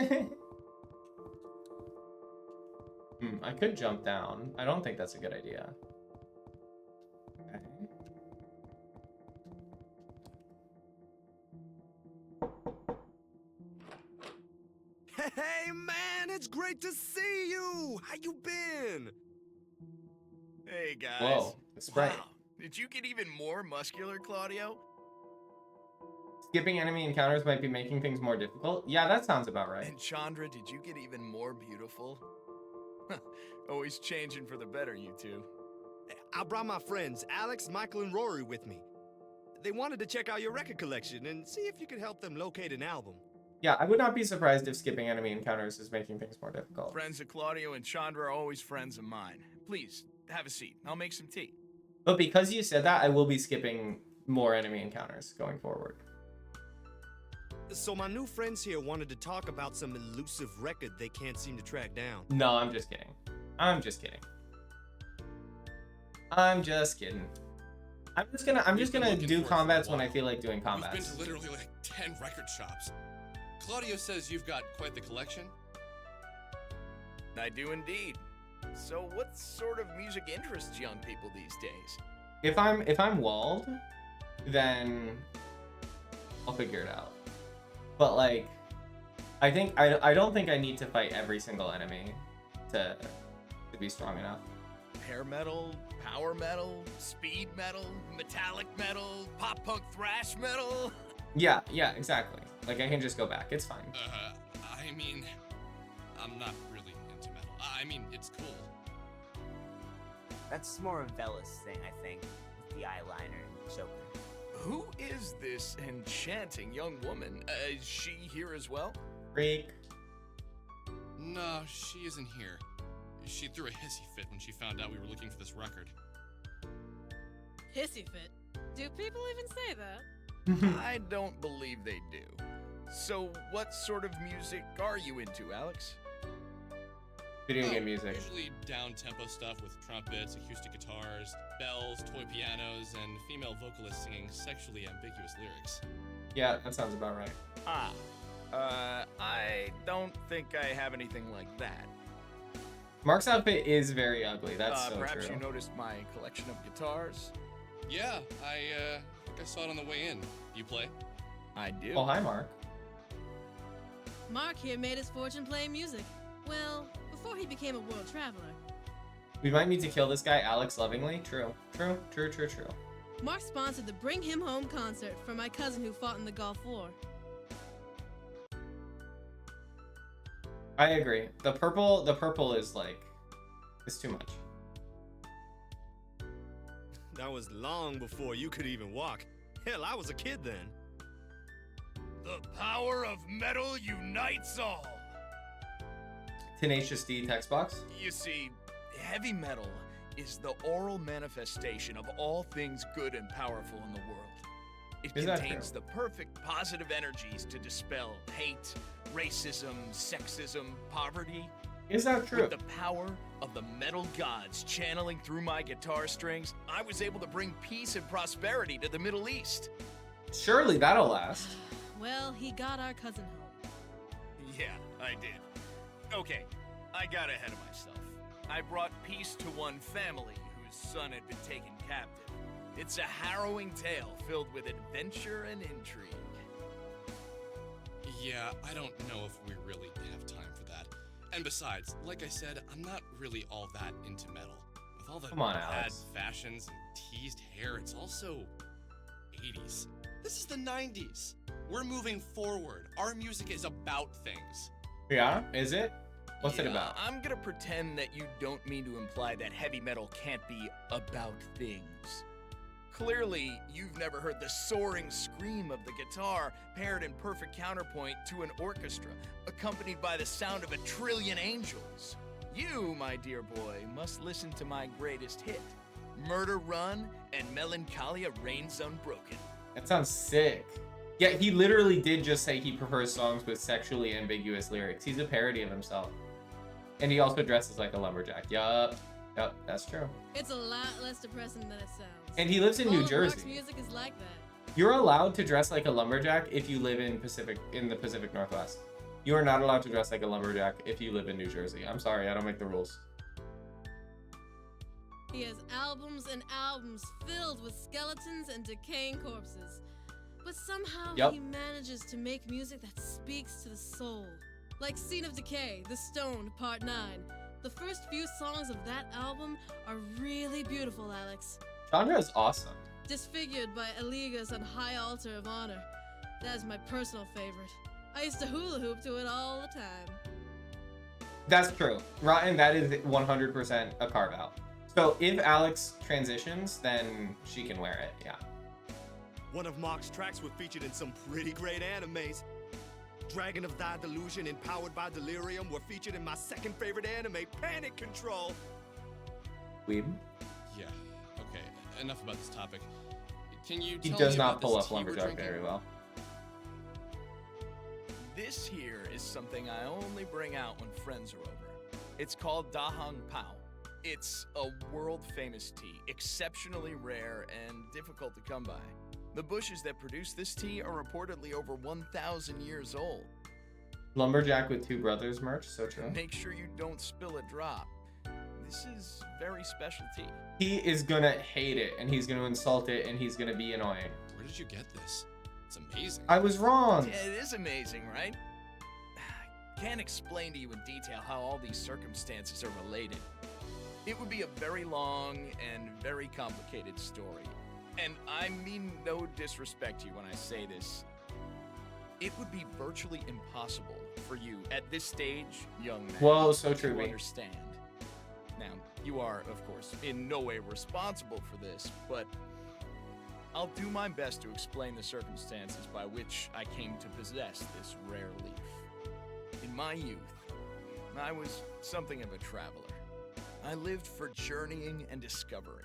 I could jump down. I don't think that's a good idea. Okay. Hey, man, it's great to see you. How you been? Hey, guys. Whoa, that's right. Wow. Did you get even more muscular, Claudio? Skipping enemy encounters might be making things more difficult. Yeah, that sounds about right. And Chandra, did you get even more beautiful? Always changing for the better, you two. I brought my friends, Alex, Michael, and Rory with me. They wanted to check out your record collection and see if you could help them locate an album. Yeah, I would not be surprised if skipping enemy encounters is making things more difficult. Friends of Claudio and Chandra are always friends of mine. Please, have a seat. I'll make some tea. But because you said that, I will be skipping more enemy encounters going forward. So my new friends here wanted to talk about some elusive record they can't seem to track down. No, I'm just kidding. I'm just kidding. I'm just kidding. I'm just gonna do combats when I feel like doing combats. We've been to literally like 10 record shops. Claudio says you've got quite the collection. I do indeed. So what sort of music interests young people these days? If I'm walled, then I'll figure it out. But like, I don't think I need to fight every single enemy to be strong enough. Hair metal, power metal, speed metal, metallic metal, pop punk thrash metal. Yeah, exactly. Like I can just go back. It's fine. I mean, I'm not really into metal. I mean, it's cool. That's more of Bella's thing, I think, with the eyeliner and choker. Who is this enchanting young woman? Is she here as well? Freak. No, she isn't here. She threw a hissy fit when she found out we were looking for this record. Hissy fit? Do people even say that? I don't believe they do. So, what sort of music are you into, Alex? Video game music. Usually down-tempo stuff with trumpets, acoustic guitars, bells, toy pianos, and female vocalists singing sexually ambiguous lyrics. Yeah, that sounds about right. I don't think I have anything like that. Mark's outfit is very ugly. That's so perhaps true. you noticed my collection of guitars? Yeah, I think I saw it on the way in. You play? I do. Oh, hi, Mark. Mark here made his fortune playing music. Well, before he became a world traveler. We might need to kill this guy, Alex Lovingly. True. Mark sponsored the Bring Him Home concert for my cousin who fought in the Gulf War. I agree. The purple is like, it's too much. That was long before you could even walk. Hell, I was a kid then. The power of metal unites all. Tenacious D text box. You see, heavy metal is the oral manifestation of all things good and powerful in the world. It Is that contains true? the perfect positive energies to dispel hate, racism, sexism, poverty. Is that true? With the power of the metal gods channeling through my guitar strings, I was able to bring peace and prosperity to the Middle East. Surely that'll last. Well, he got our cousin home. Yeah, I did. Okay, I got ahead of myself. I brought peace to one family whose son had been taken captive. It's a harrowing tale filled with adventure and intrigue. Yeah, I don't know if we really have time for that. And besides, like I said, I'm not really all that into metal. With all the Come on, bad Alex. fashions and teased hair, it's also 80s. This is the 90s. We're moving forward. Our music is about things. Yeah, is it? What's it Yeah, about? I'm gonna pretend that you don't mean to imply that heavy metal can't be about things. Clearly, you've never heard the soaring scream of the guitar paired in perfect counterpoint to an orchestra, accompanied by the sound of a trillion angels. You, my dear boy, must listen to my greatest hit, Murder Run and Melancholia Reigns Unbroken. That sounds sick. Yeah, he literally did just say he prefers songs with sexually ambiguous lyrics. He's a parody of himself. And he also dresses like a lumberjack. Yup, that's true. It's a lot less depressing than it sounds. And he lives in All New of Mark's Jersey. music is like that. You're allowed to dress like a lumberjack if you live in the Pacific Northwest. You are not allowed to dress like a lumberjack if you live in New Jersey. I'm sorry, I don't make the rules. He has albums and albums filled with skeletons and decaying corpses. But somehow Yep. he manages to make music that speaks to the soul. Like Scene of Decay, The Stoned, Part 9. The first few songs of that album are really beautiful, Alex. Chandra is awesome. Disfigured by Eliga's on High Altar of Honor. That is my personal favorite. I used to hula hoop to it all the time. That's true. Rotten, that is 100% a carve out. So if Alex transitions, then she can wear it, yeah. One of Mark's tracks were featured in some pretty great animes. Dragon of Thy Delusion and Powered by Delirium were featured in my second favorite anime, Panic Control. Weeb. Yeah, okay, enough about this topic. Can you He tell does me not about pull this up tea we're lumberjack drinking? very well. This here is something I only bring out when friends are over. It's called Dahang Pao. It's a world-famous tea, exceptionally rare and difficult to come by. The bushes that produce this tea are reportedly over 1,000 years old. Lumberjack with two brothers merch, so true. Make sure you don't spill a drop. This is very special tea. He is gonna hate it, and he's gonna insult it, and he's gonna be annoying. Where did you get this? It's amazing. I was wrong. Yeah, it is amazing, right? Can't explain to you in detail how all these circumstances are related. It would be a very long and very complicated story. And I mean no disrespect to you when I say this. It would be virtually impossible for you at this stage, young man, Whoa, so true, to B. understand. Now, you are, of course, in no way responsible for this, but I'll do my best to explain the circumstances by which I came to possess this rare leaf. In my youth, I was something of a traveler. I lived for journeying and discovery.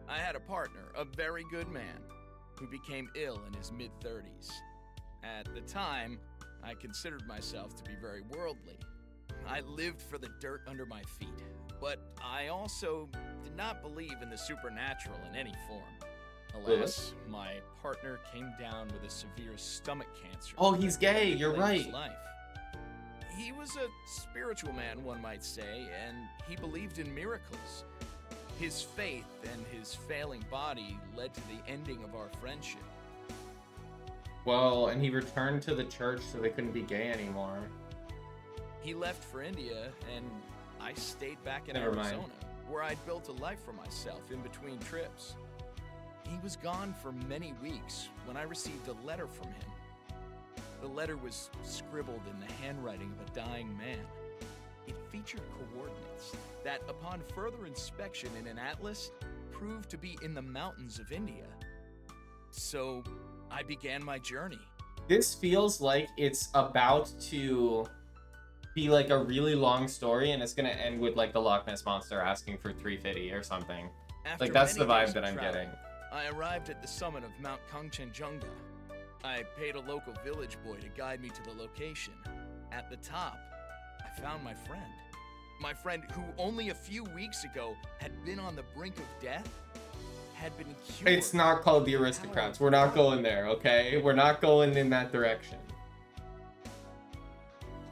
I had a partner, a very good man, who became ill in his mid-30s. At the time, I considered myself to be very worldly. I lived for the dirt under my feet, but I also did not believe in the supernatural in any form. Alas, my partner came down with a severe stomach cancer. Oh, he's gay, you're Late in his right. life. He was a spiritual man, one might say, and he believed in miracles. His faith and his failing body led to the ending of our friendship. Well, and he returned to the church so they couldn't be gay anymore. He left for India, and I stayed back in Never mind. Arizona, where I'd built a life for myself in between trips. He was gone for many weeks when I received a letter from him. The letter was scribbled in the handwriting of a dying man. It featured coordinates that, upon further inspection in an atlas, proved to be in the mountains of India. So, I began my journey. This feels like it's about to be like a really long story, and it's gonna end with like the Loch Ness monster asking for 350 or something. After Like that's the many days vibe of that I'm travel, getting. I arrived at the summit of Mount Kangchenjunga. I paid a local village boy to guide me to the location. At the top, I found my friend. My friend who only a few weeks ago had been on the brink of death, had been cured. It's not called the Aristocrats. We're not going there, okay? We're not going in that direction.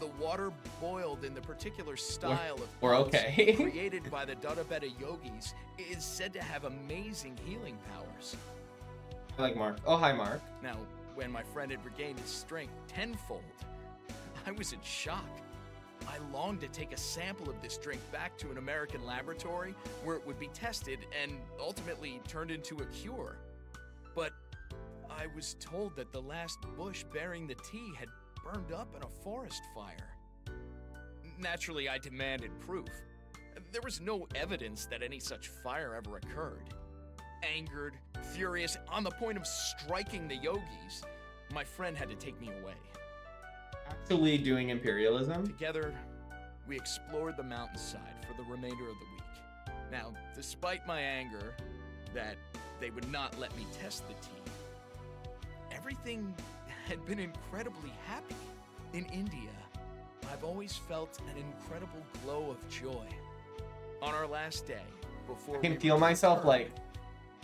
The water boiled in the particular style of we're pots okay. created by the Dodabeta yogis is said to have amazing healing powers. I like Mark. Oh, hi, Mark. Now, when my friend had regained his strength tenfold, I was in shock. I longed to take a sample of this drink back to an American laboratory where it would be tested and ultimately turned into a cure. But I was told that the last bush bearing the tea had burned up in a forest fire. Naturally, I demanded proof. There was no evidence that any such fire ever occurred. Angered, furious, on the point of striking the yogis, my friend had to take me away. Actually doing imperialism? Together, we explored the mountainside for the remainder of the week. Now, despite my anger that they would not let me test the tea, everything had been incredibly happy. In India, I've always felt an incredible glow of joy. On our last day, before I can feel myself like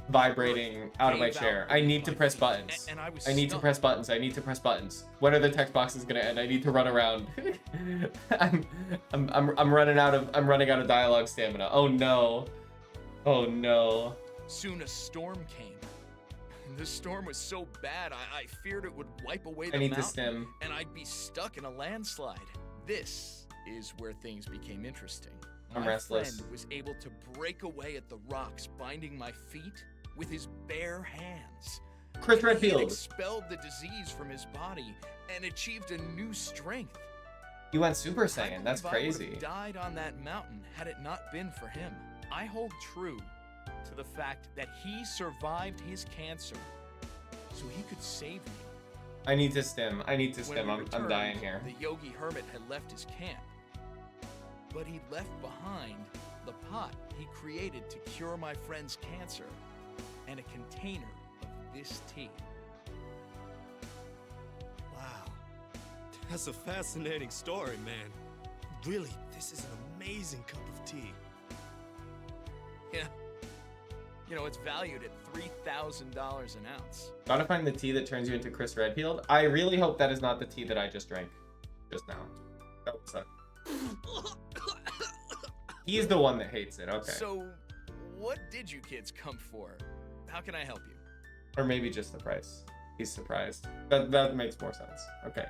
vibrating out of my chair. I need to press buttons. I need to press buttons. I need to press buttons. When are the text boxes gonna end? I need to run around. I'm running out of dialogue stamina. Oh no. Oh no. Soon a storm came. The storm was so bad, I feared it would wipe away the I need mountain, to stim. and I'd be stuck in a landslide. This is where things became interesting. I'm My restless. friend was able to break away at the rocks, binding my feet with his bare hands. Chris And he had Redfield. expelled the disease from his body and achieved a new strength. You went Super I Saiyan. That's believe I would crazy. have died on that mountain had it not been for him. I hold true to the fact that he survived his cancer so he could save me. I need to stim. I need to When stim. we I'm returned, dying here. The yogi hermit had left his camp, but he left behind the pot he created to cure my friend's cancer and a container of this tea. Wow. That's a fascinating story, man. Really, this is an amazing cup of tea. Yeah. You know, it's valued at $3,000 an ounce. Gotta find the tea that turns you into Chris Redfield. I really hope that is not the tea that I just drank just now. That would suck. He's the one that hates it. Okay. So, what did you kids come for? How can I help you? Or maybe just the price. He's surprised. That makes more sense. Okay.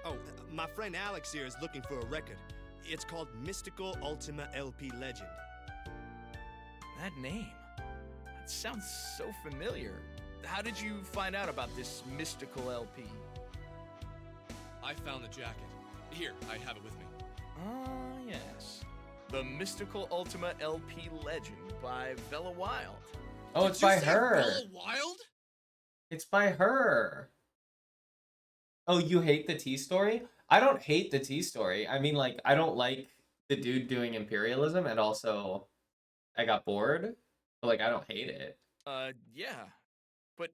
Oh, my friend Alex here is looking for a record. It's called Mystical Ultima LP Legend. That name. That sounds so familiar. How did you find out about this mystical LP? I found the jacket. Here, I have it with me. Ah, yes. The Mystical Ultima LP Legend by Bella Wild. Oh, it's by her. Bella Wild? It's by her. Oh, you hate the tea story? I don't hate the tea story. I mean, like, I don't like the dude doing imperialism, and also I got bored. But, like, I don't hate it. Yeah. But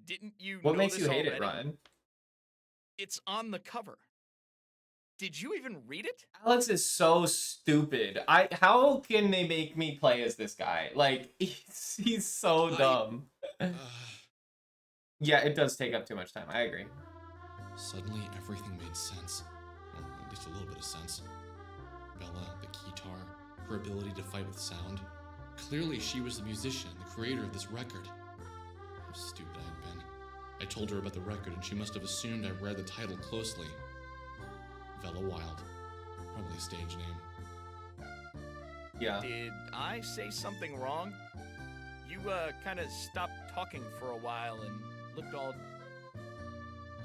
didn't you What know makes this you hate already? it, Ryan? It's on the cover. Did you even read it? Alex is so stupid. How can they make me play as this guy? Like, he's so dumb. Yeah, it does take up too much time. I agree. Suddenly, everything made sense. Well, at least a little bit of sense. Bella, the guitar, her ability to fight with sound. Clearly, she was the musician, the creator of this record. How stupid I had been. I told her about the record, and she must have assumed I read the title closely. Bella Wild. Probably a stage name. Yeah. Did I say something wrong? You, kind of stopped talking for a while and looked all...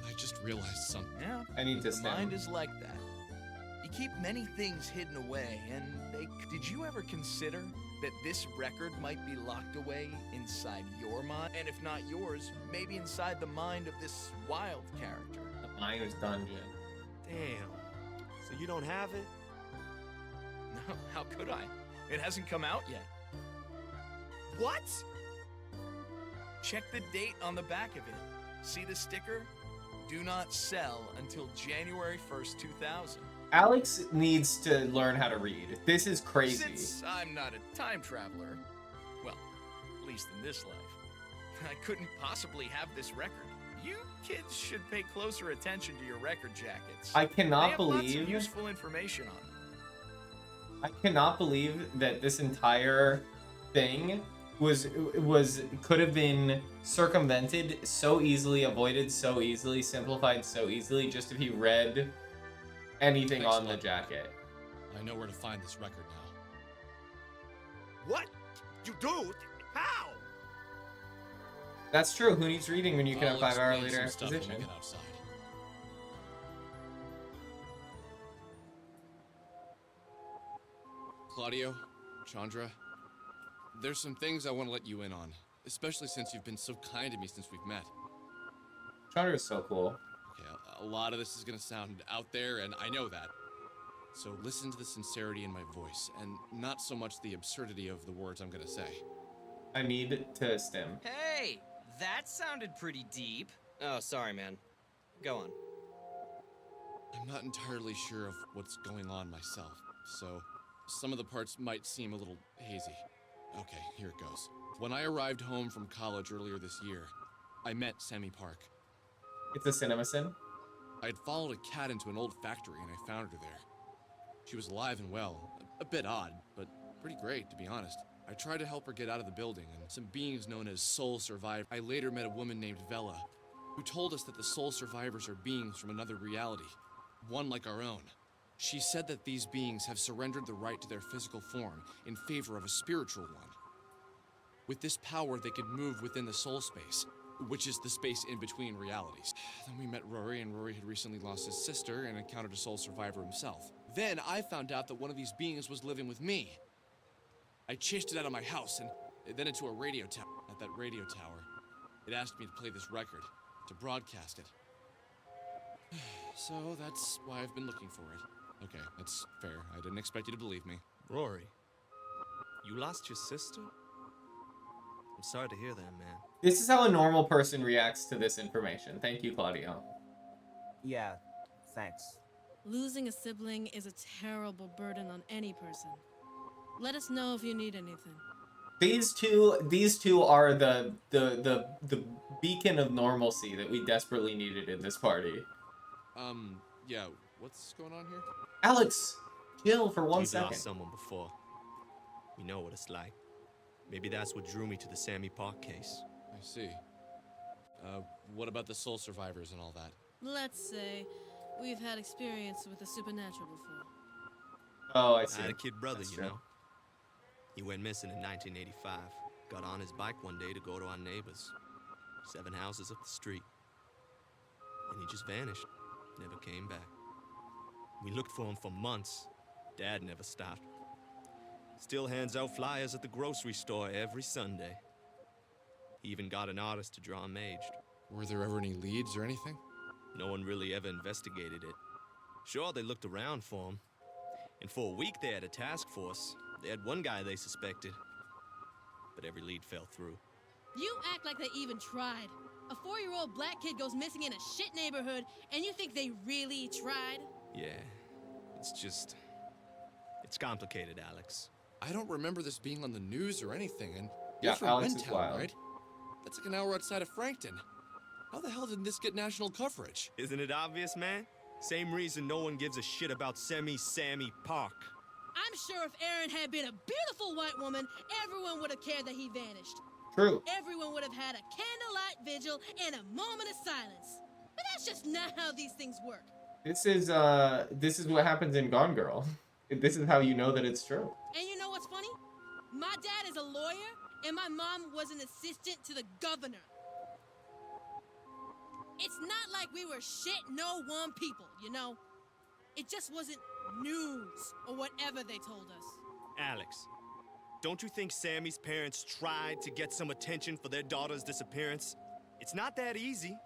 I just realized something. Yeah, I need to the stand. mind is like that. You keep many things hidden away, and did you ever consider that this record might be locked away inside your mind? And if not yours, maybe inside the mind of this wild character. The Miner's Dungeon. Damn. So you don't have it? No, how could I? It hasn't come out yet. What? Check the date on the back of it. See the sticker? Do not sell until January 1st, 2000. Alex needs to learn how to read. This is crazy. Since I'm not a time traveler, well, at least in this life, I couldn't possibly have this record. You kids should pay closer attention to your record jackets. I cannot they have lots believe of useful information on them. I cannot believe that this entire thing could have been circumvented so easily, avoided so easily, simplified so easily, just if he read anything on the jacket. I know where to find this record now. What? You do? How? That's true. Who needs reading when you can have I'll 5 hour explain later some stuff when we exposition? get outside. Claudio, Chandra, there's some things I want to let you in on, especially since you've been so kind to me since we've met. Chandra is so cool. Okay, a lot of this is gonna sound out there, and I know that. So listen to the sincerity in my voice, and not so much the absurdity of the words I'm gonna say. I need to stim. Hey, that sounded pretty deep. Oh, sorry, man. Go on. I'm not entirely sure of what's going on myself, so some of the parts might seem a little hazy. Okay, here it goes. When I arrived home from college earlier this year, I met Sammy Park. It's a cinema sin. I had followed a cat into an old factory and I found her there. She was alive and well, a bit odd, but pretty great, to be honest. I tried to help her get out of the building, and some beings known as soul survivors. I later met a woman named Vela, who told us that the soul survivors are beings from another reality, one like our own. She said that these beings have surrendered the right to their physical form in favor of a spiritual one. With this power, they could move within the soul space, which is the space in between realities. Then we met Rory, and Rory had recently lost his sister and encountered a soul survivor himself. Then I found out that one of these beings was living with me. I chased it out of my house and then into a radio tower. At that radio tower, it asked me to play this record, to broadcast it. So that's why I've been looking for it. Okay, that's fair. I didn't expect you to believe me. Rory, you lost your sister? I'm sorry to hear that, man. This is how a normal person reacts to this information. Thank you, Claudio. Yeah, thanks. Losing a sibling is a terrible burden on any person. Let us know if you need anything. These two are the beacon of normalcy that we desperately needed in this party. Yeah, what's going on here? Alex, chill for 1 You've second. lost someone before. You know what it's like. Maybe that's what drew me to the Sammy Park case. I see. What about the soul survivors and all that? Let's say we've had experience with the supernatural before. Oh, I see. I had a kid brother, That's you true. know. He went missing in 1985. Got on his bike one day to go to our neighbors. 7 houses up the street. And he just vanished. Never came back. We looked for him for months. Dad never stopped. Still hands out flyers at the grocery store every Sunday. He even got an artist to draw him aged. Were there ever any leads or anything? No one really ever investigated it. Sure, they looked around for him. And for a week they had a task force. They had one guy they suspected. But every lead fell through. You act like they even tried. A 4-year-old black kid goes missing in a shit neighborhood, and you think they really tried? Yeah, it's complicated, Alex. I don't remember this being on the news or anything, and Yeah, you're from Alex is Wintown, wild. right? That's like an hour outside of Frankton. How the hell did this get national coverage? Isn't it obvious, man? Same reason no one gives a shit about Sammy Park. I'm sure if Aaron had been a beautiful white woman, everyone would have cared that he vanished. True. Everyone would have had a candlelight vigil and a moment of silence. But that's just not how these things work. This is what happens in Gone Girl. This is how you know that it's true. And you know what's funny? My dad is a lawyer, and my mom was an assistant to the governor. It's not like we were shit no one people, you know? It just wasn't news or whatever they told us. Alex, don't you think Sammy's parents tried to get some attention for their daughter's disappearance? It's not that easy.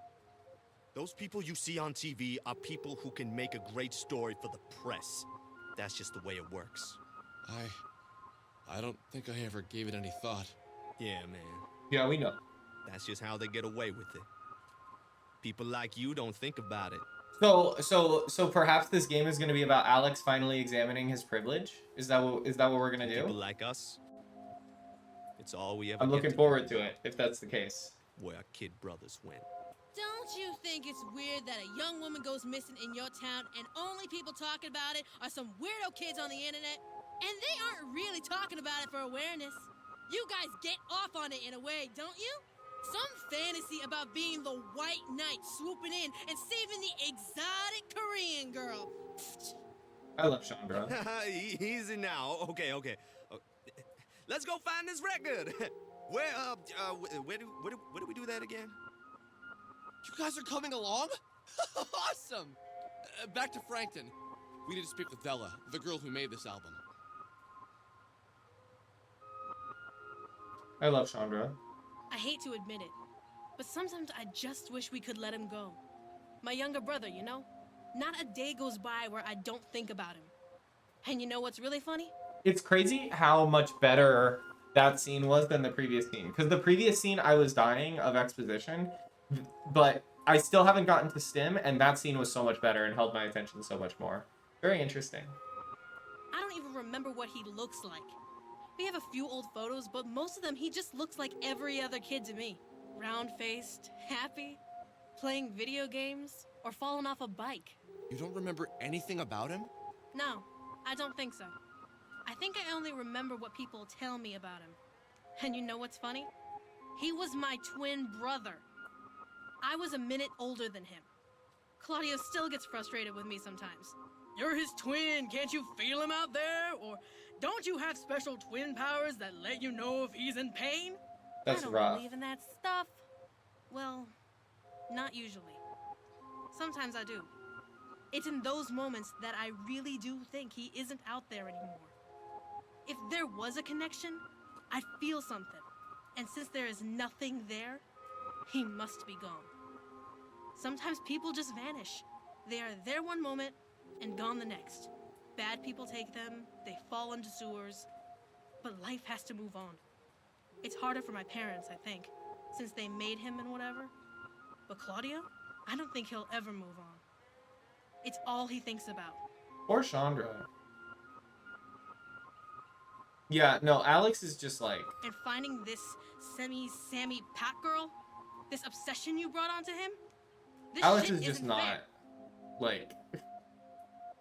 Those people you see on TV are people who can make a great story for the press. That's just the way it works. I don't think I ever gave it any thought. Yeah, man. Yeah, we know. That's just how they get away with it. People like you don't think about it. So perhaps this game is going to be about Alex finally examining his privilege. Is that what we're going to do? People like us. It's all we ever. I'm looking forward to it if that's the case. Where our kid brothers went. Don't you think it's weird that a young woman goes missing in your town and only people talking about it are some weirdo kids on the internet? And they aren't really talking about it for awareness. You guys get off on it in a way, don't you? Some fantasy about being the white knight swooping in and saving the exotic Korean girl. I love Chandra. Easy now. Okay. Let's go find this record. Where do we do that again? You guys are coming along? Awesome! Back to Frankton. We need to speak with Della, the girl who made this album. I love Chandra. I hate to admit it, but sometimes I just wish we could let him go. My younger brother, you know? Not a day goes by where I don't think about him. And you know what's really funny? It's crazy how much better that scene was than the previous scene. Because the previous scene, I was dying of exposition, but I still haven't gotten to Stim, and that scene was so much better and held my attention so much more. Very interesting. I don't even remember what he looks like. We have a few old photos, but most of them he just looks like every other kid to me. Round-faced, happy, playing video games, or falling off a bike. You don't remember anything about him? No, I don't think so. I think I only remember what people tell me about him. And you know what's funny? He was my twin brother. I was a minute older than him. Claudio still gets frustrated with me sometimes. You're his twin, can't you feel him out there? Or don't you have special twin powers that let you know if he's in pain? That's I don't rough. believe in that stuff. Well, not usually. Sometimes I do. It's in those moments that I really do think he isn't out there anymore. If there was a connection, I'd feel something. And since there is nothing there, he must be gone. Sometimes people just vanish. They are there one moment and gone the next. Bad people take them, they fall into sewers, but life has to move on. It's harder for my parents, I think, since they made him and whatever. But Claudio, I don't think he'll ever move on. It's all he thinks about. Or Chandra. Yeah, no, Alex is just like... And finding this Sammy Pat girl, this obsession you brought onto him, this Alex shit is just isn't not, fair. like...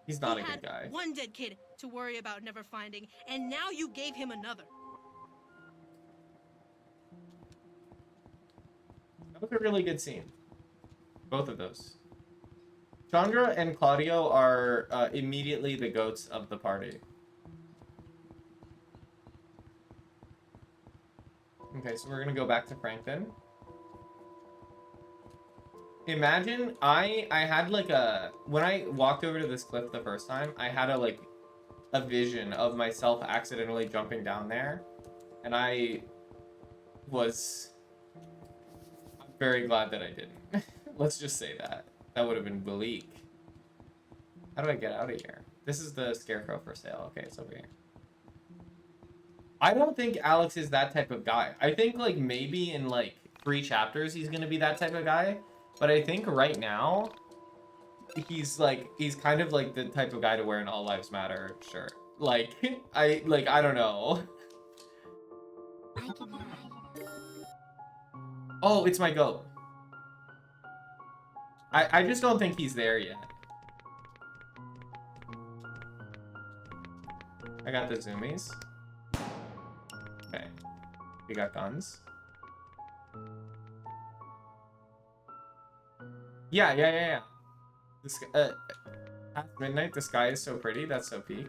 He's not He a had good guy. one dead kid to worry about never finding, and now you gave him another. That was a really good scene. Both of those. Chandra and Claudio are immediately the goats of the party. Okay, so we're gonna go back to Frankton. Imagine I had like a, when I walked over to this cliff the first time, I had a vision of myself accidentally jumping down there, and I'm very glad that I didn't. Let's just say that. That would have been bleak. How do I get out of here? This is the scarecrow for sale. Okay, it's over here. I don't think Alex is that type of guy. I think like maybe in like 3 chapters he's gonna be that type of guy. But I think right now he's kind of like the type of guy to wear an All Lives Matter shirt. Like I don't know. Oh, it's my goat. I just don't think he's there yet. I got the zoomies. Okay. We got guns. Yeah. This, at midnight, the sky is so pretty. That's so peak.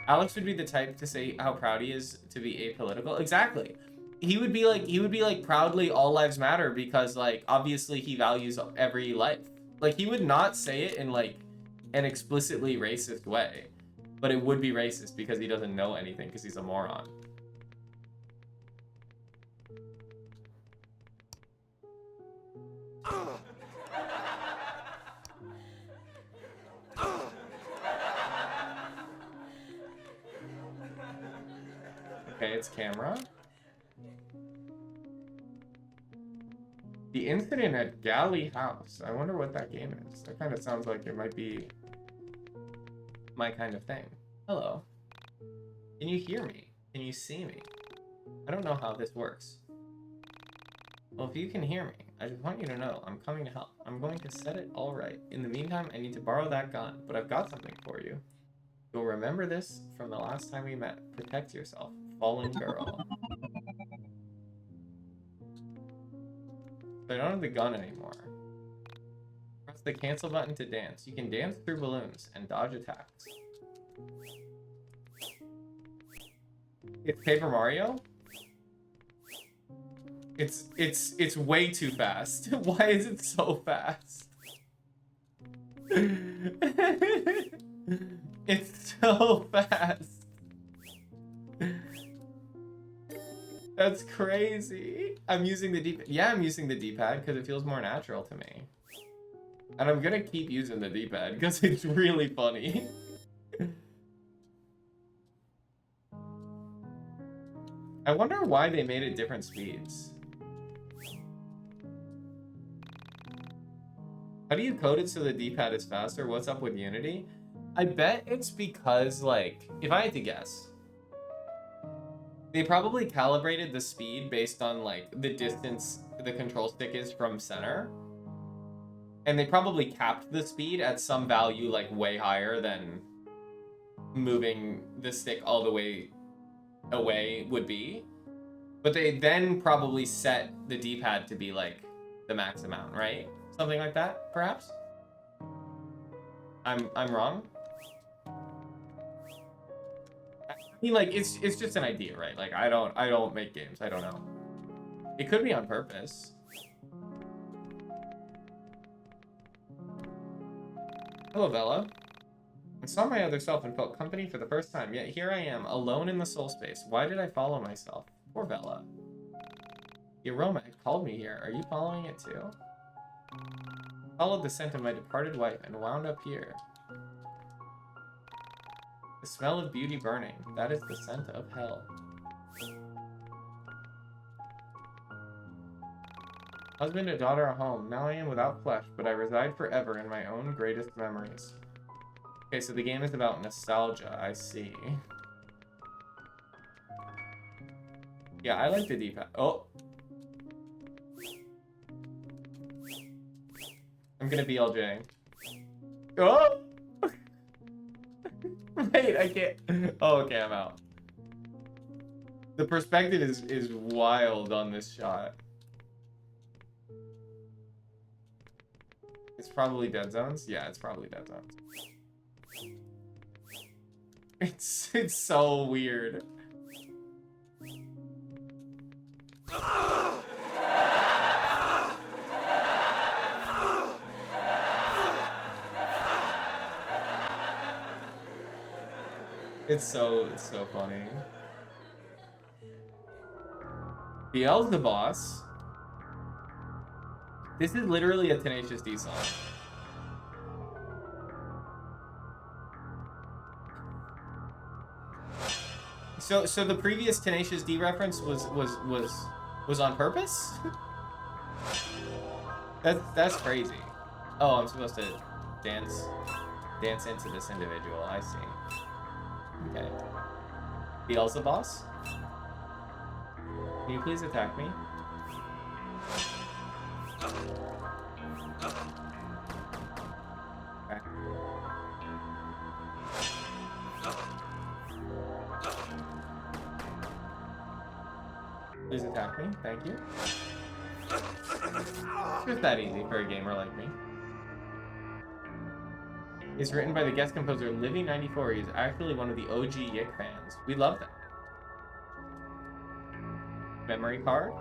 Alex would be the type to say how proud he is to be apolitical. Exactly. He would be like proudly all lives matter because like obviously he values every life. Like he would not say it in like an explicitly racist way, but it would be racist because he doesn't know anything because he's a moron. Okay, it's camera. The incident at Galley House. I wonder what that game is. That kind of sounds like it might be my kind of thing. Hello. Can you hear me? Can you see me? I don't know how this works. Well, if you can hear me, I just want you to know I'm coming to help. I'm going to set it all right. In the meantime, I need to borrow that gun, but I've got something for you. You'll remember this from the last time we met. Protect yourself, fallen girl. But I don't have the gun anymore. Press the cancel button to dance. You can dance through balloons and dodge attacks. It's Paper Mario? It's way too fast. Why is it so fast? It's so fast. That's crazy. I'm using the D-pad. Yeah, I'm using the D-pad because it feels more natural to me. And I'm gonna keep using the D-pad because it's really funny. I wonder why they made it different speeds. How do you code it so the D-pad is faster? What's up with Unity? I bet it's because, like, if I had to guess, they probably calibrated the speed based on, like, the distance the control stick is from center. And they probably capped the speed at some value, like, way higher than moving the stick all the way away would be. But they then probably set the D-pad to be, like, the max amount, right? Something like that, perhaps? I'm wrong? I mean, like, it's just an idea, right? Like, I don't make games. I don't know. It could be on purpose. Hello, Bella. I saw my other self and felt company for the first time, yet here I am, alone in the soul space. Why did I follow myself? Poor Bella. The aroma had called me here. Are you following it too? Followed the scent of my departed wife and wound up here. The smell of beauty burning. That is the scent of hell. Husband and daughter are home. Now I am without flesh, but I reside forever in my own greatest memories. Okay, so the game is about nostalgia, I see. Yeah, I like the D-pad. Oh! I'm gonna BLJ. Oh! Wait, I can't. Oh, okay, I'm out. The perspective is wild on this shot. It's probably Dead Zones? Yeah, it's probably Dead Zones. It's so weird. It's so funny. Beelzebub. This is literally a Tenacious D song. So the previous Tenacious D reference was on purpose? That's crazy. Oh, I'm supposed to dance into this individual. I see. Okay. Beelzebub? Can you please attack me? Okay. Please attack me. Thank you. It's just that easy for a gamer like me. It's written by the guest composer Livy94. He's actually one of the OG YIIK fans. We love that. Memory card.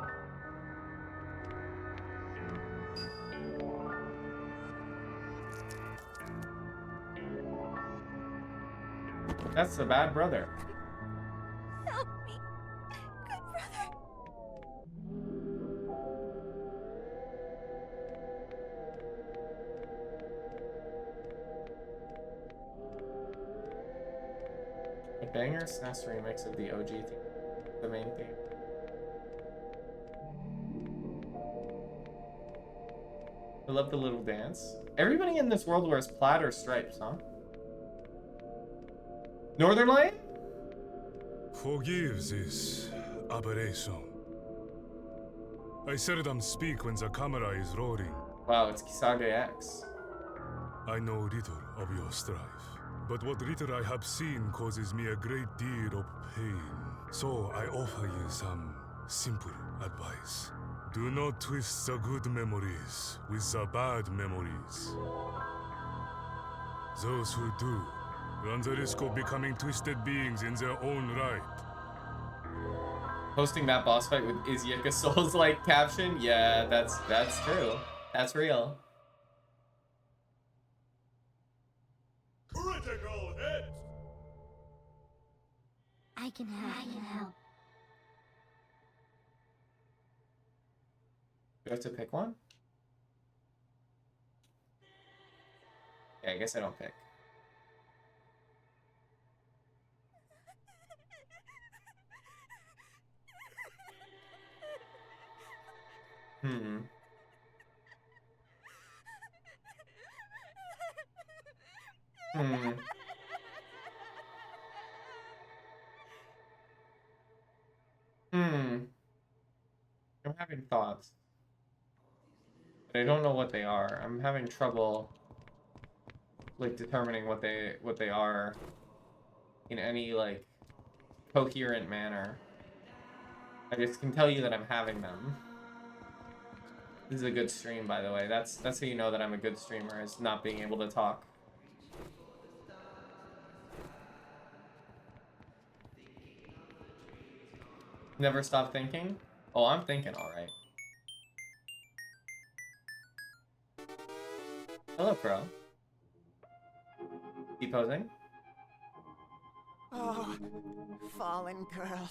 That's the bad brother. Help me, good brother. A banger SNES remix of the OG theme. The main theme. I love the little dance. Everybody in this world wears plaid or stripes, huh? Northern Light? Forgive this aberration. I seldom speak when the camera is rolling. Wow, it's Kisage X. I know little of your strife, but what little I have seen causes me a great deal of pain. So I offer you some simple advice. Do not twist the good memories with the bad memories. Those who do run the risk of becoming twisted beings in their own right. Posting that boss fight with is YIIK a Souls-like caption? Yeah, that's true. That's real. Critical hit! I can help. Do I have to pick one? Yeah, I guess I don't pick. Hmm. Hmm. Hmm. I'm having thoughts. But I don't know what they are. I'm having trouble like determining what they are in any like coherent manner. I just can tell you that I'm having them. This is a good stream, by the way. That's how you know that I'm a good streamer, is not being able to talk. Never stop thinking? Oh, I'm thinking alright. Hello, Pro. Keep posing. Oh, fallen girl,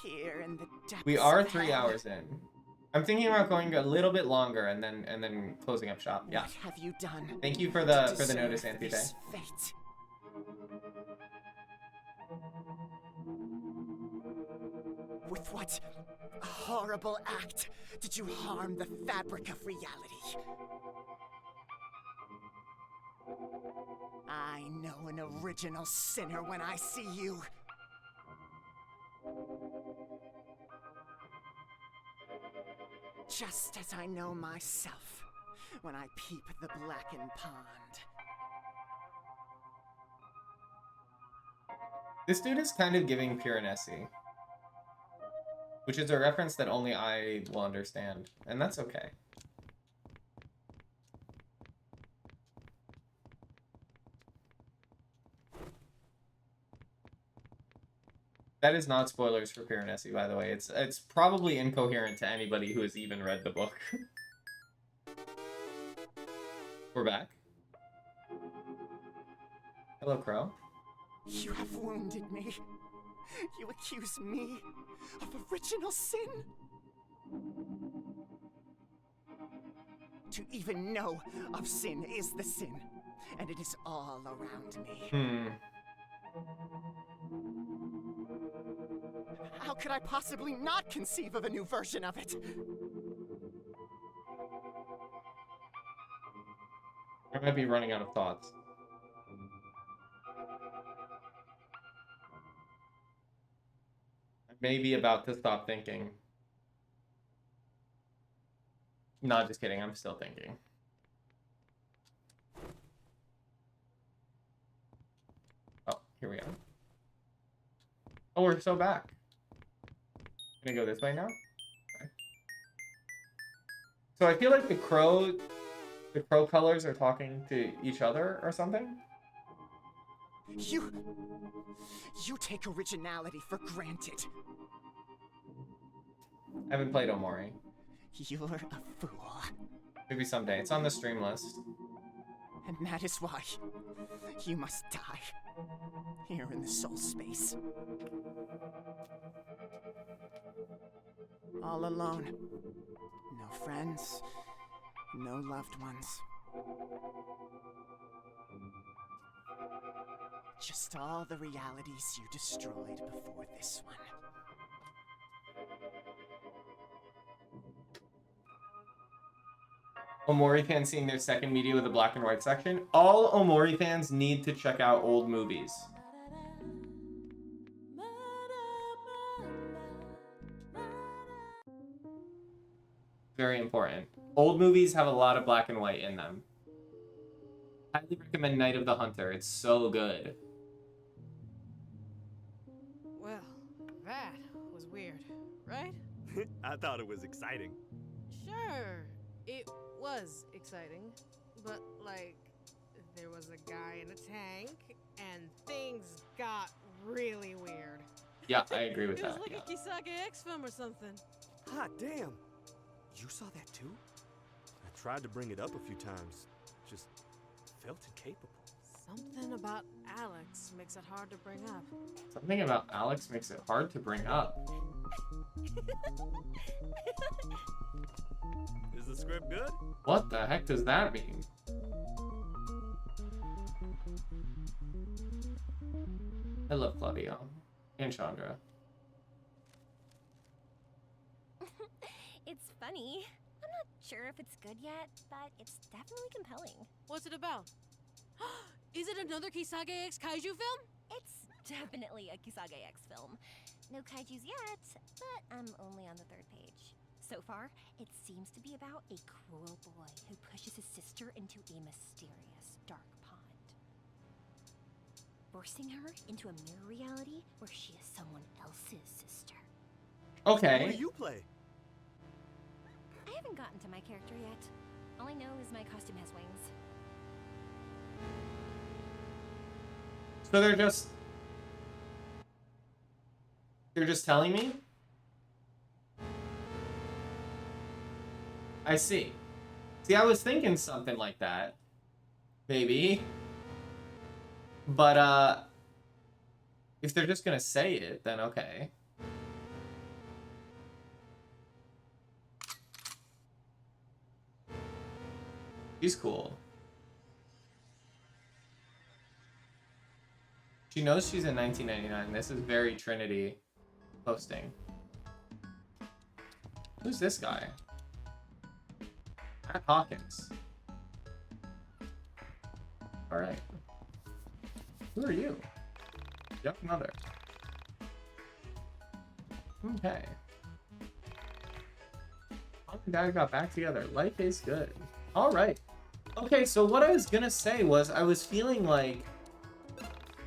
here in the depths. We are of 3 hell. hours in. I'm thinking about going a little bit longer and then closing up shop. Yeah. What have you done? Thank you for to the deserve notice, Antide. this fate? With what horrible act did you harm the fabric of reality? I know an original sinner when I see you. Just as I know myself when I peep the blackened pond. This dude is kind of giving Pure Nessie, which is a reference that only I will understand, and that's okay. That is not spoilers for Pure Nessie, by the way. It's probably incoherent to anybody who has even read the book. We're back. Hello, Crow. You have wounded me. You accuse me of original sin. To even know of sin is the sin, and it is all around me. How could I possibly not conceive of a new version of it? I might be running out of thoughts. I may be about to stop thinking. No, just kidding. I'm still thinking. Oh, here we go. Oh, we're so back. Gonna go this way now? Okay. So I feel like the crow colors are talking to each other or something? You take originality for granted. I haven't played Omori. You're a fool. Maybe someday. It's on the stream list. And that is why you must die. here in the soul space. All alone. No friends, no loved ones. Just all the realities you destroyed before this one. Omori fans seeing their second media with a black and white section. All Omori fans need to check out old movies. Very important. Old movies have a lot of black and white in them. Highly recommend Night of the Hunter. It's so good. Well, that was weird, right? I thought it was exciting. Sure, it was exciting, but like, there was a guy in a tank, and things got really weird. Yeah, I agree with It that. was like a Kisage X film or something. Hot damn. You saw that too? I tried to bring it up a few times. Just felt incapable. Something about Alex makes it hard to bring up. Something about Alex makes it hard to bring up. Is the script good? What the heck does that mean? I love Claudio and Chandra. It's funny. I'm not sure if it's good yet, but it's definitely compelling. What's it about? Is it another Kisage X kaiju film? It's definitely a Kisage X film. No kaijus yet, but I'm only on the 3rd page. So far, it seems to be about a cruel boy who pushes his sister into a mysterious dark pond, forcing her into a mirror reality where she is someone else's sister. Okay. What do you play? I haven't gotten to my character yet. All I know is my costume has wings. So they're just telling me? I see. See, I was thinking something like that. Maybe. But, if they're just gonna say it, then okay. She's cool. She knows she's in 1999. This is very Trinity posting. Who's this guy? Matt Hawkins. Alright. Who are you? Young mother. Okay. Mom and Dad got back together. Life is good. Alright. Okay, so what I was gonna say was I was feeling like,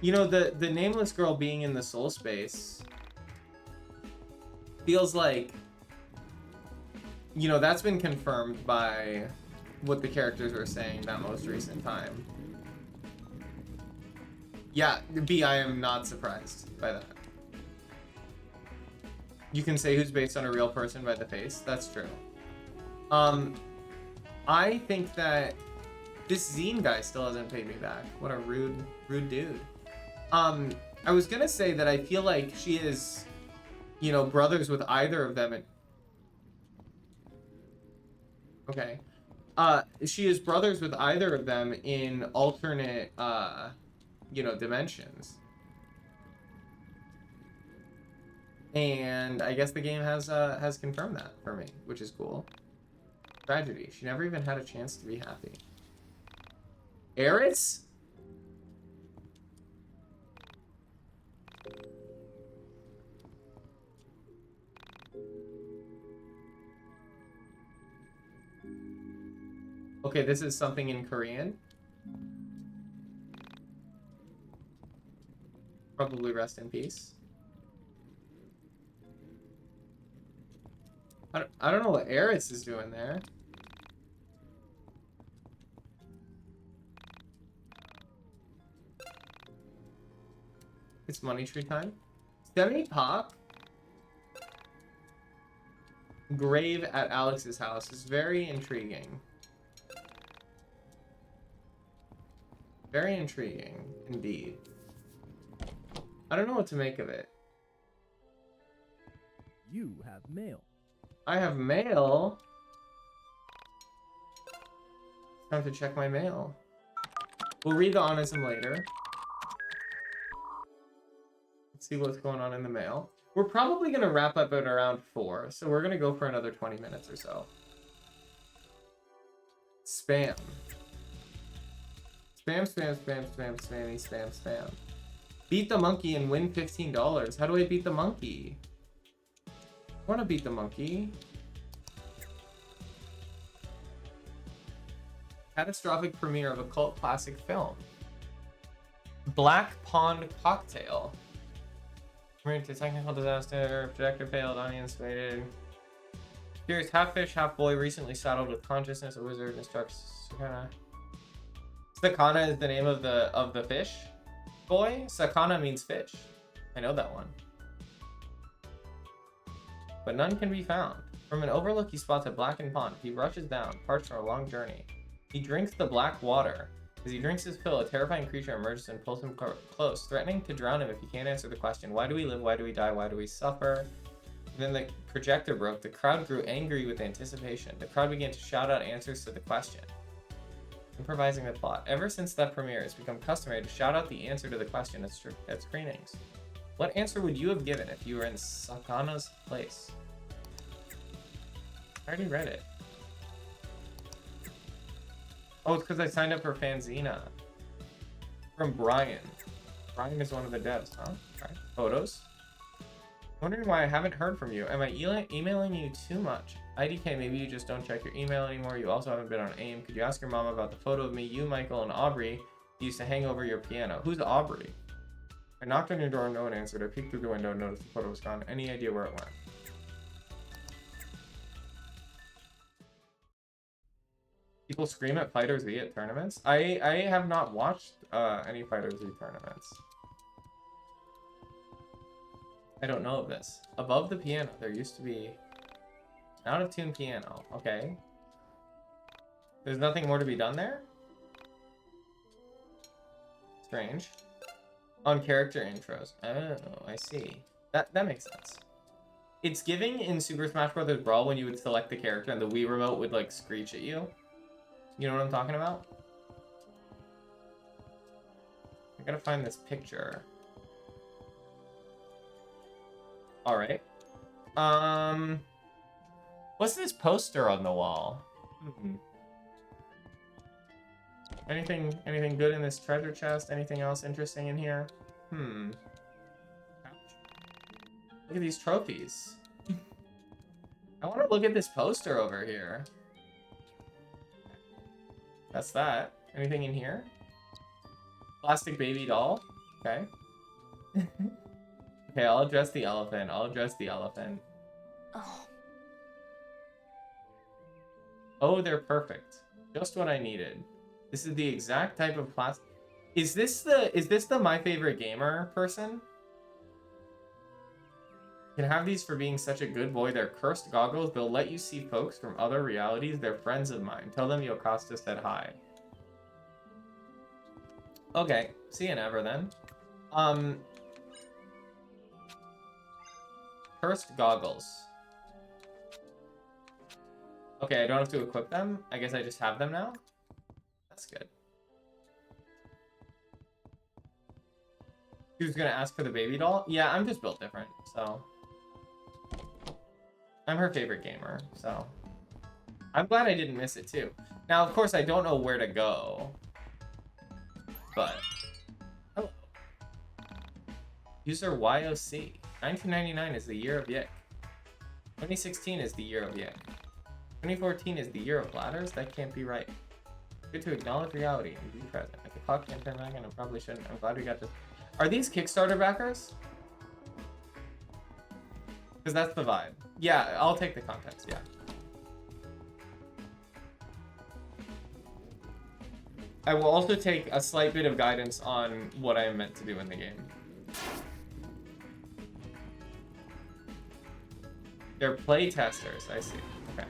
you know, the nameless girl being in the soul space feels like, you know, that's been confirmed by what the characters were saying that most recent time. Yeah, B, I am not surprised by that. You can say who's based on a real person by the face. That's true. I think that this zine guy still hasn't paid me back. What a rude dude. I was gonna say that I feel like she is, you know, brothers with either of them. Okay. She is brothers with either of them in alternate, you know, dimensions. And I guess the game has confirmed that for me, which is cool. Tragedy. She never even had a chance to be happy. Eris? Okay, this is something in Korean. Probably rest in peace. I don't know what Eris is doing there. It's money tree time. Semi-pop grave at Alex's house is very intriguing. Very intriguing, indeed. I don't know what to make of it. You have mail. I have mail? It's time to check my mail. We'll read the Onism later. Let's see what's going on in the mail. We're probably going to wrap up at around 4, so we're going to go for another 20 minutes or so. Spam. Spam, spam, spam, spam, spammy, spam, spam. Beat the monkey and win $15. How do I beat the monkey? I want to beat the monkey. Catastrophic premiere of a cult classic film. Black Pond Cocktail. Marine to technical disaster. Projector failed. Audience waited. Curious, half fish, half boy, recently saddled with consciousness. A wizard instructs Sakana. Sakana is the name of the fish. Boy, Sakana means fish. I know that one. But none can be found. From an overlook, he spots a blackened pond. He rushes down, parched from a long journey. He drinks the black water. As he drinks his fill, a terrifying creature emerges and pulls him close, threatening to drown him if he can't answer the question, why do we live, why do we die, why do we suffer? Then the projector broke. The crowd grew angry with anticipation. The crowd began to shout out answers to the question. Improvising the plot. Ever since that premiere, it's become customary to shout out the answer to the question at screenings. What answer would you have given if you were in Sakana's place? I already read it. Oh, it's because I signed up for Fanzina. From Brian. Brian is one of the devs, huh? Okay. Photos. Wondering why I haven't heard from you. Am I emailing you too much? IDK, maybe you just don't check your email anymore. You also haven't been on AIM. Could you ask your mom about the photo of me, you, Michael, and Aubrey used to hang over your piano? Who's Aubrey? I knocked on your door and no one answered. I peeked through the window and noticed the photo was gone. Any idea where it went? People scream at Fighters V at tournaments? I have not watched any Fighters V tournaments. I don't know of this. Above the piano, there used to be an out-of-tune piano. Okay. There's nothing more to be done there? Strange. On character intros. Oh, I see. That makes sense. It's giving in Super Smash Bros. Brawl when you would select the character and the Wii remote would like screech at you. You know what I'm talking about? I gotta find this picture. Alright. What's this poster on the wall? Anything good in this treasure chest? Anything else interesting in here? Look at these trophies. I want to look at this poster over here. That's that. Anything in here? Plastic baby doll. Okay. Okay, I'll address the elephant. Oh, they're perfect. Just what I needed. This is the exact type of plastic. Is this the My Favorite Gamer person? You can have these for being such a good boy. They're cursed goggles. They'll let you see folks from other realities. They're friends of mine. Tell them Yocosta said hi. Okay, see you never then. Cursed goggles. Okay, I don't have to equip them. I guess I just have them now. That's good. She was gonna ask for the baby doll? Yeah, I'm just built different, so. I'm her favorite gamer, so. I'm glad I didn't miss it too. Now, of course, I don't know where to go. But. Oh. User YOC. 1999 is the year of YIIK. 2016 is the year of YIIK. 2014 is the year of bladders? That can't be right. Good to acknowledge reality and be present. Like the clock can't turn back and it probably shouldn't. I'm glad we got this. Are these Kickstarter backers? Because that's the vibe. Yeah, I'll take the context, yeah. I will also take a slight bit of guidance on what I am meant to do in the game. They're play testers, I see. Okay.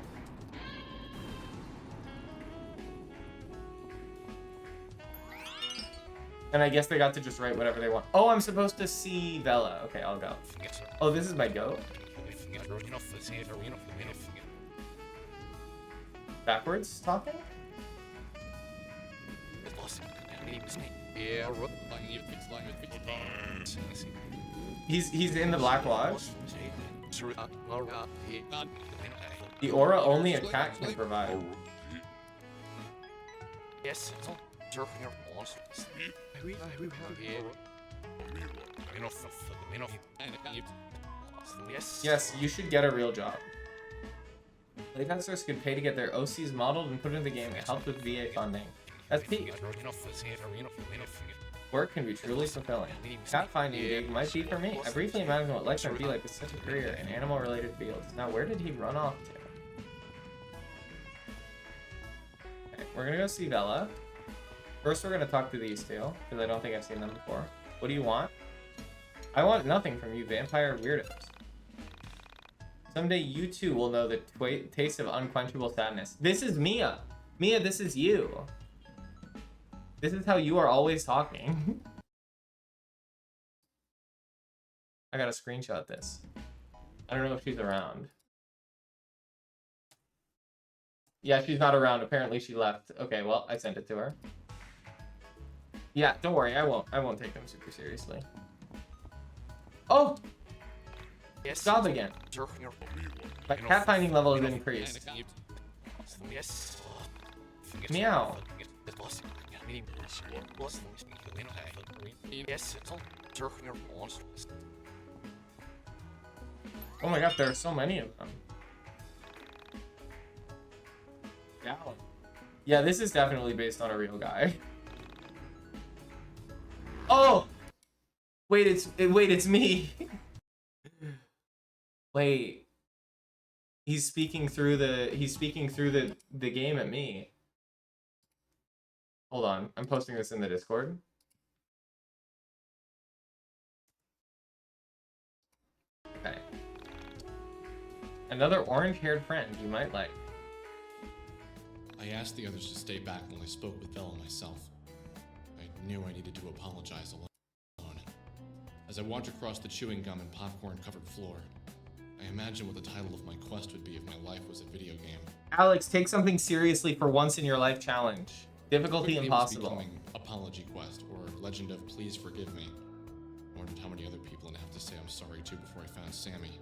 And I guess they got to just write whatever they want. Oh, I'm supposed to see Bella. Okay, I'll go. Oh, this is my goat. Backwards talking? He's in the Black Lodge. The aura only a cat can provide. Yes. Yes, you should get a real job. Playtesters could pay to get their OCs modeled and put into the game. It helps with VA funding. That's peak. Work can be truly fulfilling. Cat finding gig might be for me. I briefly imagined what life might be like with such a career in animal-related fields. Now, where did he run off to? Okay, we're gonna go see Bella. First, we're gonna talk to these two, because I don't think I've seen them before. What do you want? I want nothing from you vampire weirdos. Someday you too will know the taste of unquenchable sadness. This is Mia. Mia, this is you. This is how you are always talking. I gotta screenshot this. I don't know if she's around. Yeah, she's not around. Apparently she left. Okay, well, I sent it to her. Yeah, don't worry. I won't take them super seriously. Oh! Yes. Stop again. My cat finding level has increased. Yes. Meow. Oh my god, there are so many of them. Yeah, this is definitely based on a real guy. Oh! Wait, it's me. Wait. He's speaking through the game at me. Hold on, I'm posting this in the Discord. Okay. Another orange-haired friend you might like. I asked the others to stay back when I spoke with Bella myself. I knew I needed to apologize alone. As I walked across the chewing gum and popcorn-covered floor, I imagined what the title of my quest would be if my life was a video game. Alex, take something seriously for once in your life challenge. Difficulty impossible. Becoming Apology Quest or Legend of Please Forgive Me. I wondered how many other people I'd have to say I'm sorry to before I found Sammy.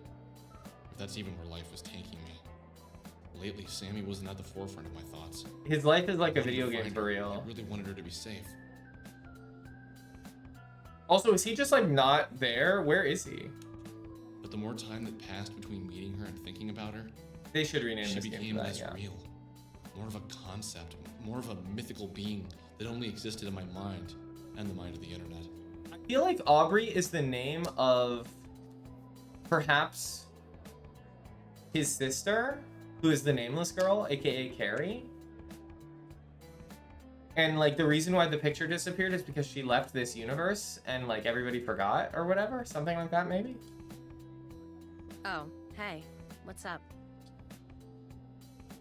If that's even where life was taking me. Lately, Sammy wasn't at the forefront of my thoughts. His life is like a video game for real. I really wanted her to be safe. Also, is he just like not there? Where is he? But the more time that passed between meeting her and thinking about her, they should rename this game. She became less real. More of a concept, more of a mythical being that only existed in my mind and the mind of the internet. I feel like Aubrey is the name of perhaps his sister, who is the nameless girl, aka Carrie. And like the reason why the picture disappeared is because she left this universe and like everybody forgot or whatever, something like that maybe. Oh, hey, what's up?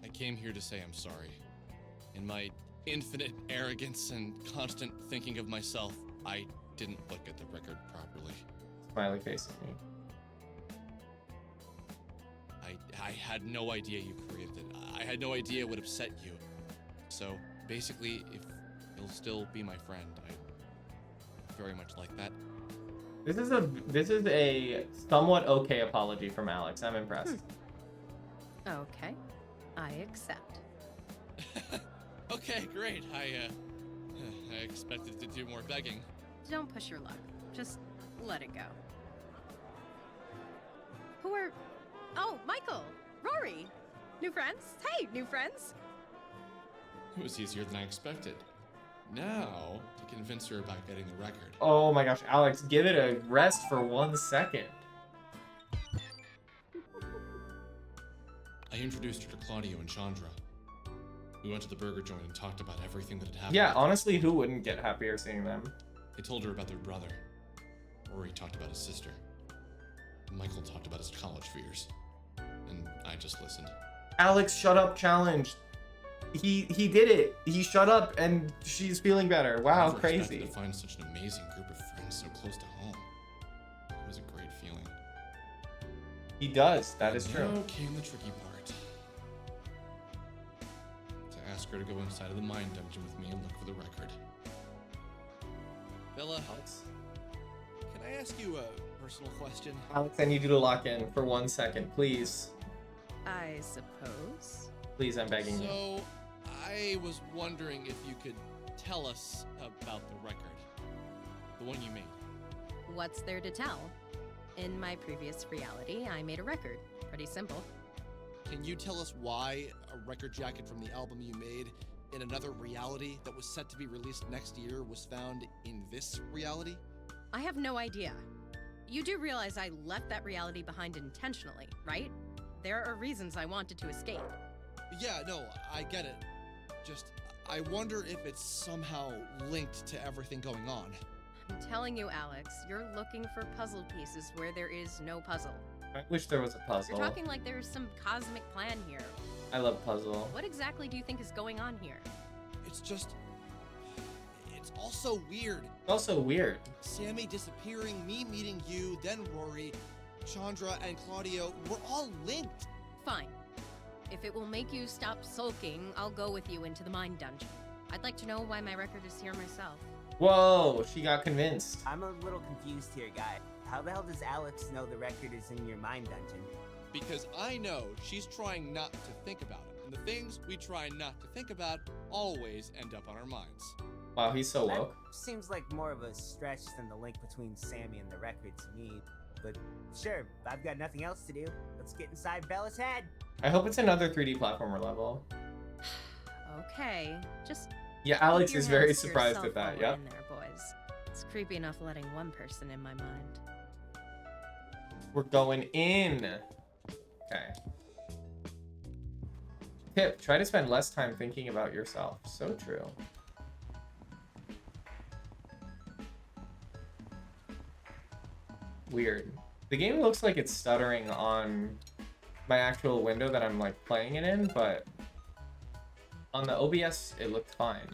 I came here to say I'm sorry. In my infinite arrogance and constant thinking of myself, I didn't look at the record properly. Smiley face at me. I had no idea you created it. I had no idea it would upset you. So basically, if you'll still be my friend, I very much like that. This is a somewhat okay apology from Alex. I'm impressed. Okay, I accept. Okay, great. I expected to do more begging. Don't push your luck. Just let it go. Who are... Oh, Michael! Rory! New friends? Hey, new friends! It was easier than I expected. Now, to convince her about getting the record. Oh my gosh, Alex, give it a rest for 1 second. I introduced her to Claudio and Chandra. We went to the burger joint and talked about everything that had happened. Yeah, honestly, who wouldn't get happier seeing them? They told her about their brother. Rory talked about his sister. Michael talked about his college fears. And I just listened. Alex, shut up challenge. he did it. He shut up and she's feeling better. Wow, Never expected crazy. to find such an amazing group of friends so close to home. It was a great feeling. He does. That is And true. Now came the tricky part. To ask her to go inside of the mine dungeon with me and look for the record. Bella, can I ask you a personal question? Alex, I need you to lock in for 1 second, please. I suppose. Please, I'm begging you. So, I was wondering if you could tell us about the record. The one you made. What's there to tell? In my previous reality, I made a record. Pretty simple. Can you tell us why a record jacket from the album you made in another reality that was set to be released next year was found in this reality? I have no idea. You do realize I left that reality behind intentionally, right? There are reasons I wanted to escape. Yeah, no, I get it. Just, I wonder if it's somehow linked to everything going on. I'm telling you, Alex, you're looking for puzzle pieces where there is no puzzle. I wish there was a puzzle. You're talking like there's some cosmic plan here. I love puzzle. What exactly do you think is going on here? It's just... It's also weird. Also weird. Sammy disappearing, me meeting you, then Rory, Chandra, and Claudio, we're all linked. Fine. If it will make you stop sulking, I'll go with you into the mine dungeon. I'd like to know why my record is here myself. Whoa, she got convinced. I'm a little confused here, guy. How the hell does Alex know the record is in your mind dungeon? Because I know she's trying not to think about it. And the things we try not to think about always end up on our minds. Wow, he's so woke. That seems like more of a stretch than the link between Sammy and the record to me. But sure, I've got nothing else to do. Let's get inside Bella's head. I hope it's another 3D platformer level. Okay, just Yeah, Alex keep your is very hands to surprised yourself at that, while we're yep. in there, boys. It's creepy enough letting one person in my mind. We're going in. Okay. Tip, try to spend less time thinking about yourself. So true. Weird. The game looks like it's stuttering on my actual window that I'm like playing it in, but on the OBS it looked fine.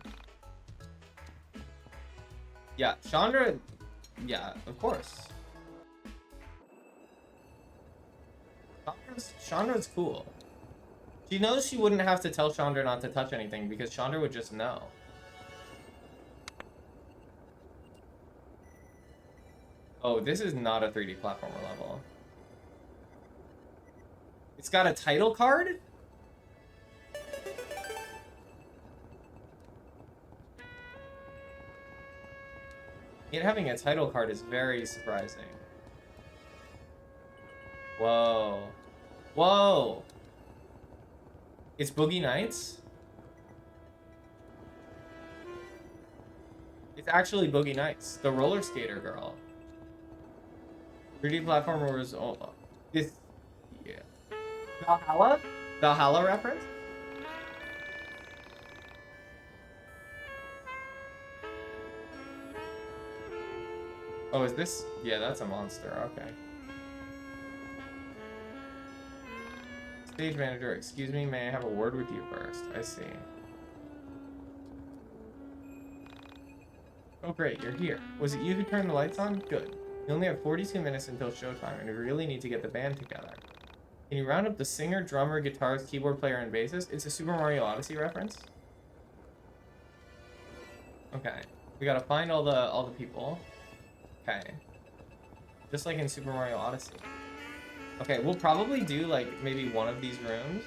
Yeah, Chandra, yeah, of course. Chandra's cool. She knows she wouldn't have to tell Chandra not to touch anything because Chandra would just know. Oh, this is not a 3D platformer level. It's got a title card? It having a title card is very surprising. Whoa. Whoa! It's Boogie Nights? It's actually Boogie Nights, the roller skater girl. 3D platformer was this, yeah. Valhalla? Valhalla reference? Oh, is this? Yeah, that's a monster. Okay. Stage manager, excuse me, may I have a word with you first? I see. Oh great, you're here. Was it you who turned the lights on? Good. You only have 42 minutes until showtime, and we really need to get the band together. Can you round up the singer, drummer, guitarist, keyboard player, and bassist? It's a Super Mario Odyssey reference. Okay. We gotta find all the people. Okay. Just like in Super Mario Odyssey. Okay, we'll probably do like maybe one of these rooms,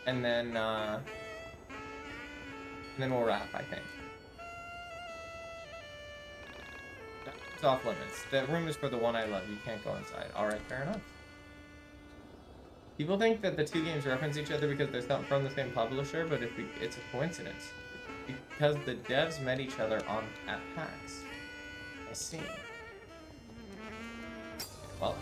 and then we'll wrap, I think. It's off limits. That room is for the one I love. You can't go inside. Alright, fair enough. People think that the two games reference each other because they're from the same publisher, but it's a coincidence. Because the devs met each other at PAX. I see. Well.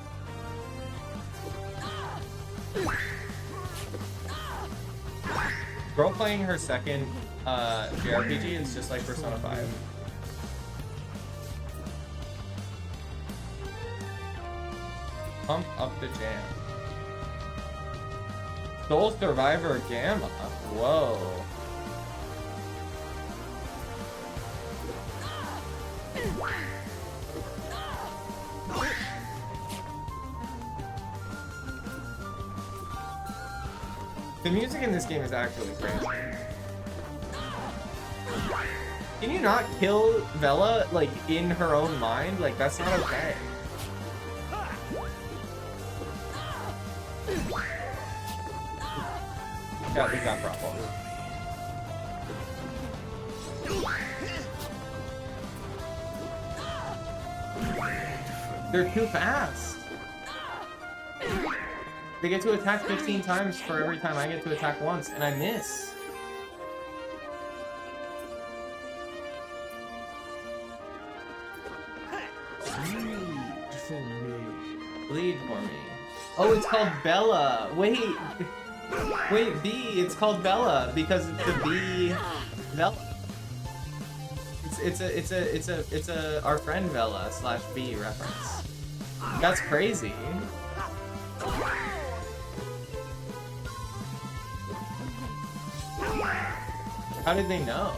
Girl playing her second JRPG is just like Persona 5. Pump up the jam. Soul Survivor Gamma. Whoa. The music in this game is actually crazy. Can you not kill Vela, like, in her own mind? Like, that's not okay. Yeah, we got problem. They're too fast. They get to attack 15 times for every time I get to attack once, and I miss. Bleed for me. Oh, it's called Bella. Wait. Wait, B. It's called Bella because it's a B. Bella. It's a our friend Bella / B reference. That's crazy. How did they know?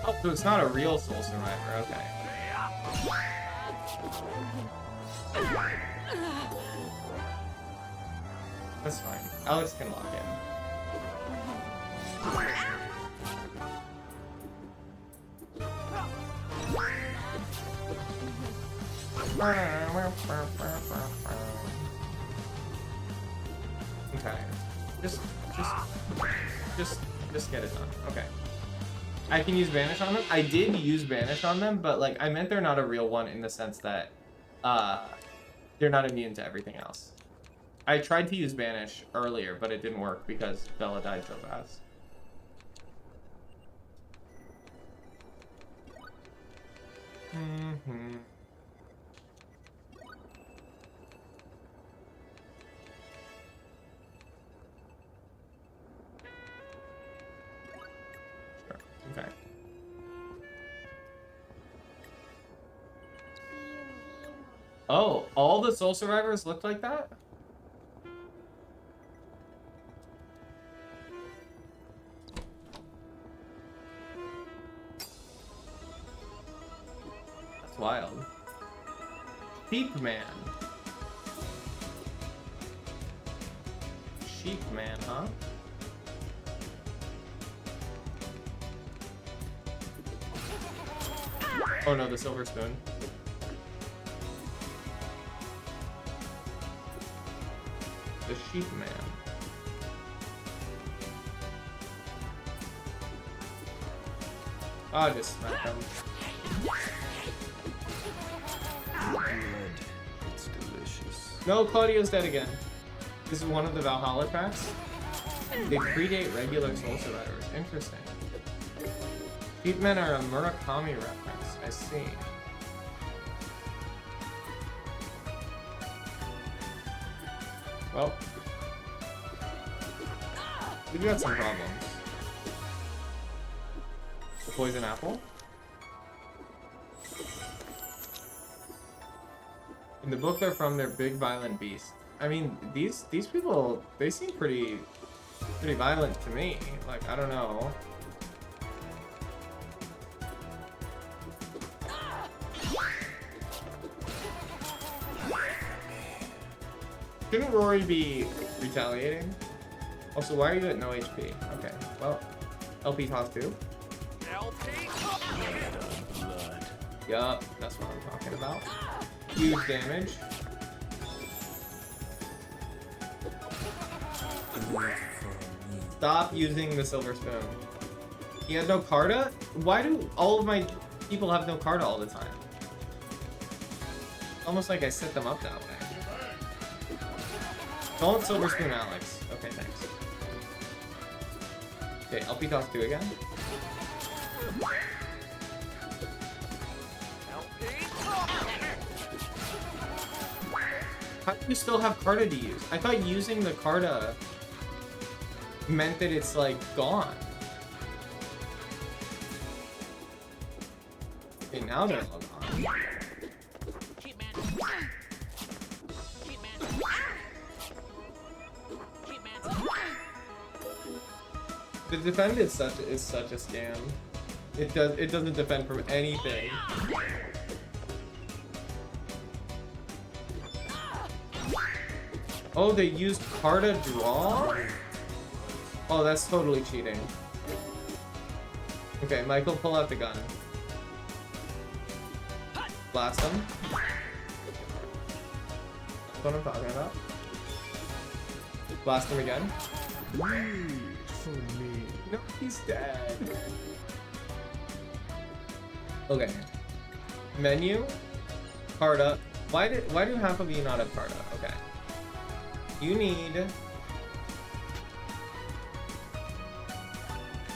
Oh, so it's not a real Soul Survivor, okay. That's fine. Alex can lock in. Okay. Just get it done. Okay. I can use Banish on them? I did use Banish on them, but like I meant they're not a real one in the sense that they're not immune to everything else. I tried to use Banish earlier, but it didn't work because Bella died so fast. Sure. Okay. Oh, all the Soul Survivors looked like that? That's wild. Sheep Man. Sheep Man, huh? Oh no, the Silver Spoon. The Sheep Man. Ah, oh, just smack him. It's delicious. No, Claudio's dead again. This is one of the Valhalla tracks. They predate regular Soul Survivors. Interesting. Sheep Men are a Murakami reference. I see. Well, we've got some problems. The poison apple. In the book they're from, they're big violent beasts. I mean, these people, they seem pretty violent to me. Like, I don't know. Shouldn't Rory be retaliating? Also, why are you at no HP? Okay, well, LP toss 2. Yup, that's what I'm talking about. Huge damage. Stop using the Silver Spoon. He has no Carta? Why do all of my people have no Carta all the time? Almost like I set them up that way. Don't Silver Spoon Alex. Okay, thanks. Okay, LP toss 2 again. How do you still have Carta to use? I thought using the Carta meant that it's like gone. Okay, now they're all gone. The defend is such a scam. It doesn't defend from anything. Oh, they used Carta draw? Oh, that's totally cheating. Okay, Michael, pull out the gun. Blast him. That's what I'm talking about. Blast him again. For me. No, he's dead. Okay. Menu. Carta. Why do half of you not have Carta? Okay. You need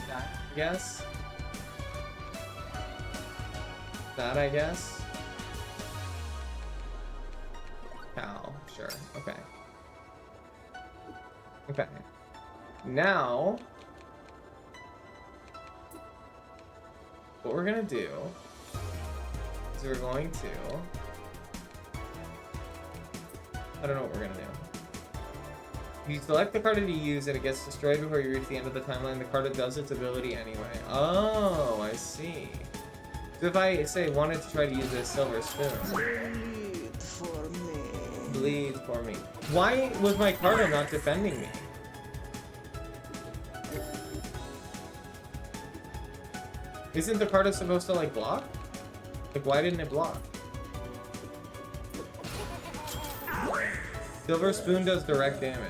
that, I guess. That, I guess. Cow. Sure. Okay. Okay. Now, what we're gonna do is we're going to, I don't know what we're gonna do. You select the card to use and it gets destroyed before you reach the end of the timeline. The card does its ability anyway. Oh, I see. So if I say wanted to try to use a silver spoon. Bleed for me. Bleed for me. Why was my card not defending me? Isn't the card supposed to like block? Like why didn't it block? Silver spoon does direct damage.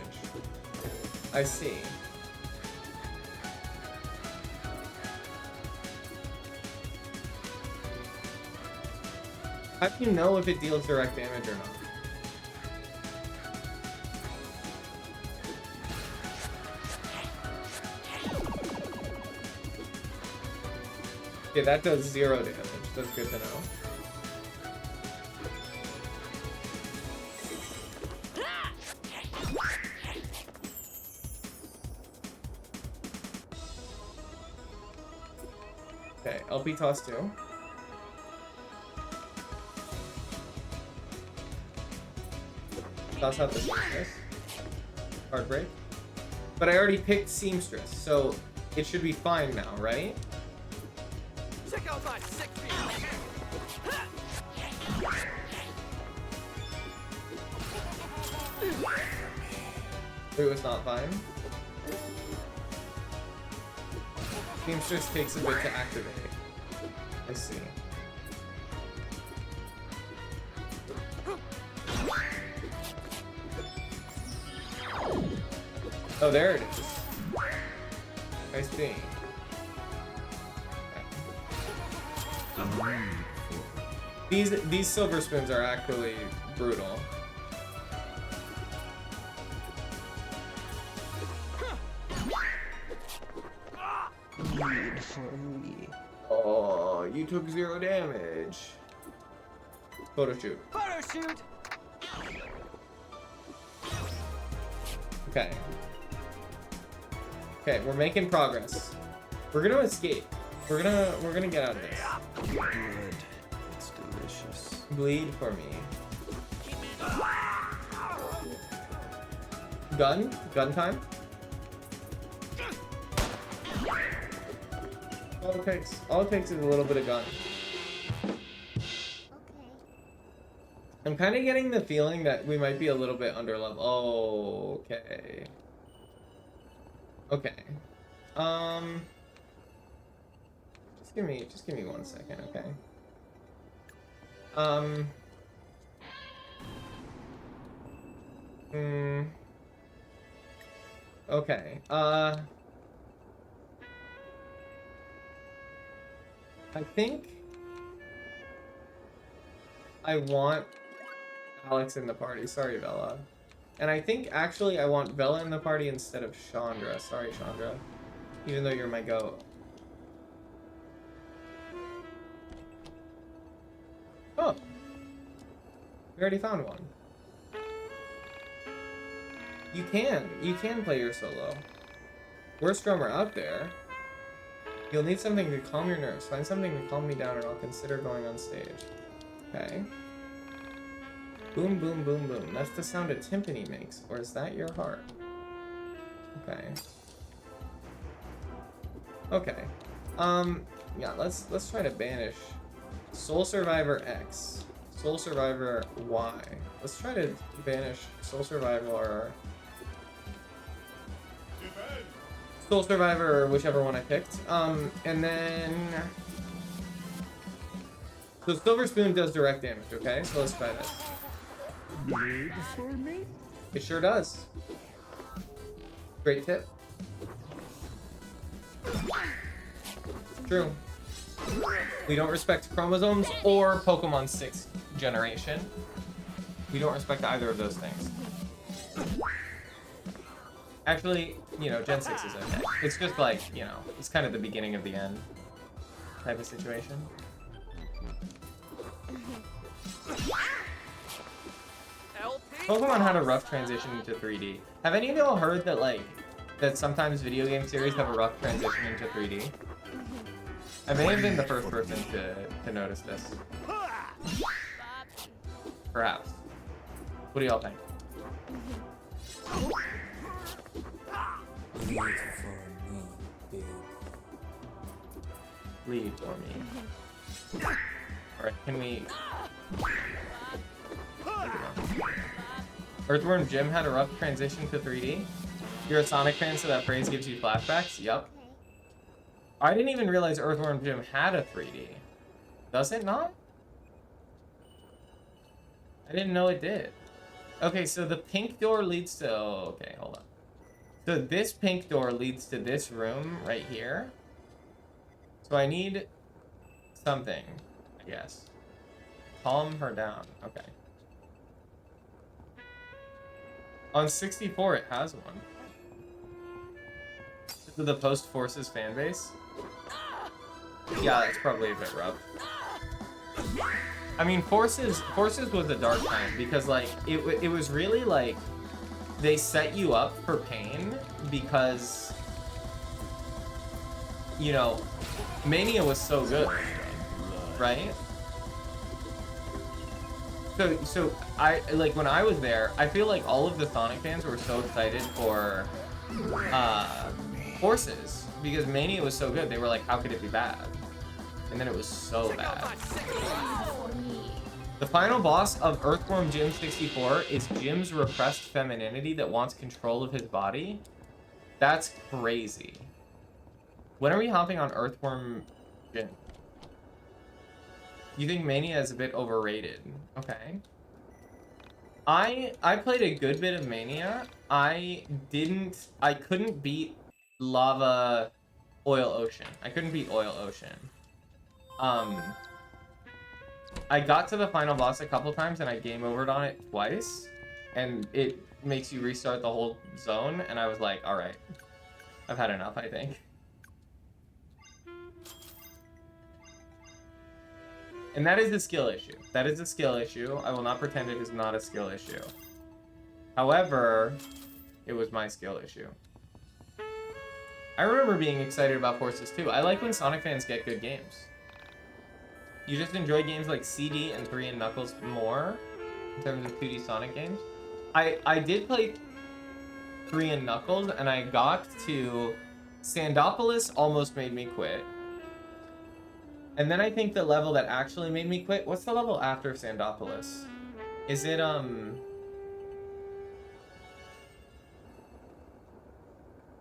I see. How do you know if it deals direct damage or not? Okay, that does 0 damage. That's good to know. Okay, LP toss 2. Toss out the seamstress. Card break. But I already picked seamstress, so it should be fine now, right? Check out my sick It was not fine. Seamstress takes a bit to activate. I see. Oh, there it is. I see. Okay. These silver spoons are actually brutal. Bleed for me. Oh, you took 0 damage. Photo shoot. Photo shoot! Okay. Okay, we're making progress. We're gonna escape. We're gonna get out of this. Good. It's delicious. Bleed for me. Gun? Gun time? All it takes is a little bit of gun. I'm kind of getting the feeling that we might be a little bit under level. Oh, okay. Okay. Just give me 1 second, okay? Okay. I think I want Alex in the party. Sorry, Bella. And I think actually I want Bella in the party instead of Chandra. Sorry, Chandra. Even though you're my goat. Oh. We already found one. You can play your solo. Worst drummer out there. You'll need something to calm your nerves. Find something to calm me down and I'll consider going on stage. Okay. Boom, boom, boom, boom. That's the sound a timpani makes. Or is that your heart? Okay. Okay. Yeah, let's try to banish Soul Survivor X, Soul Survivor Y. Let's try to banish Soul Survivor, or whichever one I picked. And then so Silver Spoon does direct damage. Okay, so let's try this. Made for me? It sure does. Great tip. True. We don't respect chromosomes or Pokemon 6th generation. We don't respect either of those things. Actually, you know, Gen 6 is okay. It's just like, you know, it's kind of the beginning of the end type of situation. Pokemon had a rough transition into 3D. Have any of y'all heard that, like, that sometimes video game series have a rough transition into 3D? I may have been the first person to notice this. Perhaps. What do y'all think? Lead for me, babe. Lead for me. Alright, can we... Earthworm Jim had a rough transition to 3D? You're a Sonic fan, so that phrase gives you flashbacks? Yup. I didn't even realize Earthworm Jim had a 3D. Does it not? I didn't know it did. Okay, so the pink door leads to... Oh, okay, hold on. So this pink door leads to this room right here. So I need something, I guess. Calm her down. Okay. On 64, it has one. This is the Post Forces fan base. Yeah, it's probably a bit rough. I mean, Forces was a dark time because, like, it was really like they set you up for pain because, you know, Mania was so good, right? So I, like, when I was there, I feel like all of the Sonic fans were so excited for Forces because Mania was so good. They were like, how could it be bad? And then it was so bad. The final boss of Earthworm Jim 64 is Jim's repressed femininity that wants control of his body. That's crazy. When are we hopping on Earthworm Jim? You think Mania is a bit overrated? Okay. I played a good bit of Mania. I couldn't beat Lava Oil Ocean. I couldn't beat Oil Ocean. I got to the final boss a couple times and I game overed on it twice. And it makes you restart the whole zone. And I was like, alright. I've had enough, I think. And that is a skill issue. That is a skill issue. I will not pretend it is not a skill issue. However, it was my skill issue. I remember being excited about Forces 2. I like when Sonic fans get good games. You just enjoy games like CD and 3 and Knuckles more in terms of 2D Sonic games. I did play 3 and Knuckles and I got to Sandopolis, almost made me quit. And then I think the level that actually made me quit, what's the level after Sandopolis? Is it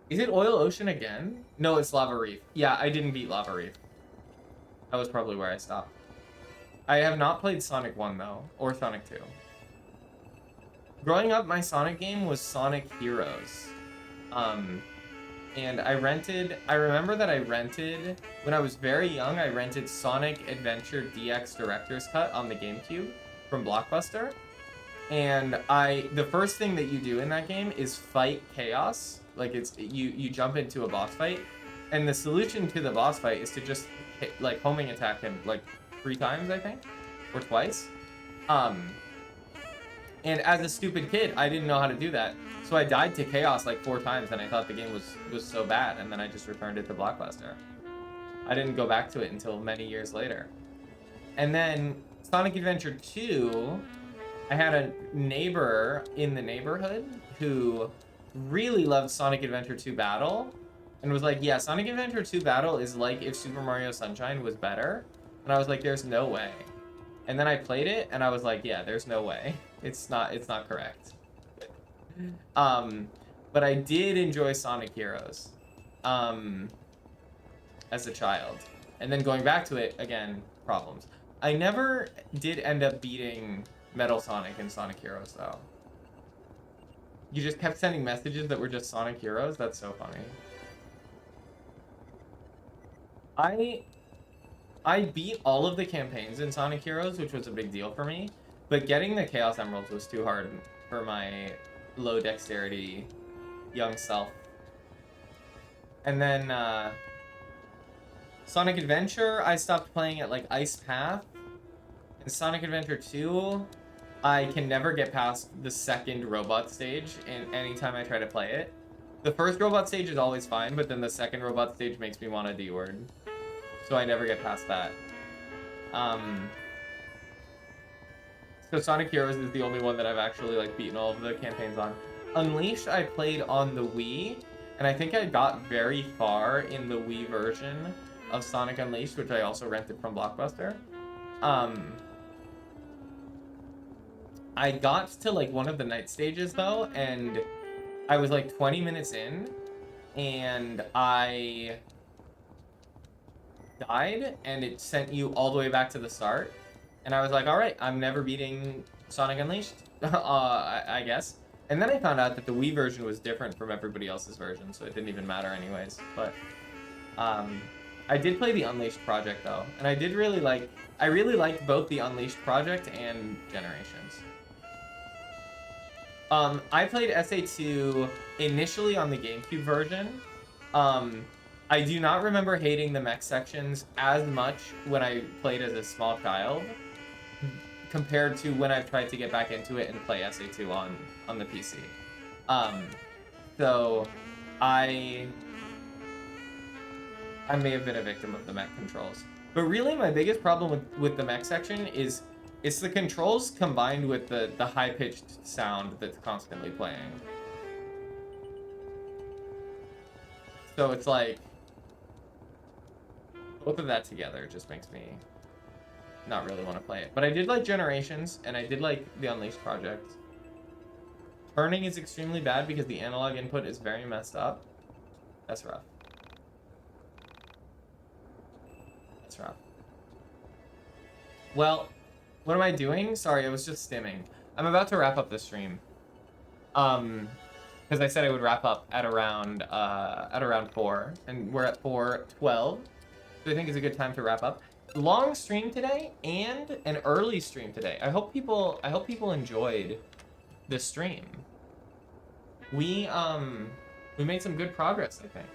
is it Oil Ocean again? No, it's Lava Reef. Yeah, I didn't beat Lava Reef. That was probably where I stopped. I have not played Sonic 1 though, or Sonic 2. Growing up, my Sonic game was Sonic Heroes. And I remember that I rented, when I was very young, I rented Sonic Adventure DX Director's Cut on the GameCube from Blockbuster. And the first thing that you do in that game is fight Chaos. Like, you jump into a boss fight. And the solution to the boss fight is to just like homing attack him like 3 times, I think, or twice. And as a stupid kid, I didn't know how to do that, so I died to Chaos like 4 times, and I thought the game was so bad, and then I just returned it to Blockbuster. I didn't go back to it until many years later. And then Sonic Adventure 2, I had a neighbor in the neighborhood who really loved Sonic Adventure 2 Battle. and was like, yeah, Sonic Adventure 2 Battle is like if Super Mario Sunshine was better. And I was like, there's no way. And then I played it, and I was like, yeah, there's no way. It's not correct. But I did enjoy Sonic Heroes as a child. And then going back to it, again, problems. I never did end up beating Metal Sonic and Sonic Heroes, though. You just kept sending messages that were just Sonic Heroes? That's so funny. I beat all of the campaigns in Sonic Heroes, which was a big deal for me. But getting the Chaos Emeralds was too hard for my low dexterity young self. And then Sonic Adventure, I stopped playing at like Ice Path. In Sonic Adventure 2, I can never get past the second robot stage in any time I try to play it. The first robot stage is always fine, but then the second robot stage makes me want a D-word. So I never get past that. So Sonic Heroes is the only one that I've actually like beaten all of the campaigns on. Unleashed I played on the Wii, and I think I got very far in the Wii version of Sonic Unleashed, which I also rented from Blockbuster. I got to like one of the night stages though, and I was like 20 minutes in, and I died, and it sent you all the way back to the start. And I was like, all right, I'm never beating Sonic Unleashed, I guess. And then I found out that the Wii version was different from everybody else's version, so it didn't even matter anyways. But I did play the Unleashed project though, and I really liked both the Unleashed project and Generations. I played SA2 initially on the GameCube version. I do not remember hating the mech sections as much when I played as a small child compared to when I've tried to get back into it and play SA2 on the PC. So I may have been a victim of the mech controls. But really my biggest problem with the mech section is it's the controls combined with the high-pitched sound that's constantly playing. So it's like, both of that together just makes me not really want to play it. But I did like Generations, and I did like the Unleashed project. Turning is extremely bad because the analog input is very messed up. That's rough. That's rough. Well, what am I doing? Sorry, I was just stimming. I'm about to wrap up the stream. Because I said I would wrap up at around 4, and we're at 4:12. So I think it's a good time to wrap up. Long stream today and an early stream today. I hope people enjoyed the stream. We made some good progress, I think.